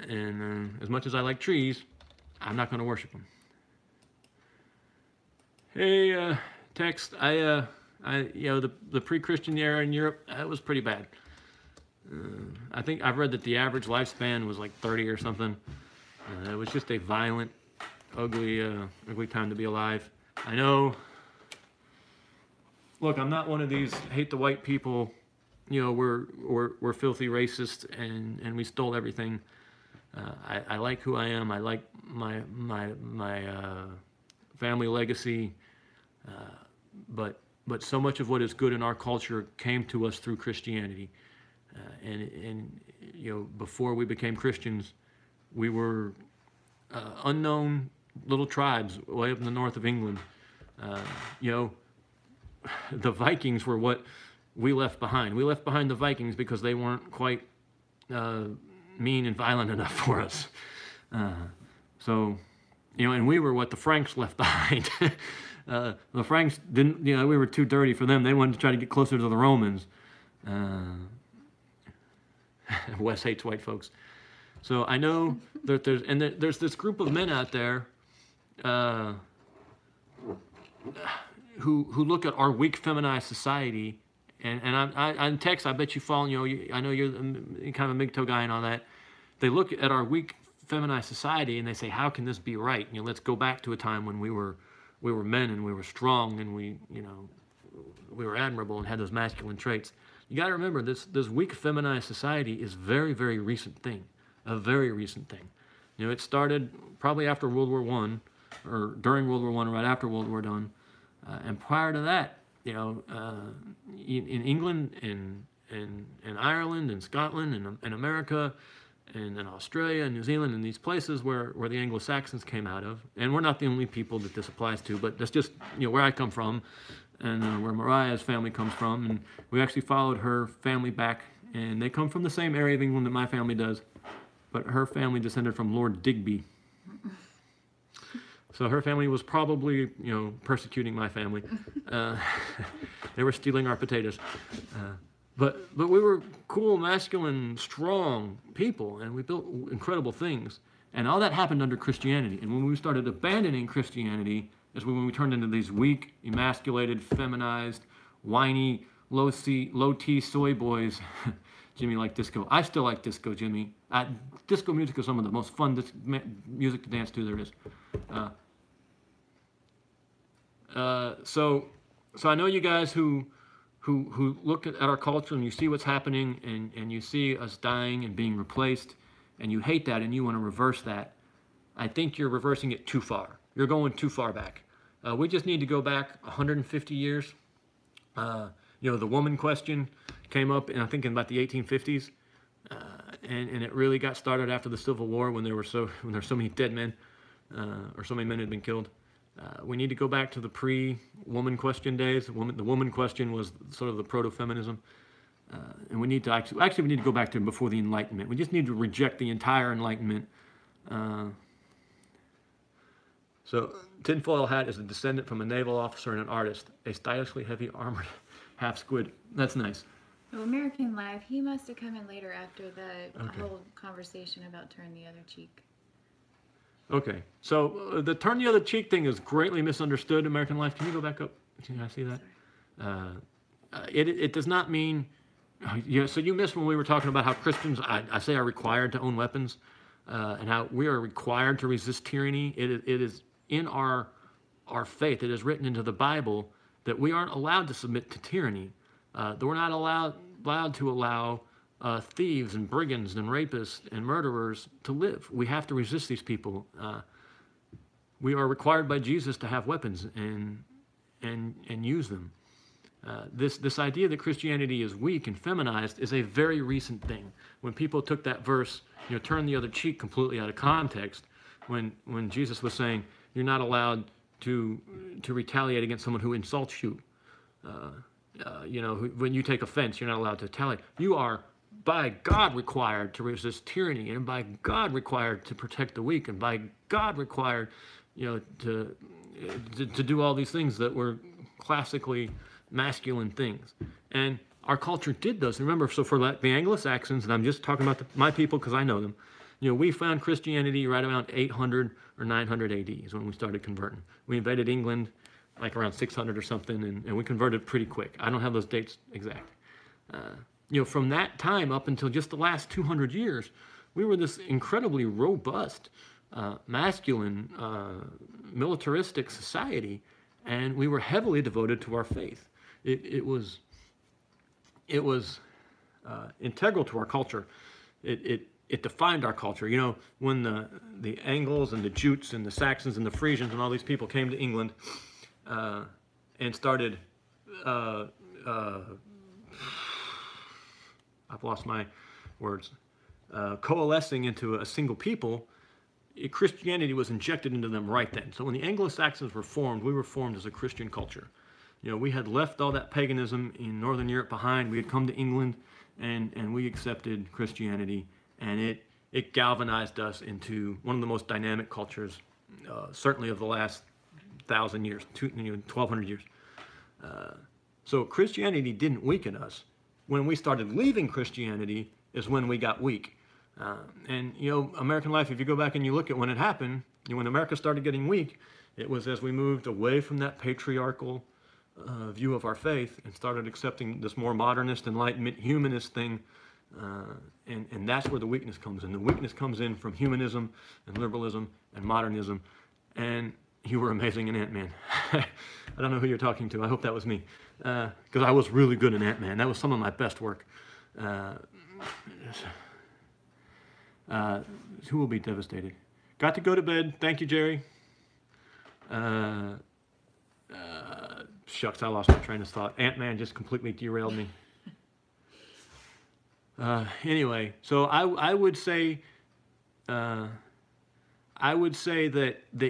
And as much as I like trees, I'm not going to worship them. Hey, text. The pre-Christian era in Europe, that was pretty bad. I think I've read that the average lifespan was like 30 or something. It was just a violent, ugly time to be alive. I know. Look, I'm not one of these hate the white people. We're filthy racists and we stole everything. I like who I am. I like my family legacy. But so much of what is good in our culture came to us through Christianity. Before we became Christians, we were unknown little tribes way up in the north of England. The Vikings were what we left behind. We left behind the Vikings because they weren't quite mean and violent enough for us. So, and we were what the Franks left behind. The Franks didn't, we were too dirty for them. They wanted to try to get closer to the Romans. Wes hates white folks. So I know that there's this group of men out there who look at our weak feminized society, and on text, I bet you follow, I know you're kind of a MGTOW guy and all that. They look at our weak feminized society and they say, how can this be right? Let's go back to a time when we were men and we were strong and we were admirable and had those masculine traits. You got to remember, this weak feminized society is very, very recent thing, a very recent thing. It started probably after World War I, or during World War I, right after World War I, and prior to that, in England, in Ireland, and Scotland, and America, and in Australia and New Zealand, and these places where the Anglo-Saxons came out of, and we're not the only people that this applies to, but that's just where I come from, and where Mariah's family comes from, and we actually followed her family back, and they come from the same area of England that my family does, but her family descended from Lord Digby. So her family was probably, persecuting my family. They were stealing our potatoes. But we were cool, masculine, strong people, and we built incredible things. And all that happened under Christianity. And when we started abandoning Christianity, is when we turned into these weak, emasculated, feminized, whiny, low-T soy boys. Jimmy liked disco. I still like disco, Jimmy. Disco music is some of the most fun music to dance to there is. So I know you guys who look at our culture and you see what's happening and you see us dying and being replaced and you hate that and you want to reverse that. I think you're reversing it too far. You're going too far back. We just need to go back 150 years. The woman question came up I think in about the 1850s. And it really got started after the Civil War when there were so many dead men, or so many men had been killed. We need to go back to the pre-woman question days. The woman question was sort of the proto-feminism. And we need to actually we need to go back to before the Enlightenment. We just need to reject the entire Enlightenment. So Tinfoil Hat is a descendant from a naval officer and an artist, a stylishly heavy armored half squid. That's nice. Well, American Life, he must have come in later after the whole conversation about turn the other cheek. Okay, so the turn the other cheek thing is greatly misunderstood, American Life. Can you go back up? Can I see that? It does not mean... so you missed when we were talking about how Christians, I say, are required to own weapons, and how we are required to resist tyranny. It is in our faith. It is written into the Bible that we aren't allowed to submit to tyranny. That we're not allowed to allow thieves and brigands and rapists and murderers to live. We have to resist these people. We are required by Jesus to have weapons and use them. This idea that Christianity is weak and feminized is a very recent thing. When people took that verse, turn the other cheek completely out of context, when Jesus was saying you're not allowed to retaliate against someone who insults you. When you take offense, you're not allowed to retaliate. You are, by God, required to resist tyranny, and by God required to protect the weak, and by God required, to do all these things that were classically masculine things. And our culture did those. Remember, so for the Anglo-Saxons, and I'm just talking about my people because I know them, we found Christianity right around 800 or 900 AD is when we started converting. We invaded England like around 600 or something, and we converted pretty quick. I don't have those dates exact. From that time up until just the last 200 years, we were this incredibly robust, masculine, militaristic society, and we were heavily devoted to our faith. It was integral to our culture. It defined our culture. When the Angles and the Jutes and the Saxons and the Frisians and all these people came to England and started, I've lost my words, coalescing into a single people, Christianity was injected into them right then. So when the Anglo-Saxons were formed, we were formed as a Christian culture. You know, we had left all that paganism in Northern Europe behind. We had come to England, and we accepted Christianity, and it galvanized us into one of the most dynamic cultures, certainly of the last 1,000 years, 1,200 years. So Christianity didn't weaken us. When we started leaving Christianity is when we got weak. And, you know, American life, if you go back and you look at when it happened, you know, when America started getting weak, it was as we moved away from that patriarchal view of our faith and started accepting this more modernist, enlightenment, humanist thing. And that's where the weakness comes in. The weakness comes in from humanism and liberalism and modernism. And you were amazing in Ant-Man. I don't know who you're talking to. I hope that was me. Because I was really good in Ant-Man. That was some of my best work. Who will be devastated? Got to go to bed. Thank you, Jerry. Shucks, I lost my train of thought. Ant-Man just completely derailed me. Anyway, so I would say that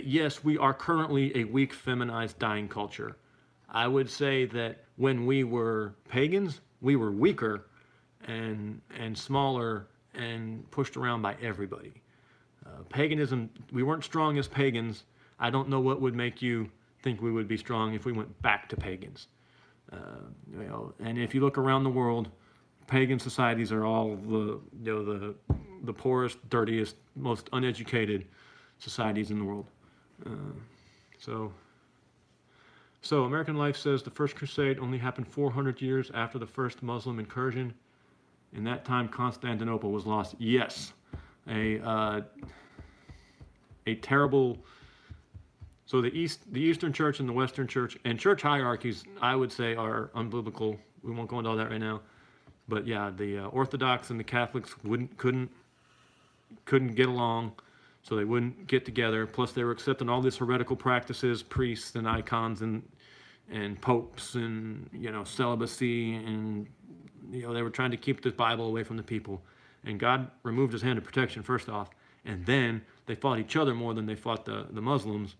yes, we are currently a weak, feminized, dying culture. I would say that when we were pagans, we were weaker and smaller and pushed around by everybody. Paganism, we weren't strong as pagans. I don't know what would make you think we would be strong if we went back to pagans. You know, and if you look around the world, pagan societies are all the poorest, dirtiest, most uneducated societies in the world. So American Life says the First Crusade only happened 400 years after the first Muslim incursion. In that time, Constantinople was lost. Yes, a terrible. So the Eastern Church and the Western Church and church hierarchies, I would say, are unbiblical. We won't go into all that right now. But yeah, the Orthodox and the Catholics couldn't get along, so they wouldn't get together. Plus, they were accepting all these heretical practices, priests and icons and popes and, you know, celibacy, and, you know, they were trying to keep the Bible away from the people. And God removed His hand of protection first off, and then they fought each other more than they fought the Muslims,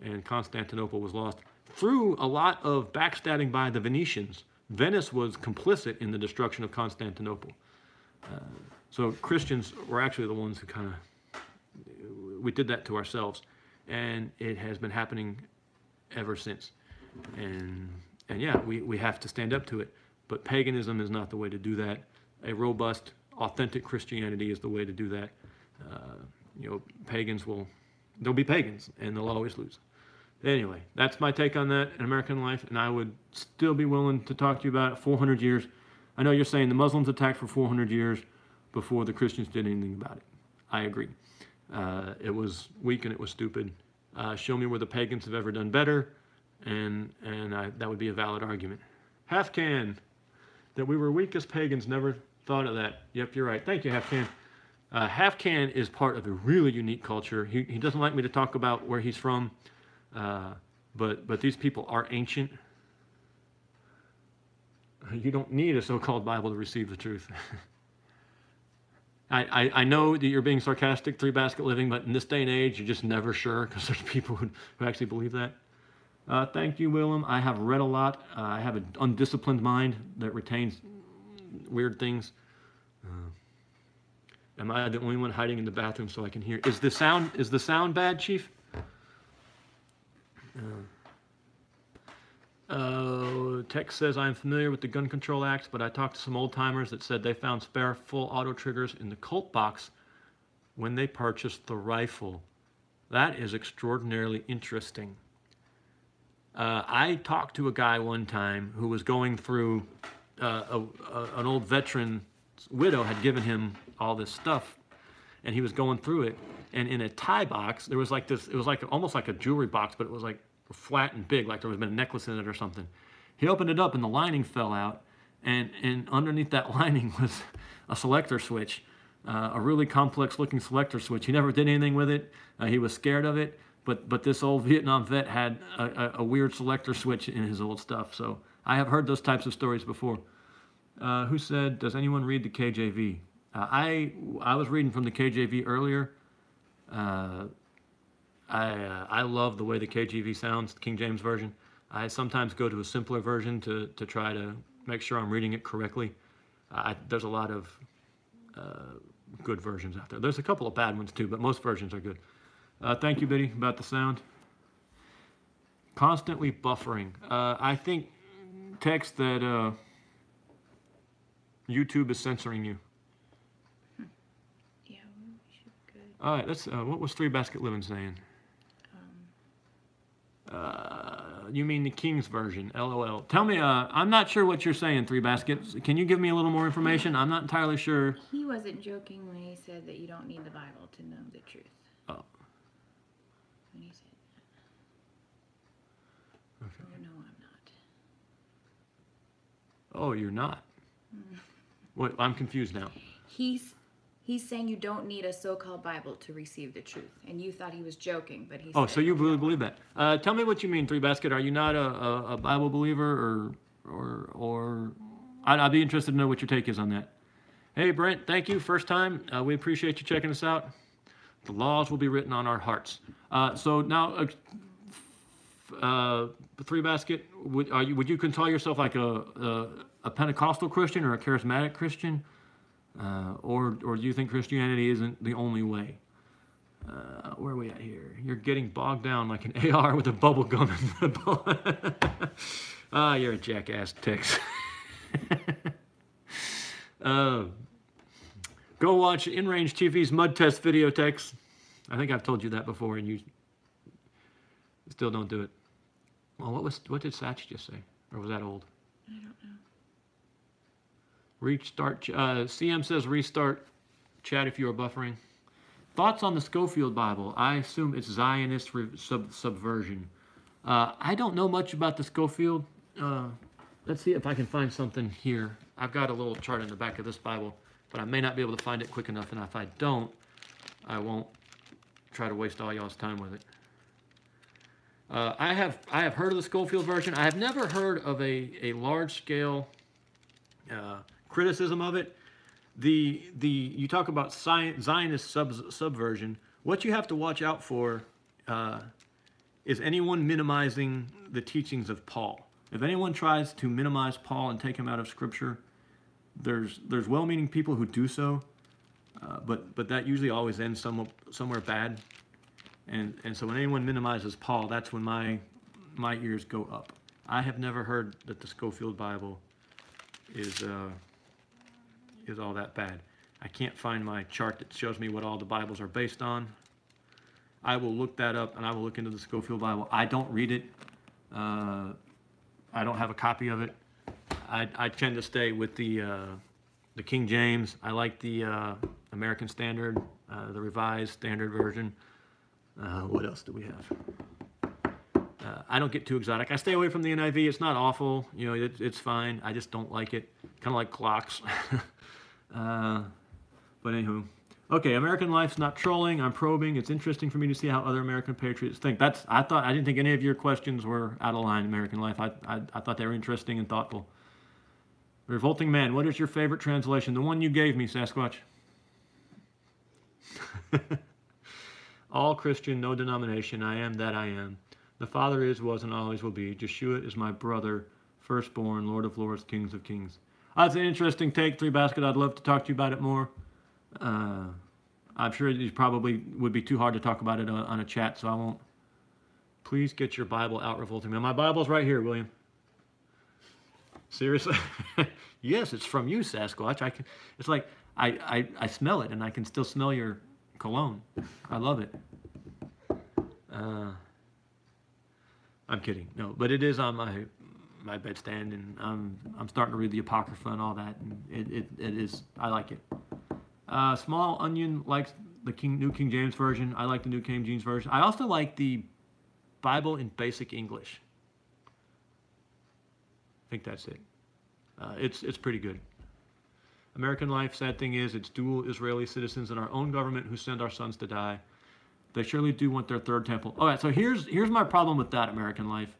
and Constantinople was lost through a lot of backstabbing by the Venetians. Venice was complicit in the destruction of Constantinople. So Christians were actually the ones who we did that to ourselves. And it has been happening ever since. And yeah, we have to stand up to it. But paganism is not the way to do that. A robust, authentic Christianity is the way to do that. You know, they'll be pagans, and they'll always lose. Anyway, that's my take on that in American Life, and I would still be willing to talk to you about it. 400 years. I know you're saying the Muslims attacked for 400 years before the Christians did anything about it. I agree. It was weak and it was stupid. Show me where the pagans have ever done better, and that would be a valid argument. Halfcan, that we were weak as pagans, never thought of that. Yep, you're right. Thank you, Halfcan. Halfcan is part of a really unique culture. He doesn't like me to talk about where he's from. But these people are ancient. You don't need a so-called Bible to receive the truth. I know that you're being sarcastic, three basket living, but in this day and age, you're just never sure, because there's people who actually believe that. Thank you, Willem. I have read a lot. I have an undisciplined mind that retains weird things. Am I the only one hiding in the bathroom so I can hear? Is the sound bad, Chief? Tex says, I'm familiar with the Gun Control Act, but I talked to some old timers that said they found spare full auto triggers in the Colt box when they purchased the rifle. That is extraordinarily interesting. I talked to a guy one time who was going through, an old veteran's widow had given him all this stuff, and he was going through it. And in a tie box, there was like this, it was like almost like a jewelry box, but it was like flat and big, like there was been a necklace in it or something. He opened it up and the lining fell out, and underneath that lining was a selector switch, a really complex looking selector switch. He never did anything with it. He was scared of it, but this old Vietnam vet had a weird selector switch in his old stuff. So I have heard those types of stories before. Who said, does anyone read the KJV? I was reading from the KJV earlier. I love the way the KJV sounds, the King James Version. I sometimes go to a simpler version to try to make sure I'm reading it correctly. There's a lot of good versions out there. There's a couple of bad ones too, but most versions are good. Thank you, Biddy, about the sound. Constantly buffering. I think text that YouTube is censoring you. Yeah, we should be good. All right, let's. What was Three Basket Living saying? You mean the King's version? LOL. Tell me. I'm not sure what you're saying. Three Baskets. Can you give me a little more information? I'm not entirely sure. He wasn't joking when he said that you don't need the Bible to know the truth. Oh. When he said that. Okay. Oh, no, I'm not. Oh, you're not. What? I'm confused now. He's saying you don't need a so-called Bible to receive the truth, and you thought he was joking, but he. Oh, said, so you really no. believe that? Tell me what you mean, Three Basket. Are you not a Bible believer, or? I'd be interested to know what your take is on that. Hey, Brent, thank you. First time. We appreciate you checking us out. The laws will be written on our hearts. So now, Three Basket, would you call yourself like a Pentecostal Christian or a charismatic Christian? Or do you think Christianity isn't the only way? Where are we at here? You're getting bogged down like an AR with a bubble gum in the ball. You're a jackass, Tex. Go watch InRange TV's mud test video, Tex. I think I've told you that before, and you still don't do it. Well, what did Satch just say? Or was that old? I don't know. Restart. CM says restart chat if you are buffering. Thoughts on the Scofield Bible? I assume it's Zionist subversion. I don't know much about the Scofield. Let's see if I can find something here. I've got a little chart in the back of this Bible, but I may not be able to find it quick enough, and if I don't, I won't try to waste all y'all's time with it. I have heard of the Scofield version. I have never heard of a large-scale criticism of it. You talk about Zionist subversion. What you have to watch out for is anyone minimizing the teachings of Paul. If anyone tries to minimize Paul and take him out of Scripture, there's well-meaning people who do so, but that usually always ends somewhere bad. And so when anyone minimizes Paul, that's when my ears go up. I have never heard that the Scofield Bible is all that bad. I can't find my chart that shows me what all the Bibles are based on. I will look that up, and I will look into the Scofield Bible. I don't read it. I don't have a copy of it. I tend to stay with the King James. I like the American Standard, the Revised Standard Version. What else do we have? I don't get too exotic. I stay away from the NIV. It's not awful. You know, it's fine. I just don't like it. Kind of like clocks. But anywho. Okay, American Life's not trolling. I'm probing. It's interesting for me to see how other American patriots think. I didn't think any of your questions were out of line, American Life. I thought they were interesting and thoughtful. Revolting Man, what is your favorite translation? The one you gave me, Sasquatch. All Christian, no denomination. I am that I am. The Father is, was, and always will be. Yeshua is my brother, firstborn, Lord of Lords, Kings of Kings. That's an interesting take, Three Basket. I'd love to talk to you about it more. I'm sure it probably would be too hard to talk about it on a chat, so I won't. Please get your Bible out, Revolting Man. My Bible's right here, William. Seriously? Yes, it's from you, Sasquatch. It's like I smell it, and I can still smell your cologne. I love it. I'm kidding. No, but it is on my bedstand, and I'm starting to read the Apocrypha and all that, and it is. I like it. Small Onion likes the New King James Version. I like the New King James Version. I also like the Bible in Basic English. I think that's it. It's pretty good. American Life, sad thing is, it's dual Israeli citizens in our own government who send our sons to die. They surely do want their third temple. All right, so here's my problem with that, American Life.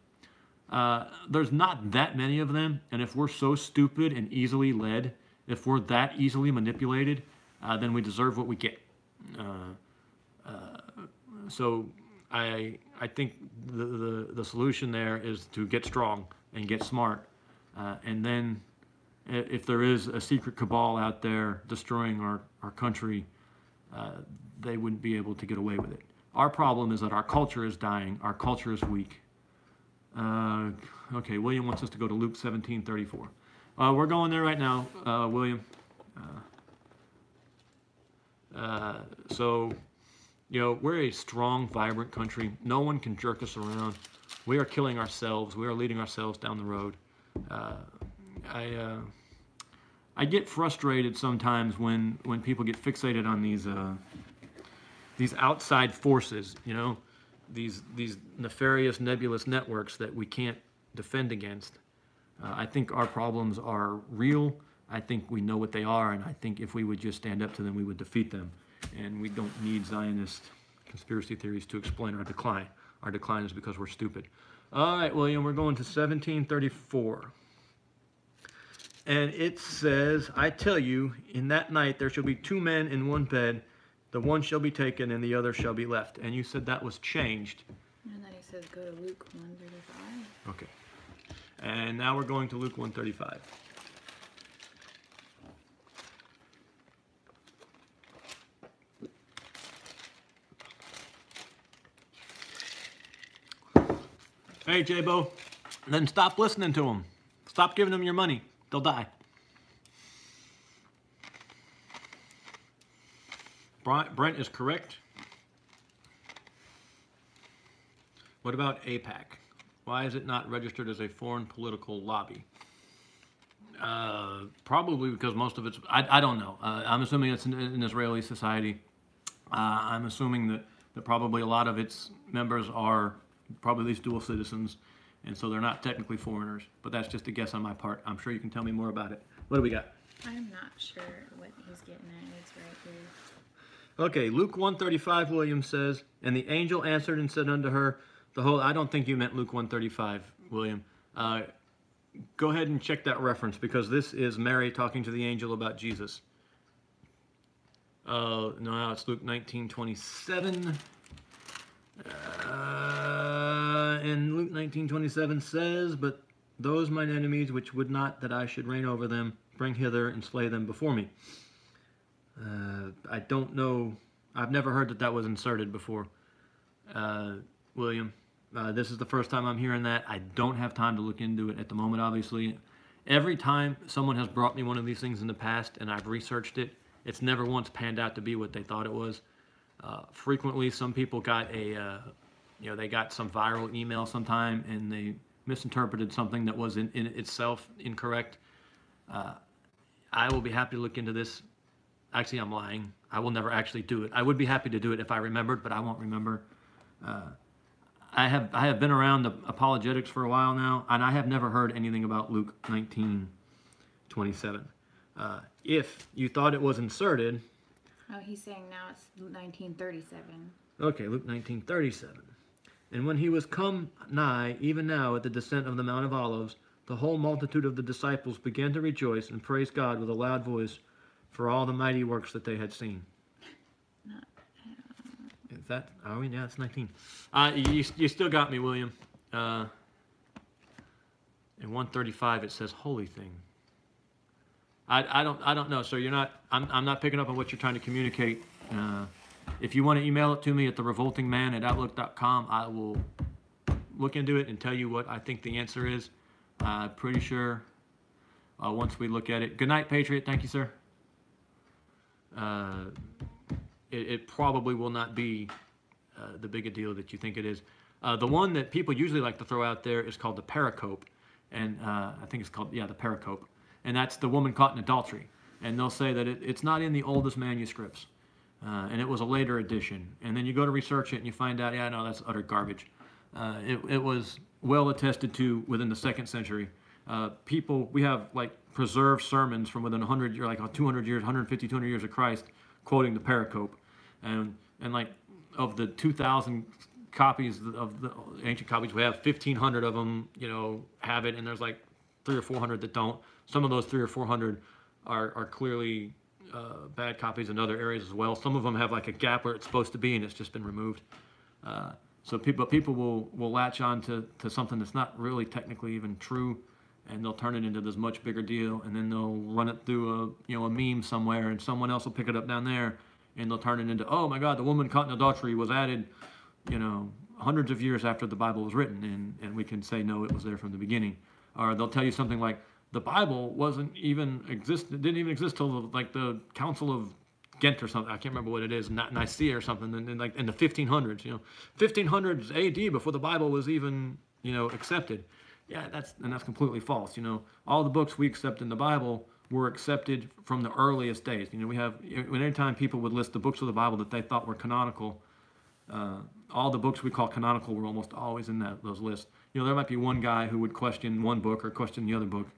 There's not that many of them, and if we're so stupid and easily led, if we're that easily manipulated, then we deserve what we get. So I I think the solution there is to get strong and get smart, and then if there is a secret cabal out there destroying our country, they wouldn't be able to get away with it. Our problem is that our culture is dying. Our culture is weak. Okay, William wants us to go to Luke 17:34. We're going there right now, William. So, you know, we're a strong, vibrant country. No one can jerk us around. We are killing ourselves. We are leading ourselves down the road. I get frustrated sometimes when people get fixated on these outside forces, you know, these nefarious, nebulous networks that we can't defend against. I think our problems are real. I think we know what they are, and I think if we would just stand up to them, we would defeat them. And we don't need Zionist conspiracy theories to explain our decline. Our decline is because we're stupid. All right, William, we're going to 1734. And it says, I tell you, in that night there shall be two men in one bed. The one shall be taken and the other shall be left. And you said that was changed. And then he says, go to Luke 1:35. Okay. And now we're going to Luke 1:35. Hey, J-Bo, then stop listening to them. Stop giving them your money. They'll die. Brent is correct. What about AIPAC? Why is it not registered as a foreign political lobby? Probably because most of it's, I don't know. I'm assuming it's an Israeli society. I'm assuming that probably a lot of its members are probably at least dual citizens, and so they're not technically foreigners, but that's just a guess on my part. I'm sure you can tell me more about it. What do we got? I'm not sure what he's getting at. It's right here. Okay, Luke 1:35, William says, and the angel answered and said unto her, I don't think you meant Luke 1:35, William. Go ahead and check that reference, because this is Mary talking to the angel about Jesus. No, it's Luke 19:27. And Luke 19:27 says, but those mine enemies which would not that I should reign over them, bring hither and slay them before me. I don't know. I've never heard that was inserted before, William. This is the first time I'm hearing that. I don't have time to look into it at the moment, obviously. Every time someone has brought me one of these things in the past and I've researched it, it's never once panned out to be what they thought it was. Frequently, some people got they got some viral email sometime and they misinterpreted something that was in itself incorrect. I will be happy to look into this. Actually, I'm lying. I will never actually do it. I would be happy to do it if I remembered, but I won't remember. I have been around the apologetics for a while now, and I have never heard anything about Luke 19:27. If you thought it was inserted... Oh, he's saying now it's 1937. Okay, Luke 19:37. And when he was come nigh, even now at the descent of the Mount of Olives, the whole multitude of the disciples began to rejoice and praise God with a loud voice for all the mighty works that they had seen. Is that, are we now? It's 19. You still got me, William. In 135 it says holy thing. I don't know. So you're not. I'm not picking up on what you're trying to communicate. If you want to email it to me at therevoltingman@outlook.com, I will look into it and tell you what I think the answer is. Pretty sure once we look at it. Good night, Patriot. Thank you, sir. It probably will not be the big a deal that you think it is. The one that people usually like to throw out there is called the pericope, and I think it's called, the pericope, and that's the woman caught in adultery. And they'll say that it's not in the oldest manuscripts, and it was a later edition. And then you go to research it and you find out, no, that's utter garbage. It was well attested to within the 2nd century. We have like preserved sermons from within 100 years, like 200 years, 150, 200 years of Christ, quoting the pericope. And like of the 2,000 copies of the ancient copies we have, 1,500 of them, have it, and there's like 300 or 400 that don't. Some of those 300 or 400 are clearly bad copies in other areas as well. Some of them have like a gap where it's supposed to be and it's just been removed. So people will latch on to something that's not really technically even true, and they'll turn it into this much bigger deal, and then they'll run it through a meme somewhere, and someone else will pick it up down there, and they'll turn it into, oh my God, the woman caught in adultery was added, hundreds of years after the Bible was written, and we can say no, it was there from the beginning. Or they'll tell you something like, the Bible didn't even exist till the Council of Ghent or something. I can't remember what it is, Nicaea or something, in the 1500s. 1500s AD, before the Bible was even accepted. Yeah, that's completely false. All the books we accept in the Bible were accepted from the earliest days. We have, anytime people would list the books of the Bible that they thought were canonical, all the books we call canonical were almost always in those lists. There might be one guy who would question one book or question the other book,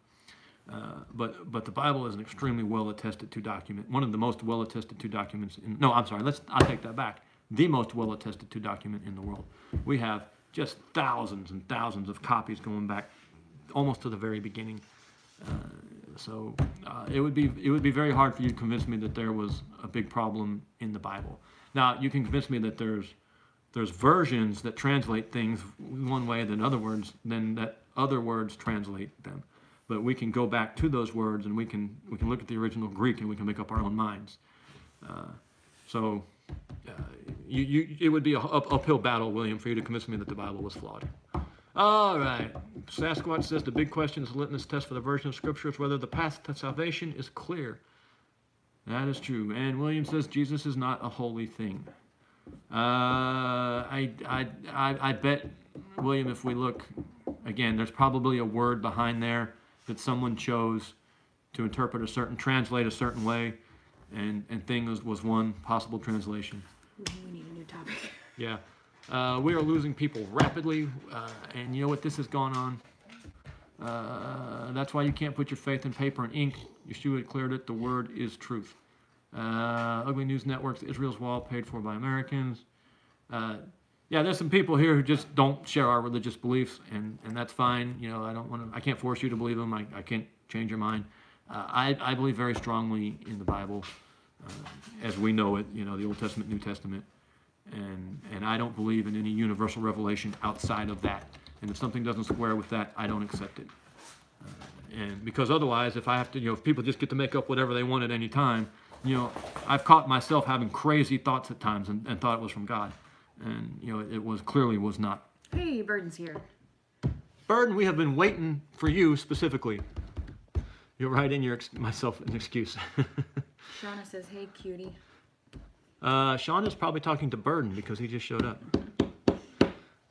but the Bible is an extremely well attested to document. One of the most well attested to documents. I'll take that back. The most well attested to document in the world. We have just thousands and thousands of copies going back almost to the very beginning. So it would be very hard for you to convince me that there was a big problem in the Bible. Now you can convince me that there's versions that translate things one way than that other words translate them. But we can go back to those words, and we can look at the original Greek, and we can make up our own minds. It would be an uphill battle, William, for you to convince me that the Bible was flawed. All right. Sasquatch says the big question is the litmus test for the version of Scripture is whether the path to salvation is clear. That is true. And William says Jesus is not a holy thing. I bet, William, if we look again, there's probably a word behind there that someone chose to translate a certain way, and thing was one possible translation. We need a new topic. Yeah. We are losing people rapidly, and you know what? This has gone on. That's why you can't put your faith in paper and ink. Yeshua declared it. The word is truth. Ugly News Network's Israel's Wall, paid for by Americans. Yeah, there's some people here who just don't share our religious beliefs, and that's fine. I can't force you to believe them. I can't change your mind. I believe very strongly in the Bible, as we know it. The Old Testament, New Testament. And I don't believe in any universal revelation outside of that. And if something doesn't square with that, I don't accept it. And because otherwise, if I have to, if people just get to make up whatever they want at any time, I've caught myself having crazy thoughts at times and thought it was from God. And, it clearly was not. Hey, Burden's here. Burden, we have been waiting for you specifically. You're right in myself an excuse. Shauna says, hey, cutie. Sean is probably talking to Burden because he just showed up.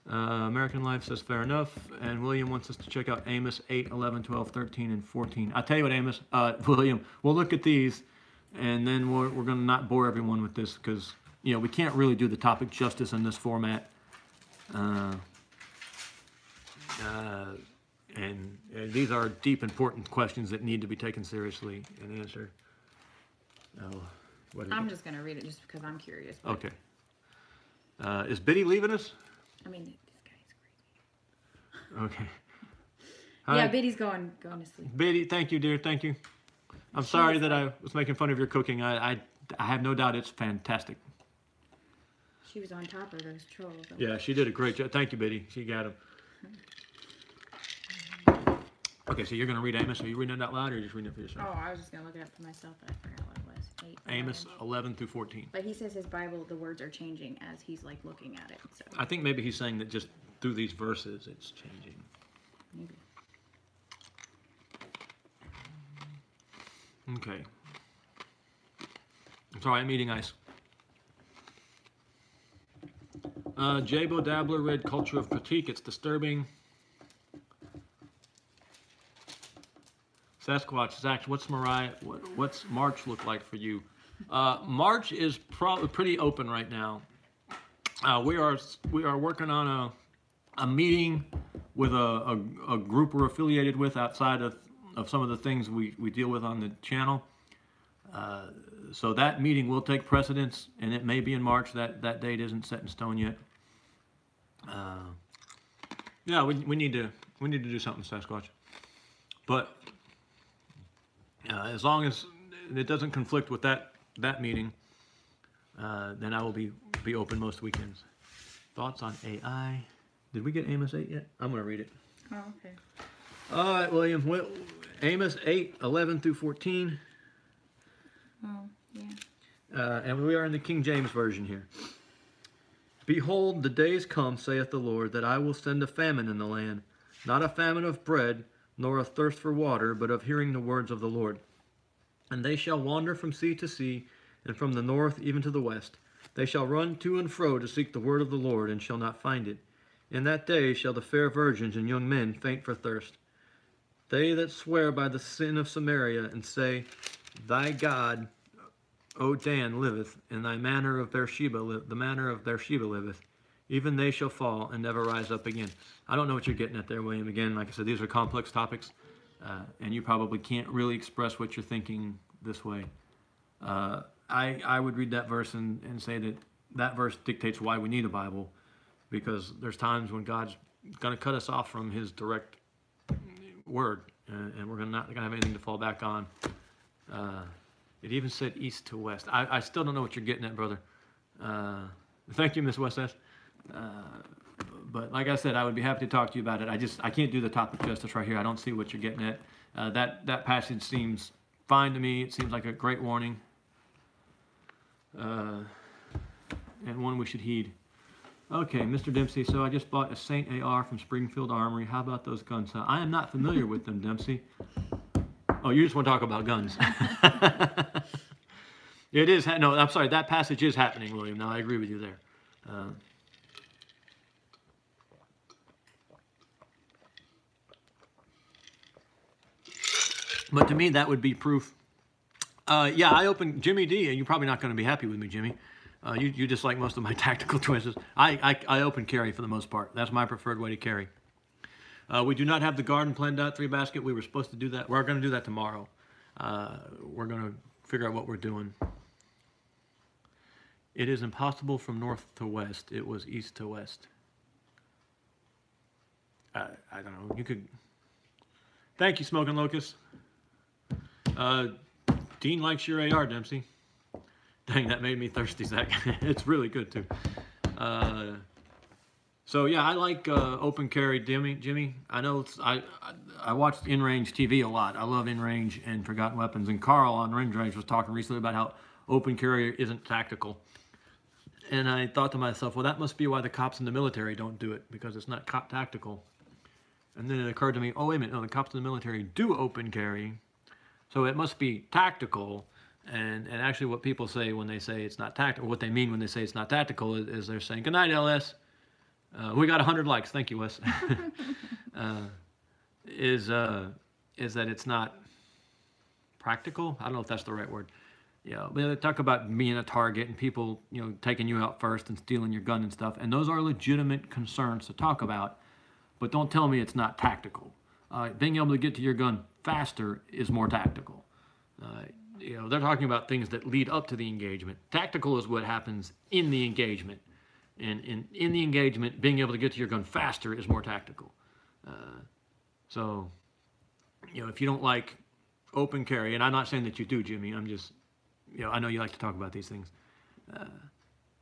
American Life says fair enough, and William wants us to check out Amos 8, 11, 12, 13, and 14. I'll tell you what, Amos, William, we'll look at these, and then we're going to not bore everyone with this because, we can't really do the topic justice in this format. And these are deep, important questions that need to be taken seriously and answered. I'm just going to read it just because I'm curious. Okay. Is Biddy leaving us? I mean, this guy's crazy. Okay. Yeah, Biddy's going to sleep. Biddy, thank you, dear. Thank you. I'm sorry that I was making fun of your cooking. I have no doubt it's fantastic. She was on top of those trolls. Yeah, she did a great job. Thank you, Biddy. She got him. Okay, so you're going to read Amos. Are you reading it out loud or are you just reading it for yourself? Oh, I was just going to look it up for myself, but I forgot what it was. Amos 11 through 14. But he says his Bible, the words are changing as he's looking at it. So I think maybe he's saying that just through these verses it's changing. Maybe. Okay. I'm sorry, I'm eating ice. Jabo Dabbler read Culture of Critique. It's disturbing. Sasquatch, Zach, what's March look like for you? March is probably pretty open right now. We are working on a meeting with a group we're affiliated with outside of some of the things we deal with on the channel. So that meeting will take precedence, and it may be in March. That date isn't set in stone yet. Yeah, we need to do something, Sasquatch. But as long as it doesn't conflict with that meeting, then I will be open most weekends. thoughts on AI. Did we get Amos 8 yet? I'm going to read it. Oh, okay. All right, William. Amos 8, 11 through 14. Oh, yeah. And we are in the King James Version here. Behold, the days come, saith the Lord, that I will send a famine in the land, not a famine of bread, nor a thirst for water, but of hearing the words of the Lord. And they shall wander from sea to sea, and from the north even to the west. They shall run to and fro to seek the word of the Lord, and shall not find it. In that day shall the fair virgins and young men faint for thirst. They that swear by the sin of Samaria, and say, Thy God, O Dan, liveth, and thy manner of Beersheba, the manner of Beersheba liveth. Even they shall fall and never rise up again. I don't know what you're getting at there, William. Again, like I said, these are complex topics, and you probably can't really express what you're thinking this way. I would read that verse and say that verse dictates why we need a Bible, because there's times when God's going to cut us off from his direct word, and we're not going to have anything to fall back on. It even said east to west. I still don't know what you're getting at, brother. Thank you, Miss West S. But like I said, I would be happy to talk to you about it. I can't do the topic justice right here. I don't see what you're getting at. That passage seems fine to me. It seems like a great warning, and one we should heed. Okay, Mr. Dempsey, so I just bought a Saint AR from Springfield Armory. How about those guns? I am not familiar with them, Dempsey. Oh, you just want to talk about guns. It is, no, I'm sorry, that passage is happening, William. No, I agree with you there. But to me, that would be proof. Yeah, I opened Jimmy D, and you're probably not going to be happy with me, Jimmy. You just like most of my tactical choices. I open carry for the most part. That's my preferred way to carry. We do not have the garden planned out 3 basket. We were supposed to do that. We're going to do that tomorrow. We're going to figure out what we're doing. It is impossible from north to west. It was east to west. I don't know. You could. Thank you, Smoking Locust. Dean likes your AR, Dempsey. Dang, that made me thirsty, Zach. It's really good, too. So, yeah, I like open carry, Jimmy. I know I watched In-Range TV a lot. I love In-Range and Forgotten Weapons. And Carl on In-Range was talking recently about how open carry isn't tactical. And I thought to myself, well, that must be why the cops in the military don't do it, because it's not cop tactical. And then it occurred to me, oh, wait a minute, no, the cops in the military do open carry. So it must be tactical. And actually what people say when they say it's not tactical, what they mean when they say it's not tactical is they're saying, good night, LS. We got 100 likes. Thank you, Wes. Is that it's not practical? I don't know if that's the right word. Yeah, but they talk about being a target and people, taking you out first and stealing your gun and stuff. And those are legitimate concerns to talk about. But don't tell me it's not tactical. Being able to get to your gun faster is more tactical. They're talking about things that lead up to the engagement. Tactical is what happens in the engagement. And in the engagement, being able to get to your gun faster is more tactical. So, if you don't like open carry, and I'm not saying that you do, Jimmy, I'm just, I know you like to talk about these things.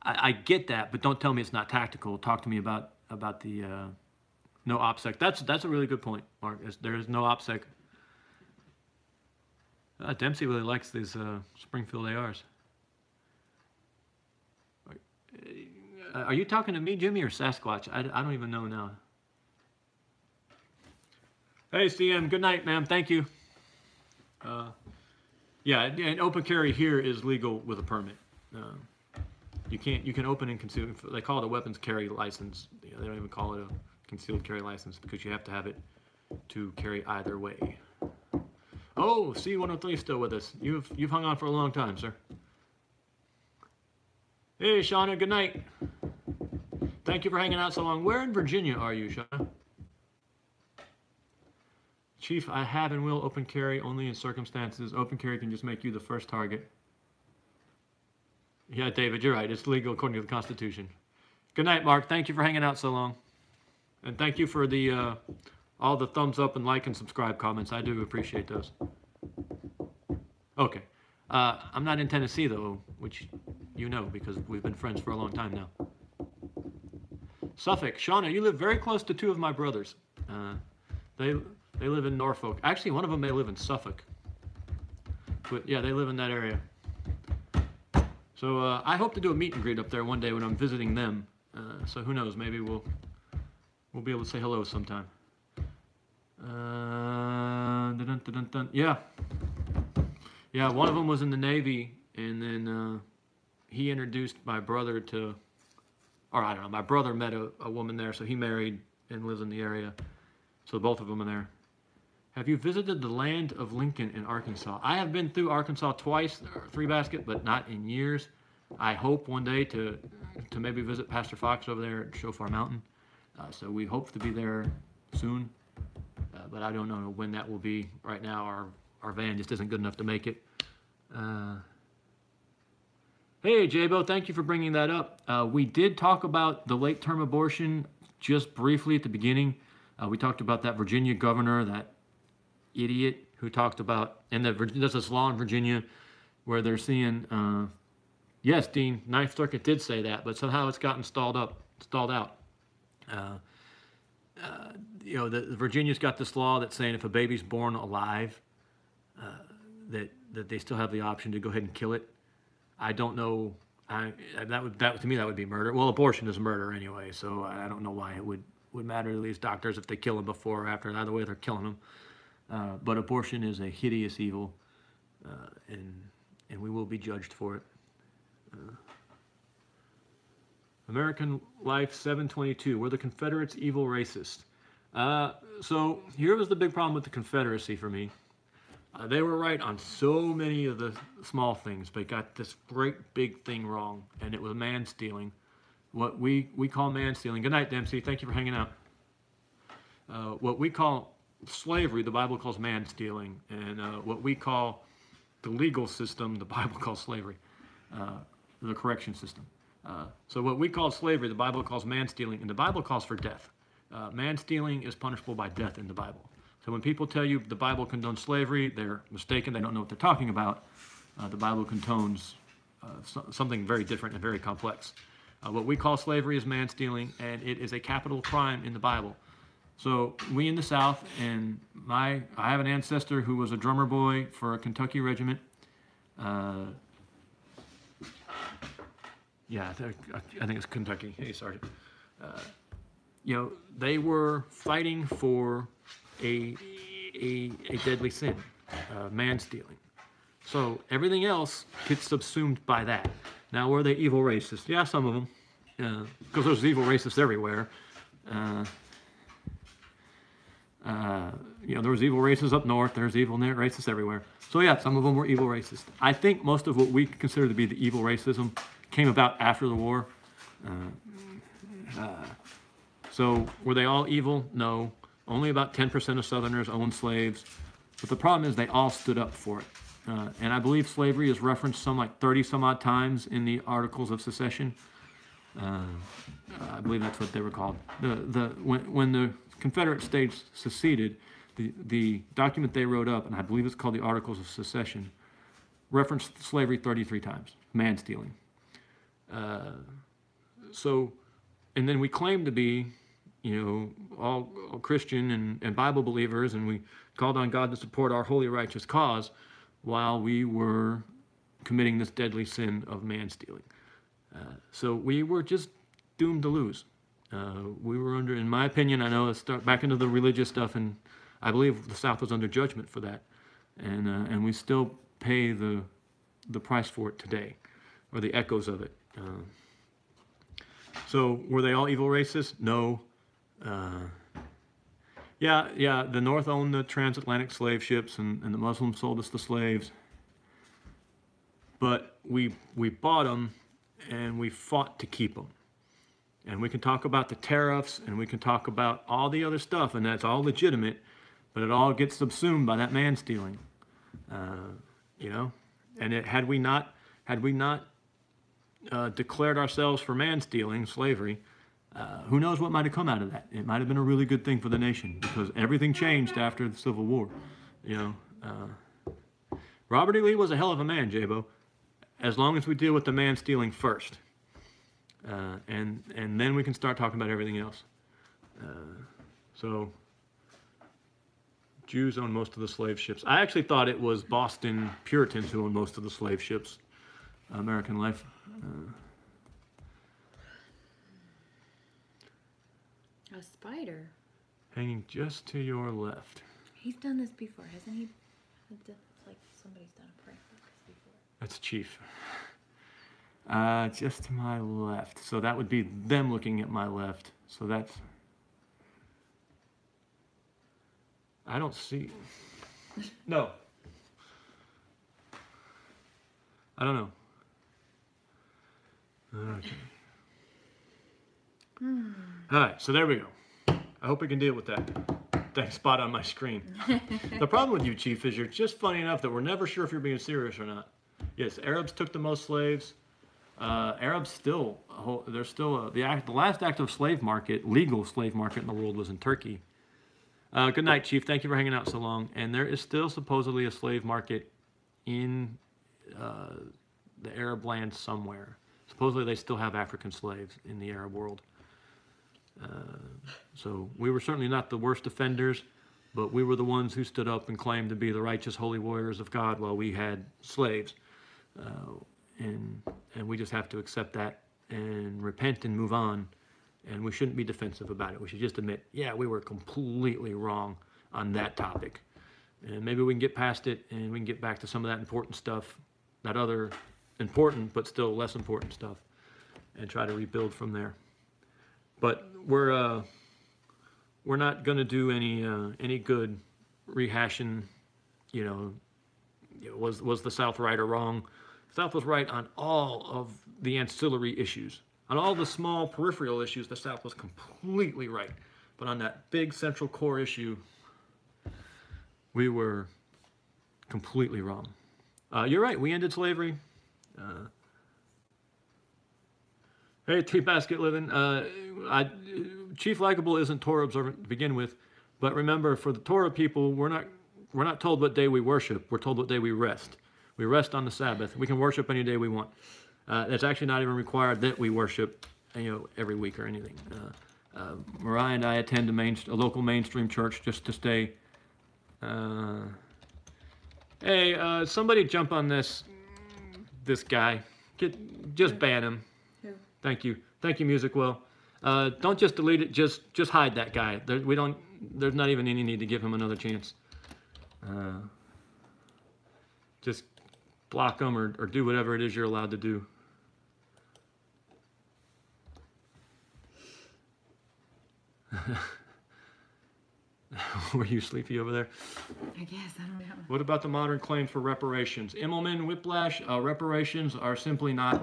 I get that, but don't tell me it's not tactical. Talk to me about the no OPSEC. That's a really good point, Mark. There is no OPSEC. Dempsey really likes these Springfield ARs. Are you talking to me, Jimmy, or Sasquatch? I don't even know now. Hey, CM. Good night, ma'am. Thank you. Yeah, and open carry here is legal with a permit. You can open and conceal. They call it a weapons carry license. They don't even call it a concealed carry license because you have to have it to carry either way. Oh, C103 still with us. You've hung on for a long time, sir. Hey, Shauna. Good night. Thank you for hanging out so long. Where in Virginia are you, Shauna? Chief, I have and will open carry only in circumstances. Open carry can just make you the first target. Yeah, David, you're right. It's legal according to the Constitution. Good night, Mark. Thank you for hanging out so long. And thank you for the all the thumbs up and like and subscribe comments. I do appreciate those. Okay. I'm not in Tennessee, though, which you know because we've been friends for a long time now. Suffolk. Shauna, you live very close to two of my brothers. They live in Norfolk. Actually, one of them may live in Suffolk. But yeah, they live in that area. So I hope to do a meet and greet up there one day when I'm visiting them. So who knows? Maybe we'll be able to say hello sometime. Yeah. Yeah, one of them was in the Navy, and then he introduced my brother to, or I don't know, my brother met a woman there, so he married and lives in the area. So both of them are there. Have you visited the land of Lincoln in Arkansas? I have been through Arkansas twice, Three Basket, but not in years. I hope one day to maybe visit Pastor Fox over there at Shofar Mountain. So we hope to be there soon, but I don't know when that will be. Right now, our van just isn't good enough to make it. Hey, Jabo, thank you for bringing that up. We did talk about the late-term abortion just briefly at the beginning. We talked about that Virginia governor, that idiot who talked about, and there's this law in Virginia where they're seeing, yes, Dean, Ninth Circuit did say that, but somehow it's gotten stalled out. You know, Virginia's got this law that's saying if a baby's born alive, that they still have the option to go ahead and kill it. I don't know. To me that would be murder. Well, abortion is murder anyway, so I don't know why it would matter to these doctors if they kill them before or after. Either way, they're killing them. But abortion is a hideous evil, and we will be judged for it. American Life 722. Were the Confederates evil racists? So here was the big problem with the Confederacy for me. They were right on so many of the small things, but got this great big thing wrong, and it was man-stealing. What we call man-stealing. Good night, Dempsey. Thank you for hanging out. What we call slavery, the Bible calls man-stealing, and what we call the legal system, the Bible calls slavery, the correction system. So what we call slavery, the Bible calls man-stealing, and the Bible calls for death. Man-stealing is punishable by death in the Bible. So when people tell you the Bible condones slavery, they're mistaken. They don't know what they're talking about. The Bible condones something very different and very complex. What we call slavery is man-stealing, and it is a capital crime in the Bible. So we in the South, and I have an ancestor who was a drummer boy for a Kentucky regiment. Yeah, I think it's Kentucky. Hey, Sergeant. You know, they were fighting for a deadly sin, man-stealing. So everything else gets subsumed by that. Now, were they evil racists? Yeah, some of them, because there's evil racists everywhere. You know, there was evil racists up north. There's evil racists everywhere. So yeah, some of them were evil racists. I think most of what we consider to be the evil racism came about after the war. So were they all evil? No. Only about 10% of Southerners owned slaves. But the problem is they all stood up for it. And I believe slavery is referenced some like 30 some odd times in the Articles of Secession. I believe that's what they were called. When the Confederate States seceded, the document they wrote up, and I believe it's called the Articles of Secession, referenced slavery 33 times, man-stealing. So, and then we claim to be, you know, all Christian and Bible believers, and we called on God to support our holy, righteous cause while we were committing this deadly sin of man-stealing. So we were just doomed to lose. We were under, in my opinion, I know let's start back into the religious stuff, and I believe the South was under judgment for that. And we still pay the price for it today, or the echoes of it. So were they all evil racists? No. Yeah, the North owned the transatlantic slave ships, and the Muslims sold us the slaves. But we bought them, and we fought to keep them. And we can talk about the tariffs, and we can talk about all the other stuff, and that's all legitimate, but it all gets subsumed by that man-stealing. You know, and had we not declared ourselves for man-stealing, slavery, who knows what might have come out of that? It might have been a really good thing for the nation, because everything changed after the Civil War. You know, Robert E. Lee was a hell of a man, Jabo, as long as we deal with the man-stealing first. and then we can start talking about everything else. So Jews own most of the slave ships. I actually thought it was Boston Puritans who owned most of the slave ships. American Life. A spider. Hanging just to your left. He's done this before, hasn't he? It's like somebody's done a prank like this before. That's Chief. Just to my left. So that would be them looking at my left. So that's... I don't see... No. I don't know. Okay. All right, so there we go. I hope we can deal with that spot on my screen. The problem with you, Chief, is you're just funny enough that we're never sure if you're being serious or not. Yes, Arabs took the most slaves. Arabs still, there's still the last active slave market, legal slave market in the world was in Turkey. Good night, Chief. Thank you for hanging out so long. And there is still supposedly a slave market in the Arab land somewhere. Supposedly they still have African slaves in the Arab world. So we were certainly not the worst offenders, but we were the ones who stood up and claimed to be the righteous holy warriors of God while we had slaves. And we just have to accept that and repent and move on. And we shouldn't be defensive about it. We should just admit, yeah, we were completely wrong on that topic. And maybe we can get past it and we can get back to some of that important stuff, that other important but still less important stuff, and try to rebuild from there. But we're not going to do any good rehashing. Was the South right or wrong? The South was right on all of the ancillary issues. On all the small peripheral issues, the South was completely right. But on that big central core issue, we were completely wrong. You're right. We ended slavery. Hey, Three Basket Living. Chief Likeable isn't Torah observant to begin with, but remember, for the Torah people, we're not told what day we worship. We're told what day we rest. We rest on the Sabbath. We can worship any day we want. It's actually not even required that we worship, every week or anything. Mariah and I attend a local mainstream church just to stay. Hey, somebody jump on this guy. Just ban him. Who? Thank you, Music Well. Don't just delete it. Just hide that guy. There's not even any need to give him another chance. Just block him or do whatever it is you're allowed to do. Were you sleepy over there? I guess, I don't know. What about the modern claim for reparations? Immelman, Whiplash, reparations are simply not,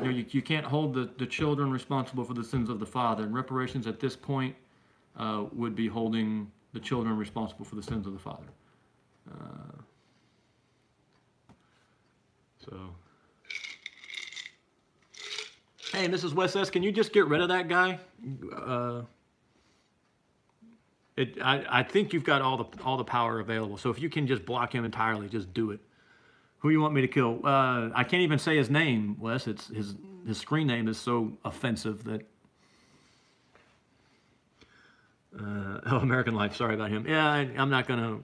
you can't hold the children responsible for the sins of the father. And reparations at this point would be holding the children responsible for the sins of the father. Hey, Mrs. West S, can you just get rid of that guy? I think you've got all the power available. So if you can just block him entirely, just do it. Who you want me to kill? I can't even say his name, Wes. It's his screen name is so offensive that. American Life. Sorry about him. Yeah, I'm not going to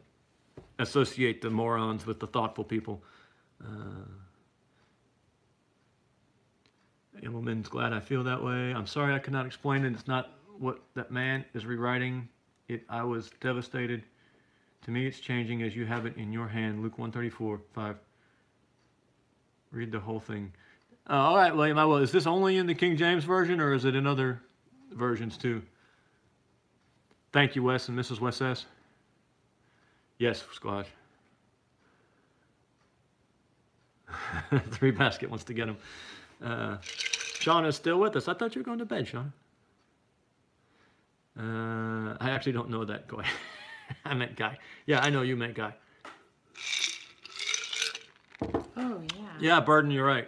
associate the morons with the thoughtful people. Immelman's glad I feel that way. I'm sorry I could not explain it. It's not what that man is rewriting. I was devastated. To me, it's changing as you have it in your hand. Luke 1:34-5. Read the whole thing. All right, William, I will. Is this only in the King James Version, or is it in other versions too? Thank you, Wes and Mrs. Wes S. Yes, Squash. Three Basket wants to get him. Sean is still with us. I thought you were going to bed, Sean. I actually don't know that guy. I meant Guy. Yeah, I know you meant Guy. Oh, yeah. Yeah, Burden, you're right.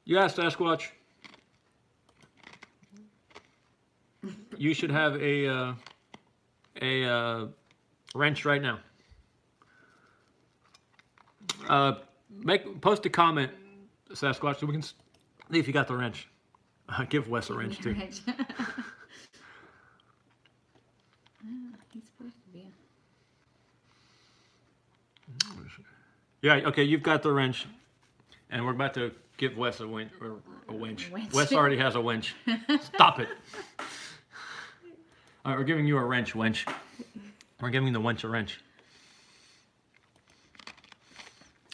You asked Sasquatch. You should have a wrench right now. Post a comment, Sasquatch, so we can See if you got the wrench. Give Wes a wrench too. He's supposed to be. Yeah, okay, you've got the wrench. And we're about to give Wes a winch. Wes already has a winch. Stop it. All right, we're giving you a wrench, wench. We're giving the wench a wrench.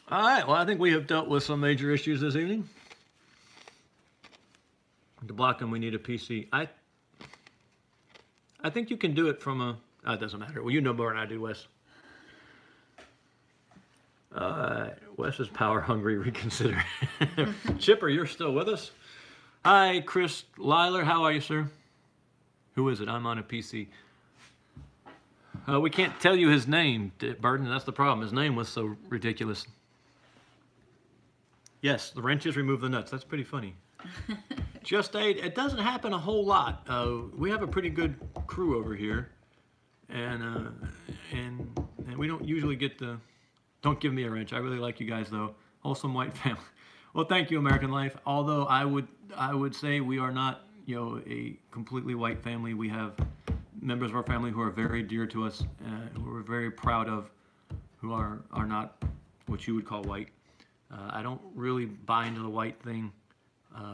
All right, well, I think we have dealt with some major issues this evening. To block them, we need a PC. I think you can do it from a... Oh, it doesn't matter. Well, you know more than I do, Wes. Wes is power hungry. Reconsider. Chipper, you're still with us? Hi, Chris Lyler. How are you, sir? Who is it? I'm on a PC. We can't tell you his name, Burden. That's the problem. His name was so ridiculous. Yes, the wrenches remove the nuts. That's pretty funny. Just Aid. It doesn't happen a whole lot. We have a pretty good crew over here, and we don't usually get the... Don't give me a wrench. I really like you guys, though. Wholesome white family. Well, thank you, American Life. Although I would say we are not, a completely white family. We have members of our family who are very dear to us, who we're very proud of, who are not what you would call white. I don't really buy into the white thing.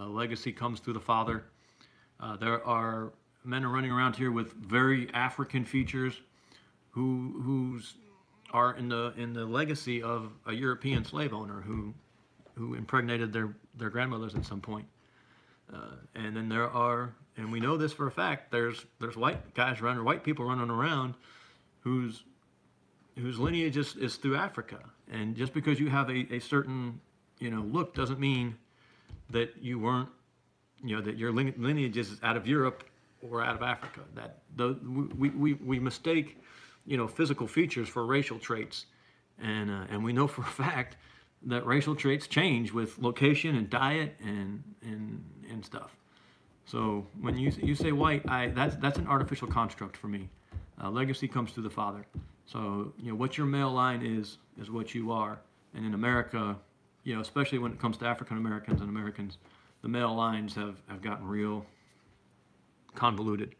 Legacy comes through the father. There are men running around here with very African features, who's are in the legacy of a European slave owner who impregnated their grandmothers at some point. And then there are, and we know this for a fact, there's white guys running, white people running around whose lineage is through Africa. And just because you have a certain look doesn't mean that you weren't, that your lineage is out of Europe or out of Africa. We mistake physical features for racial traits, and we know for a fact that racial traits change with location and diet and stuff. So when you say white, that's an artificial construct for me. Legacy comes through the father. So what your male line is what you are. And in America, especially when it comes to African Americans and Americans, the male lines have gotten real convoluted.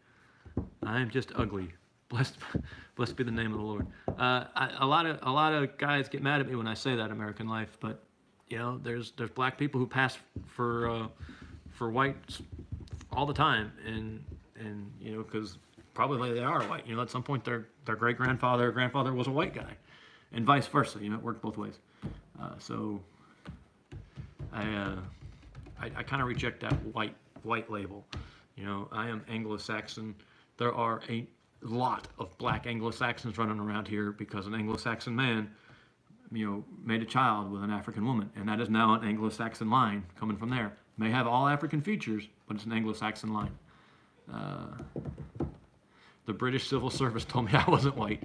I am just ugly. Blessed be the name of the Lord. A lot of guys get mad at me when I say that, American Life, but there's black people who pass for whites all the time, and because probably they are white. At some point their great grandfather or grandfather was a white guy, and vice versa. It worked both ways. So I kind of reject that white label. I am Anglo-Saxon. There are a lot of black Anglo-Saxons running around here because an Anglo-Saxon man, made a child with an African woman, and that is now an Anglo-Saxon line coming from there. May have all African features, but it's an Anglo-Saxon line. The British Civil Service told me I wasn't white.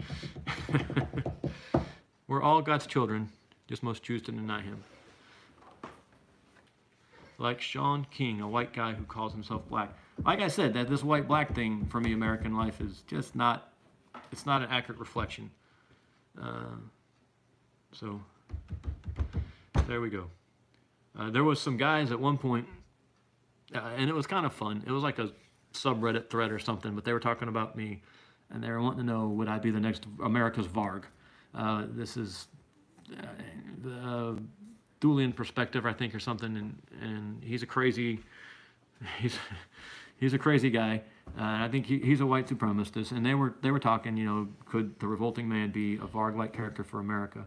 We're all God's children, just most choose to deny him. Like Sean King, a white guy who calls himself black. Like I said, that this white-black thing for me, American Life, is just not, it's not an accurate reflection. So, there we go. There was some guys at one point, and it was kind of fun. It was like a subreddit thread or something, but they were talking about me, and they were wanting to know, would I be the next America's Varg? This is the Thulian perspective, I think, or something, and he's a crazy, he's a crazy guy. I think he's a white supremacist, and they were talking, could the Revolting Man be a Varg-like character for America?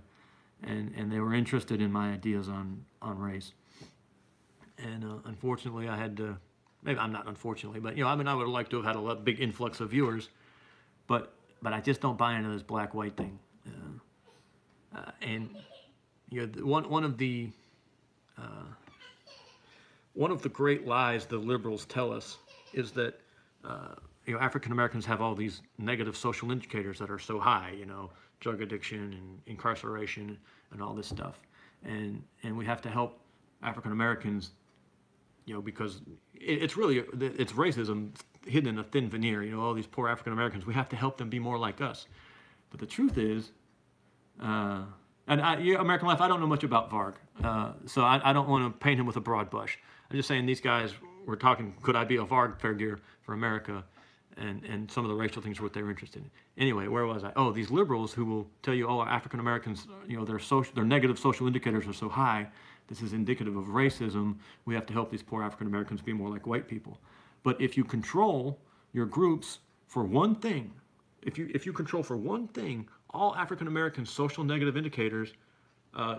And they were interested in my ideas on race. And unfortunately, I had to, maybe I'm not unfortunately, but I would have liked to have had a big influx of viewers, but I just don't buy into this black-white thing. And one of the great lies the liberals tell us is that African Americans have all these negative social indicators that are so high, drug addiction and incarceration and all this stuff, and we have to help African Americans, because it's really it's racism hidden in a thin veneer. All these poor African Americans, we have to help them be more like us. But the truth is, And American Life, I don't know much about Varg, so I don't want to paint him with a broad brush. I'm just saying these guys were talking, could I be a Varg figure for America? And some of the racial things are what they were interested in. Anyway, where was I? Oh, these liberals who will tell you, oh, African Americans, their negative social indicators are so high. This is indicative of racism. We have to help these poor African Americans be more like white people. But if you control your groups for one thing, if you control for one thing, all African American social negative indicators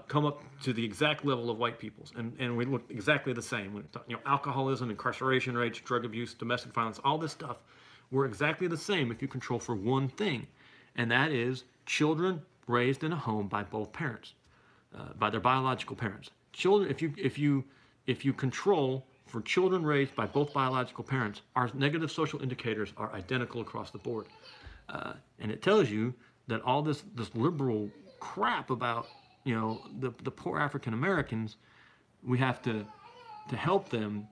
come up to the exact level of white people's, and we look exactly the same. When alcoholism, incarceration rates, drug abuse, domestic violence, all this stuff, we're exactly the same if you control for one thing, and that is children raised in a home by both parents, by their biological parents. Children, if you control for children raised by both biological parents, our negative social indicators are identical across the board. And it tells you that all this liberal crap about the poor African Americans, we have to help them.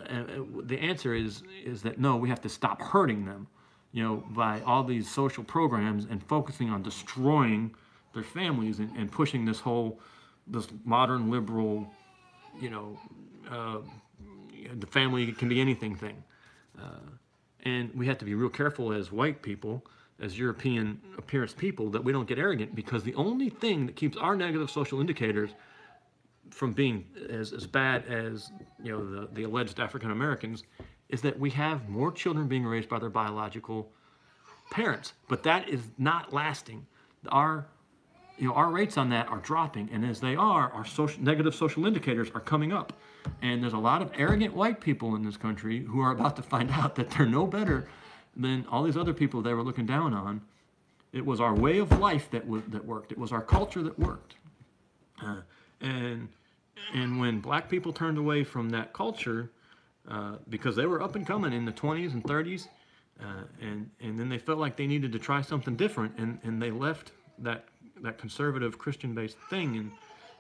And the answer is that no, we have to stop hurting them, by all these social programs and focusing on destroying their families and pushing this modern liberal, the family can be anything thing. And we have to be real careful as white people, as European appearance people, that we don't get arrogant, because the only thing that keeps our negative social indicators from being as bad as the alleged African Americans is that we have more children being raised by their biological parents. But that is not lasting. Our rates on that are dropping, and as they are, our negative social indicators are coming up. And there's a lot of arrogant white people in this country who are about to find out that they're no better than all these other people they were looking down on. It was our way of life that worked. It was our culture that worked. And when black people turned away from that culture, because they were up and coming in the 20s and 30s, and then they felt like they needed to try something different, and they left that conservative Christian-based thing and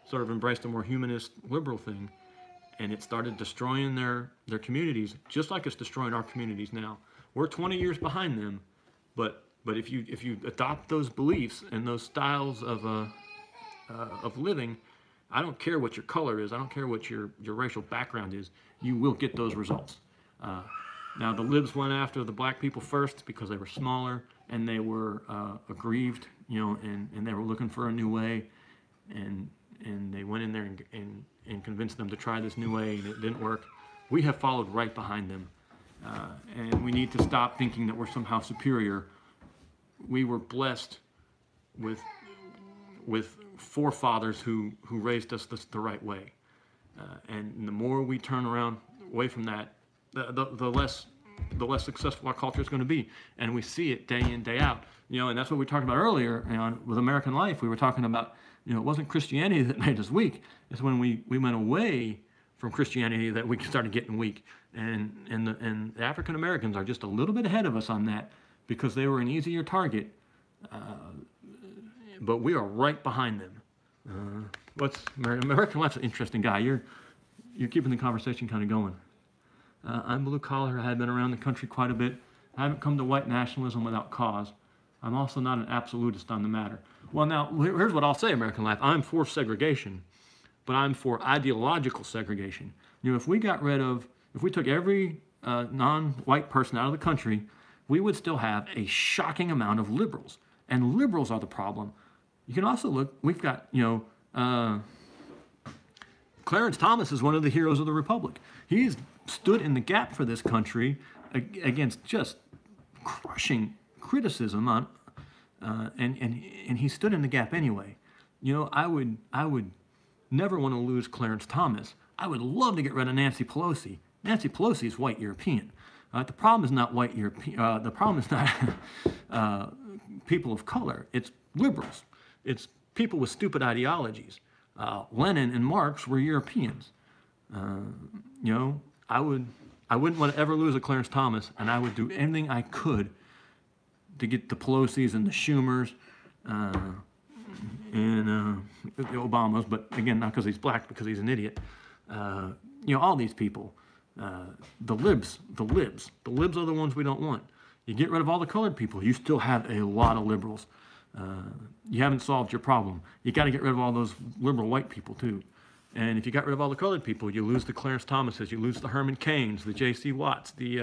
sort of embraced a more humanist liberal thing, and it started destroying their communities, just like it's destroying our communities now. We're 20 years behind them, but if you adopt those beliefs and those styles of living, I don't care what your color is, I don't care what your racial background is, you will get those results. Now the libs went after the black people first because they were smaller and they were aggrieved, and they were looking for a new way, and they went in there and convinced them to try this new way, and it didn't work. We have followed right behind them, and we need to stop thinking that we're somehow superior. We were blessed with forefathers who raised us the right way, and the more we turn around away from that, the less successful our culture is going to be. And we see it day in, day out. And that's what we talked about earlier with American Life. We were talking about, it wasn't Christianity that made us weak. It's when we went away from Christianity that we started getting weak. And the African Americans are just a little bit ahead of us on that because they were an easier target. But we are right behind them. American Life's an interesting guy. You're keeping the conversation kind of going. I'm blue collar. I have been around the country quite a bit. I haven't come to white nationalism without cause. I'm also not an absolutist on the matter. Well, now, here's what I'll say, American Life. I'm for segregation, but I'm for ideological segregation. If we took every non-white person out of the country, we would still have a shocking amount of liberals. And liberals are the problem. You can also look, we've got, Clarence Thomas is one of the heroes of the Republic. He's stood in the gap for this country against just crushing criticism on, and he stood in the gap anyway. I would never want to lose Clarence Thomas. I would love to get rid of Nancy Pelosi. Nancy Pelosi is white European. The problem is not white European. The problem is not people of color. It's liberals. It's people with stupid ideologies. Lenin and Marx were Europeans. I wouldn't want to ever lose a Clarence Thomas, and I would do anything I could to get the Pelosi's and the Schumers and the Obamas, but again, not because he's black, because he's an idiot. All these people, the libs are the ones we don't want. You get rid of all the colored people, you still have a lot of liberals. you haven't solved your problem. You got to get rid of all those liberal white people too. And if you got rid of all the colored people, you lose the Clarence Thomases, you lose the Herman Cains, the J.C. Watts, the